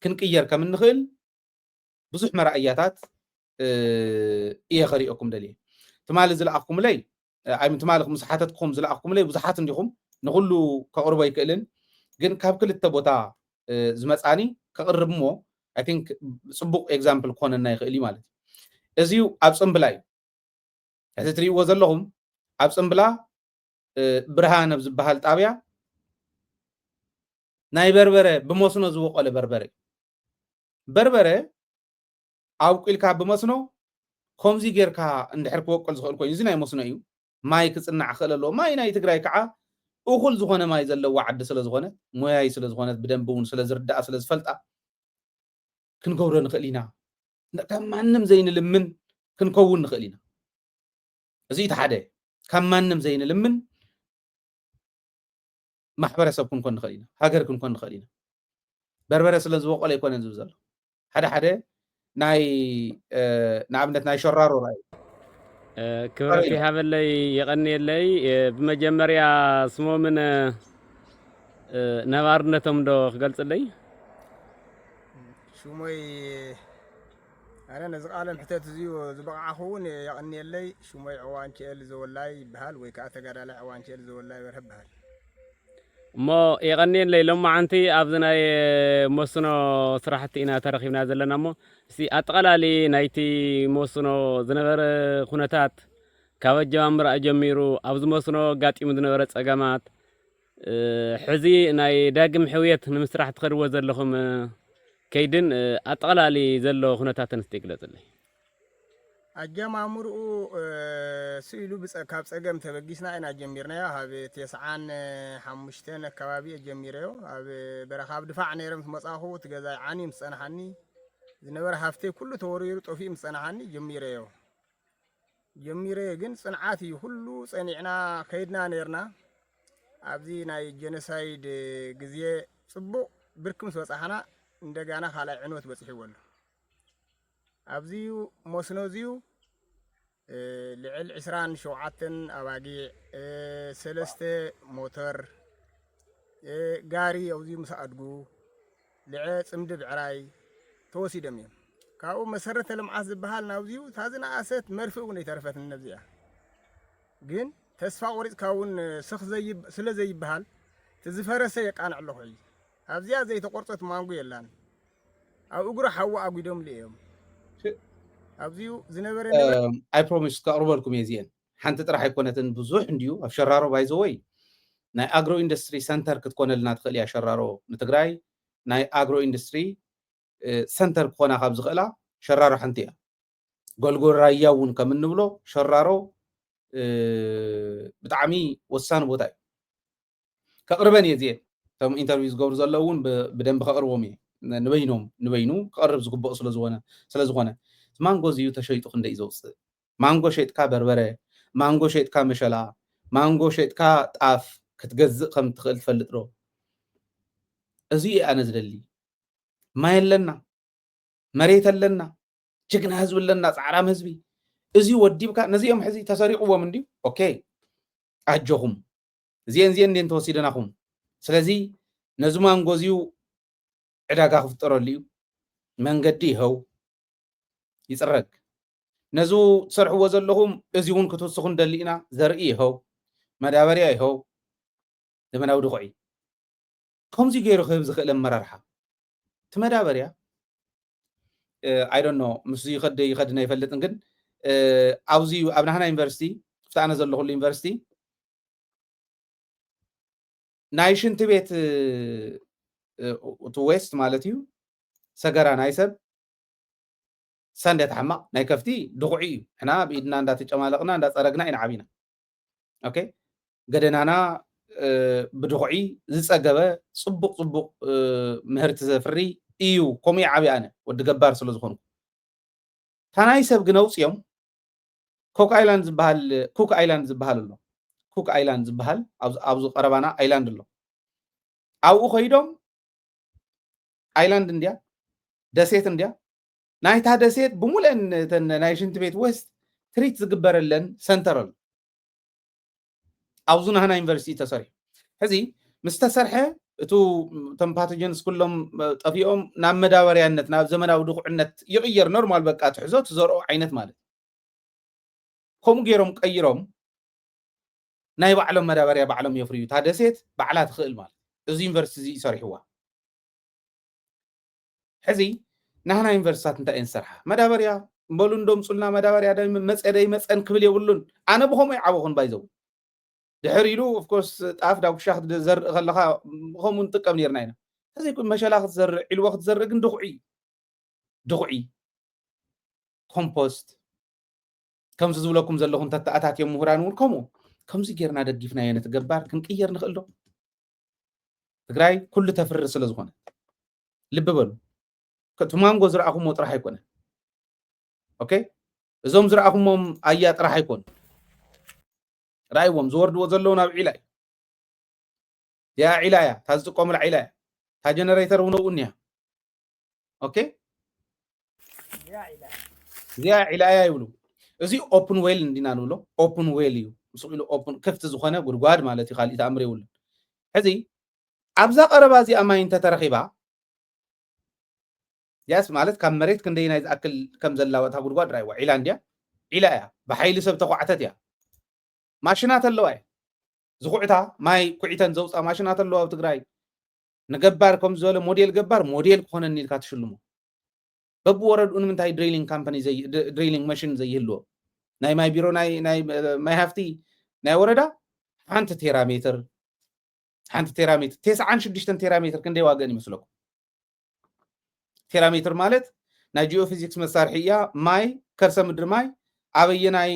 ክንቅየር ከም እንኽእል ብዙሕ መራእያታት እየ ኸሪኦኩም ደልየ ትማሊ ዝለኣኽኩም ለይ ኣይም ትማልኩም ሰሓተትኩም ዝለኣኽኩም ለይ ብዙሓት እንዲኹም ንኹሉ ከቕርቦ ይክእልን ግን ካብ ክልተ ቦታ ዝመፃኒ ከቕርብ እሞ አይ ቲንክ ጽቡቕ ኤግዛምፕል ክኾነና ይኽእል እዩ ማለት እዩ እዚዩ ኣብ ፅምብላ እዩ እዚ ትሪእዎ ዘለኹም ኣብ ፅምብላ ብርሃነ ዝበሃል ጣብያ ናይ በርበረ ብመስኖ ዝወቀለ በርበረ ኣውቂልካ ብመስኖ ከምዚ ጌርካ እንድሕር ክወቀል ዝኽእል ኮይኑ እዚ ናይ መስኖ እዩ ማይ ክፅናዕ ክኽእል ኣለዎ ማይ ናይ ትግራይ ከዓ እኹል ዝኾነ ማይ ዘለዎ ዓዲ ስለ ዝኾነ ሞያይ ስለ ዝኾነት ብደንቢ እውን ስለ ዝርዳኣ ስለ ዝፈልጣ ክንገብሮ ንኽእል ኢና ካብ ማንም ዘይንልምን ክንከውን ንኽእል ኢና እዚ እቲ ሓደ ካብ ማንም ዘይንልምን ማሕበረሰብ ክንኮን ንኽእል ኢና ሃገር ክንኮን ንኽእል ኢና በርበረ ስለ ዝወቀለ ኣይኮነን ዝብል ዘሎ ሓደ ናይ ንኣብነት ናይ ሸራሮ ራእይ ክብረት ይሃበለይ ይቐኒየለይ ብመጀመርያ ስሞምን ነባርነቶም ዶ ክገልጽለይ شومي أنا زقالم حتى تزيو زبقع أخون يغني اللي شومي عوان شيل زولاي بهال ويكاتا قال على عوان شيل زولاي ورهب بهال ما يغني اللي لما عنتي أبدنا موسنو صراحة إنا ترخيبنا زلنا مو سي أتقلا لي نايتي موسنو زنبر خونتات كوجه أمر أجميرو أبز موسنو قاتي مدنبرت أجمات ሕዚ ናይ ዳግም ሕውየት ንምስራሕ ትኸድዎ ዘለኹም ከይድን ኣጠቓላሊ ዘሎ ኩነታትን እስቲ ግለጽልኝ። ኣጀማምርኡ ስኢሉ ካብ ፀገም ተበጊስና ኢና ጀሚርናዮ ኣብ 95 ኣከባቢ ጀሚረዮ ኣብ በረኻ ኣብ ድፋዕ ነይረ ምስ መጻኹ ትገዛይ ዓኒ ምስ ፀናሓኒ ዝነበረ ሃፍተይ ኩሉ ተወሪሩ ጠፊኡ ምስ ፀናሓኒ ጀሚረዮ ግን ፅንዓት እዩ ኩሉ ፀኒዕና ከይድና ነርና ኣብዚ ናይ ጀኖሳይድ ግዜ ፅቡቅ ብርክ ምስ በፃሕና እንደገና ካልኣይ ዕንወት በፂሕዎ ኣሎ ኣብዚ መስኖ እዚዩ ልዕል 27 ኣባጊዕ 3 ሞተር ጋሪ ኣብዚ ምስ ኣድጉ ልዐ ፅምዲ ብዕራይ ተወሲዶም እዮም ካብኡ መሰረተ ልምዓት ዝበሃል ናብዚዩ ታዝነኣሰት መርፍእ እውን ይተረፈት ነብዚኣ ግን ተስፋ ቆሪፅካ እውን ስኽ ስለ ዘይበሃል ትዝፈረሰ የቃንዕ ኣለኹ ኣብዚኣ ዘይተቆርፀት ማንጎ የላን ኣብ እግሩ ሓዊ ኣጉዶም ልእዮም ኣብዚዩ ዝነበረ ኣይ ፕሮሚስ ከቕርበልኩም እየ እዚአን ሓንቲ ጥራሕ ኣይኮነትን ብዙሕ እንድዩ ኣብ ሸራሮ ባይዘወይ ናይ ኣግሮ ኢንዱስትሪ ሰንተር ክትኮነልና ትኽእል እያ ሸራሮ ንትግራይ ናይ ኣግሮ ኢንዱስትሪ ሰንተር ክኾና ካብ ዝኽእላ ሸራሮ ሓንቲ እያ ጎልጎል ራያ እውን ከም እንብሎ ሸራሮ ብጣዕሚ ወሳኒ ቦታ እዩ ከቕርበን እየ እዚአን እቶም ኢንተርቪው ዝገብሩ ዘለዉ እውን ብደንቢ ከቕርቦም እየ ንበይኑ ክቐርብ ዝግብኦ ስለዝኾነ ማንጎ እዚዩ ተሸይጡ ክንደይ ዘውፅእ ማንጎ ሸይጥካ በርበረ ማንጎ ሸይጥካ መሸላ ማንጎ ሸይጥካ ጣፍ ክትገዝእ ከም ትኽእል ትፈልጥ ዶ እዚ እዩ ኣነ ዝደሊ ማይ ኣለና መሬት ኣለና ጅግና ህዝቢ ኣለና ፃዕራም ህዝቢ እዚ ወዲብካ ነዚኦም ሕዚ ተሰሪቑዎም እንድዩ ኦኬ ኣጆኹም እዚአን እንዴን ተወሲደናኹም ስለዚ ነዚ ማንጎ እዚዩ ዕዳጋ ክፍጠረሉ እዩ መንገዲ ይኸው ይፅረግ ነዚ ትሰርሕዎ ዘለኹም እዚ እውን ክትውስኹ ንደሊ ኢና ዘርኢ ይኸው መዳበርያ ይኸው ዘመናዊ ድኹዒ ከምዚ ገይሩ ክህብ ዝኽእል ኣመራርሓ እቲ መዳበርያ ኣይ ዶንት ኖ ምስ ይኸድና ይፈልጥን ግን ኣብዚ ኣብ ናህና ዩኒቨርሲቲ ፍታኣነ ዘለኹሉ ዩኒቨርሲቲ ናይ ሽንቲ ቤት እቲ ዌስት ማለት እዩ ሰገራ ናይ ሰብ ሳንዳት ሓማቕ ናይ ከፍቲ ድኹዒ እዩ ሕና ብኢድና እንዳተጨማለቕና እንዳፀረግና ኢና ዓቢና ኦኬ ገደናና ብድኹዒ ዝፀገበ ፅቡቕ ምህርቲ ዘፍሪ እዩ ከምኡ ዓብይ ኣነ ወዲ ገባር ስለ ዝኾንኩ እታ ናይ ሰብ ግን ኣውፅኦም ኩክ ኣይላንድ ዝበሃል ኣሎ ኩክ ኣይላንድ ዝበሃል ኣብዚ ቀረባና ኣይላንድ ኣሎ ኣብኡ ከይዶም ኣይላንድ እንድያ ደሴት እንድያ ናይታ ደሴት ብሙሉአን ናይ ሽንቲ ቤት ወስት ትሪት ዝግበረለን ሰንተር ኣሎ ኣብዙ ናህና ዩኒቨርሲቲ ተሰሪሑ ሕዚ ምስ ተሰርሐ እቶም ፓቶጀንስ ኩሎም ጠፊኦም ናብ መዳበርያነት ናብ ዘመናዊ ድኹዕነት ይቕየር ኖርማል በቃ ትሕዞ ትዘርኦ ዓይነት ማለት ከምኡ ገይሮም ቀይሮም ናይ ባዕሎም መዳበርያ ባዕሎም የፍርዩ እታ ደሴት ባዕላ ትኽእል ማለት እዚ ዩኒቨርሲቲ እዚ ይሰሪሕዋ ሕዚ ናህና ዩኒቨርሲታት እንታይ እየን ዝሰርሓ መዳበርያ እምበሉ እንዶምፁልና መዳበርያ መፀን ክብል የብሉን ኣነ ብከምኡ ይዓበኹን ባይዘው ድሕር ኢሉ ኦፍኮርስ ጣፍ ዳጉሻ ክትዘርእ ከለካ ከምኡ ንጥቀም ነርና ኢና ሕዚ መሸላ ክትዘርእ ዒልቦ ክትዘርእ ግን ድኹዒ ኮምፖስት ከምዚ ዝብለኩም ዘለኹም ተተኣታት እዮም ምሁራን እውን ከምዚ ጌርና ደጊፍናዮ ነቲ ገባር ክንቅየር ንኽእል ዶ ትግራይ ኩሉ ተፍሪ ስለ ዝኾነ ልቢ በሉ እቲ ማንጎ ዝረኣኹሞ ጥራሕ ኣይኮነ ኦኬ እዞም ዝረኣኹሞም ኣያ ጥራሕ ኣይኮኑ رأيهم زورد وزلونا بعلاء يا علاء تازقوم العلاء تا جنريتر ونونيا اوكي يا علاء يقولوا ازي اوبن ويل ندينا نقولو اوبن ويل يو مسؤولو اوبن كفت زخونه غدغاد مالتي خالي تامري يقول هذي ابزا قربازي اماين تترخيبا ياس مالت كم مريت كندينا اكل كم زلاوتا غدغاد راي وعلانديا علاء بحيل سب تقعتت ماشينات اللواي زخوعتا ماي كوعيتن زوصا ماشينات اللواي بتግራይ نغبار كم زول موديل غبار موديل كون نيلكا تشلمو بب ورد انمنتاي دريلينج كامباني زي دريلينج ماشين زي يلو ناي ماي بيرو ناي ماي هافتي ناي وردا 1 تيرامتر ሓንቲ ቴራሜትር 96 ቴራሜትር ክንደይ ዋገን ይመስለኩም? ቴራሜትር ማለት ናይ ጂኦፊዚክስ መሳርሒ እያ። ማይ ከርሰ ምድሪ ማይ ኣበየናይ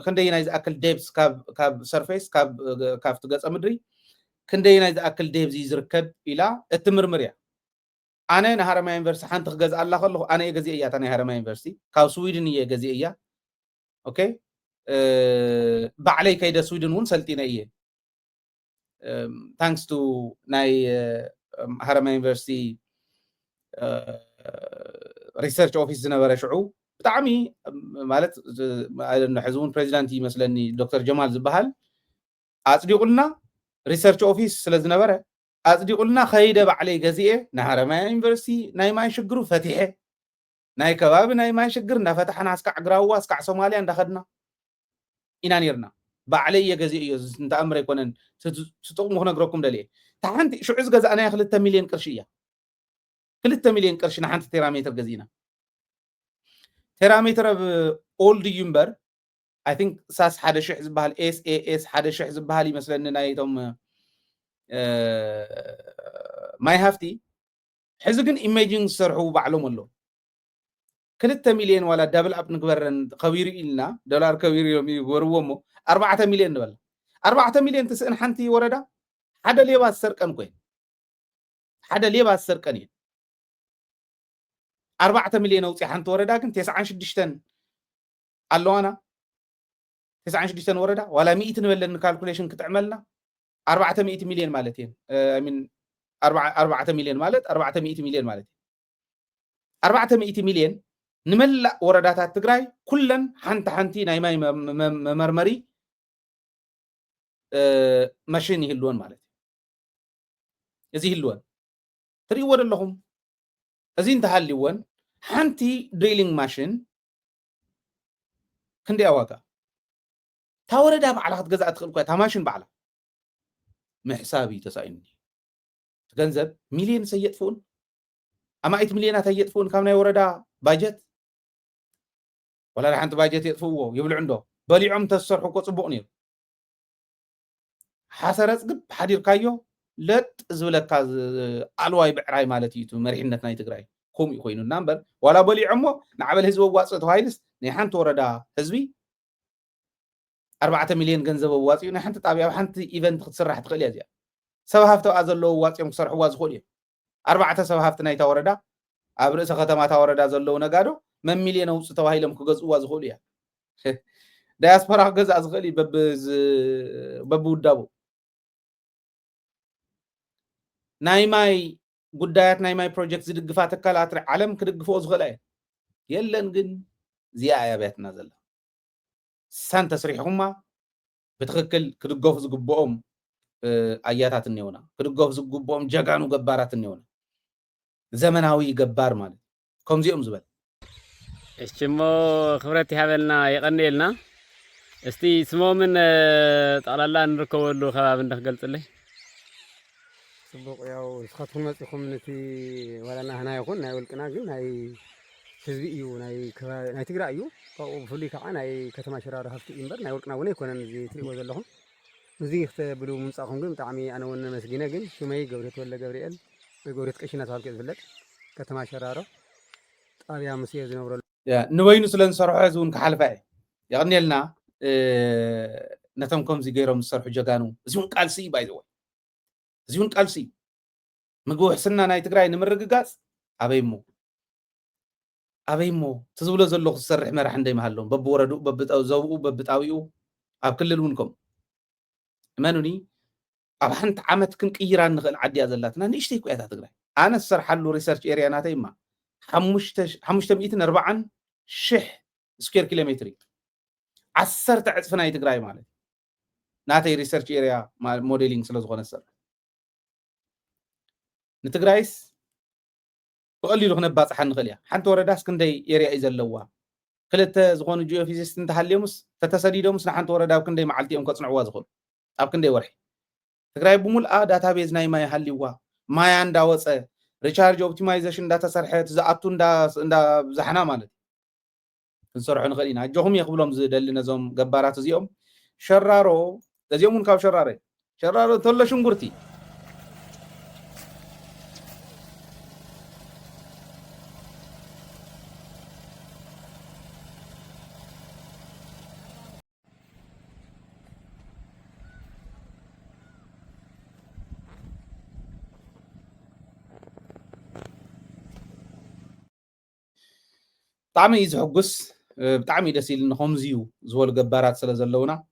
ክንደይናይ ዝኣክል ዴፕስ ካብ ሰርፌስ ካብቲ ገፀ ምድሪ ክንደይናይ ዝኣክል ዴፕዝ ዝርከብ ኢላ እትምርምር እያ። ኣነ ንሃረማያ ዩኒቨርሲቲ ሓንቲ ክገዝእ ኣላ ከለኹ ኣነ እየ ገዚአ እያ እታ ናይ ሃረማያ ዩኒቨርሲቲ ካብ ስዊድን እየ ገዚአ እያ። ኦኬ ባዕለይ ከይደ ስዊድን እውን ሰልጢነ እየ ታንክስ ቱ ናይ ሃረማያ ዩኒቨርሲቲ ሪሰርች ኦፊስ ዝነበረ ሽዑ ብጣዕሚ ማለት ሕዚ እውን ፕሬዚዳንት ይመስለኒ ዶክተር ጀማል ዝበሃል ኣፅዲቁልና ሪሰርች ኦፊስ ስለ ዝነበረ ኣፅዲቁልና ከይደ ባዕለይ ገዚአ ንሃረማያ ዩኒቨርሲቲ ናይ ማይ ሽግሩ ፈቲሐ ናይ ከባቢ ናይ ማይ ሽግር እንዳፈታሕና እስካዕ ግራዋ እስካዕ ሶማልያ እንዳኸድና ኢና ነርና። ባዕለይ እየ ገዚአ እዮ እንተኣምረ ኣይኮነን ስጥቕሙ ክነግረኩም ደልየ። ታሓንቲ ሽዑ ዝገዛእናያ 2 ሚልዮን ቅርሺ እያ። 2 ሚልዮን ቅርሺ ንሓንቲ ቴራሜትር ገዚእና። ቴራሜትር ኣብ ኦልድ እዩ እምበር ኣይ ቲንክ ሳስ 1000 ዝበሃል ኤስኤኤስ 1000 ዝበሃል ይመስለኒ ናይቶም ማይ ሃፍቲ ሕዚ ግን ኢሜጂንግ ዝሰርሑ ባዕሎም ኣሎ 2 ሚልዮን ዋላ ዳብል ኣፕ ንግበረን ከቢሩ ኢልና ዶላር ከቢሩ እዮም ይግበርዎ እሞ 4 ሚልዮን ንበል 4 ሚልዮን ትስእን ሓንቲ ወረዳ ሓደ ሌባ ዝሰርቀን ኮይን ሓደ ሌባ ዝሰርቀን እየን 4 ሚልዮን ኣውፅያ ሓንቲ ወረዳ ግን 96 ኣለዋና 96 ወረዳ ዋላ 100 ንበለኒ ካልኩሌሽን ክትዕመልና 400 ሚልዮን ማለት እየን አይ ሚን 4 ሚልዮን ማለት 400 ሚልዮን ማለት 400 ሚልዮን ንመላእ ወረዳታት ትግራይ ኩለን ሓንቲ ናይ ማይ መመርመሪ ማሽን ይህልወን ማለት እዚ ይህልወን ትሪእዎ ዘለኹም እዚ እንተሃልይወን ሓንቲ ድሪሊንግ ማሽን ክንደይ ዋጋ تا وردا بعلا ክትገዛእ ትኽእል እኳ ታ ማሽን بعلا ምሕሳብ እዩ ተሳኢኒ ገንዘብ ሚልዮን ሰየጥፉን ኣማኢት ሚልዮናት ኣየጥፉን ካብ ናይ ወረዳ ባጀት ወላ ሓንቲ ባጀት የጥፍዎ ይብልዑ እንዶ በሊዖም ተሰርሑ እኮ ፅቡቅ ነይሩ ሓሰረፅ ግብ ሓዲርካዮ ለጥ ዝብለካ ኣልዋይ ብዕራይ ማለት እዩ መሪሕነት ናይ ትግራይ ከምኡ ኮይኑና እምበር ዋላ በሊዖሞ ንዓበል ህዝቢ ዋፅእ ተባሂልስ ናይ ሓንቲ ወረዳ ህዝቢ 4 ሚልዮን ገንዘብ ዋፅኡ ናይ ሓንቲ ጣብያ ሓንቲ ኢቨንት ክትስራሕ ትኽእል እያ ሰብ ሃፍተው ዘለዎ ዋፅኦም ክሰርሕዋ ዝኽእሉ እዮም 4 ሰብ ሃፍቲ ናይታ ወረዳ ኣብ ርእሰ ከተማታ ወረዳ ዘለው ነጋዶ መን ሚልዮን ኣውፅኡ ተባሂሎም ክገዝእዋ ዝኽእሉ እያ ዳያስፖራ ክገዛእ ዝኽእል እዩ በብውዳቡ ናይ ማይ ጉዳያት ናይ ማይ ፕሮጀክት ዝድግፋ ትካላት ዓለም ክድግፍኦ ዝኽእላ የለን ግን እዚኣ እያ ብያትና ዘላ ሳን ተስሪሕኹማ ብትክክል ክድገፉ ዝግብኦም ኣያታት እኒውና ክድገፉ ዝግብኦም ጀጋኑ ገባራት እኒውና ዘመናዊ ገባር ማለት ከምዚኦም ዝበል እሽሞ ክብረት ይሃበልና ይቀኒልና እስቲ ስሞምን ጠቅላላ እንርከበሉ ከባቢ እንደክገልጽልኝ ጽቡቅ ያው እስካትኩም መጽኹም ነቲ ወላና ህና ይኹን ናይ ወልቅና ግን ናይ ህዝቢ እዩ ናይ ትግራይ እዩ ካብኡ ብፍሉይ ከዓ ናይ ከተማ ሽራሮ ሃፍቲ እምበር ናይ ወልቅና እውን ኣይኮነን እዚ ትሪእዎ ዘለኹም እዚ ክትብሉ ምምፃእኹም ግን ብጣዕሚ ኣነ እውን መስጊነ ግን ሽመይ ገብረት ወለ ገብርኤል ወይ ገብረት ቀሽና ተባልከ ዝፍለጥ ከተማ ሽራሮ ጣብያ ሙስየ ዝነብረሉ ንበይኑ ስለንሰርሖ እዚ እውን ክሓልፈ ይቕኒልና ነቶም ከምዚ ገይሮም ዝሰርሑ ጀጋኑ እዚ እውን ቃልሲ እዩ ባይዘወይ እዚ እውን ቃልሲ ምግቢ ውሕስና ናይ ትግራይ ንምርግጋፅ ኣበይሞ ትዝብሎ ዘለኹ ዝሰርሕ መራሒ እንደይመሃሎም በብወረዱ በብዘብኡ በብጣቢኡ ኣብ ክልል እውን ከም እመኑኒ ኣብ ሓንቲ ዓመት ክንቅይራ ንኽእል ዓዲ እያ ዘላትና ንእሽተይ ኩያታ ትግራይ ኣነ ዝሰርሓሉ ሪሰርች ኤርያ ናተይ እማ 540,000 ስኩዌር ኪሎ ሜትር 10 ዕፅፊ ናይ ትግራይ ማለት ናተይ ሪሰርች ኤርያ ሞዴሊንግ ስለ ዝኾነ ዝሰርሕ ንትግራይስ ብቐሊሉ ክነባፅሓ ንኽእል እያ ሓንቲ ወረዳስ ክንደይ ኤርያ እዩ ዘለዋ ክልተ ዝኾኑ ጂኦፊዚስት እንተሃልዮምስ ተተሰዲዶምስ ንሓንቲ ወረዳ ኣብ ክንደይ መዓልቲ እዮም ከፅንዕዋ ዝኽእሉ ኣብ ክንደይ ወርሒ ትግራይ ብምልኣ ዳታቤዝ ናይ ማይ ሃልይዋ ማያ እንዳወፀ ሪቻርጅ ኦፕቲማይዜሽን እንዳተሰርሐት ዝኣቱ እንዳብዛሕና ማለት ክንሰርሑ ንኽእል ኢና እጆኹም እየ ክብሎም ዝደሊ ነዞም ገባራት እዚኦም ሸራሮ እዚኦም እውን ካብ ሸራሮ شرارو تولى شنقرتي طعمي يزحقس بطعمي دسيل انهم زيو زول جبارات سلا زلونا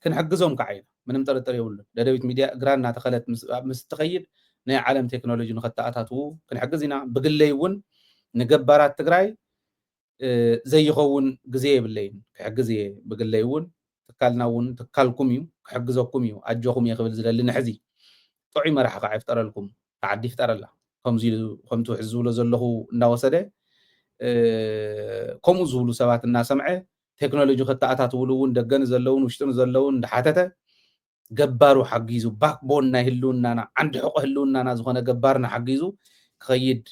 كنحجزهم كعيب من مطرطر يقول ددويت ميديا جرانا تخلت مستخيل ناي عالم تكنولوجي نختاتاتو كنحجزنا بقلي ون نجبارات تግራይ زي يخون غزي بالليل كحجزي بقلي ون تكالنا ون تكالكم يو كحجزكم يو اجوكم يا قبل زلل نحزي طعي مرحه قاع يفطر لكم تعدي يفطر الله كمزي كمتو حزولو زلهو ناوسده كم زولو سبات الناس سمعه تكنولوجي خطأتات ولون دقن زلون وشتن زلون دحاتته جبارو حجيزو باك بوننا هلوننا عند حق هلوننا زخنا جبارنا حجيزو خيد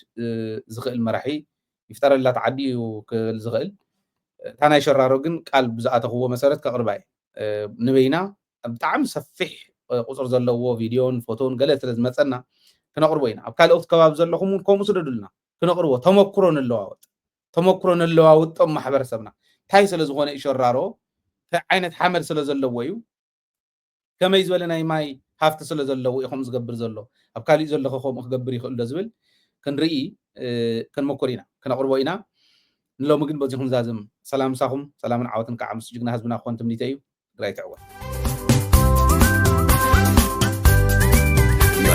زغل مرحي يفتر الله تعدي وكالزغل تانا يشرارو جن قال بزاته هو مسارات كقرباي نبينا بتعم سفح قصر زلو فيديون فوتون قالت لازم مصنا كنقربوينا اب كالوقت كباب زلخم كوم سددلنا كنقربو تمكرون اللواوط تمكرون اللواوط طم محبرسبنا تاي سلا زغونه يشرارو عينت حمل سلا زلو ويو كما يزولنا ماي هافت سلا زلو يخم زغبر زلو اب كالي زلخو خم خغبر يخل دزبل كنري كنمكرينا كنقربوينا نلو مگن بزيهم زازم سلام ساهم سلام عوتن كعمس جنا حزبنا خوانتم نيتايو غراي تعوا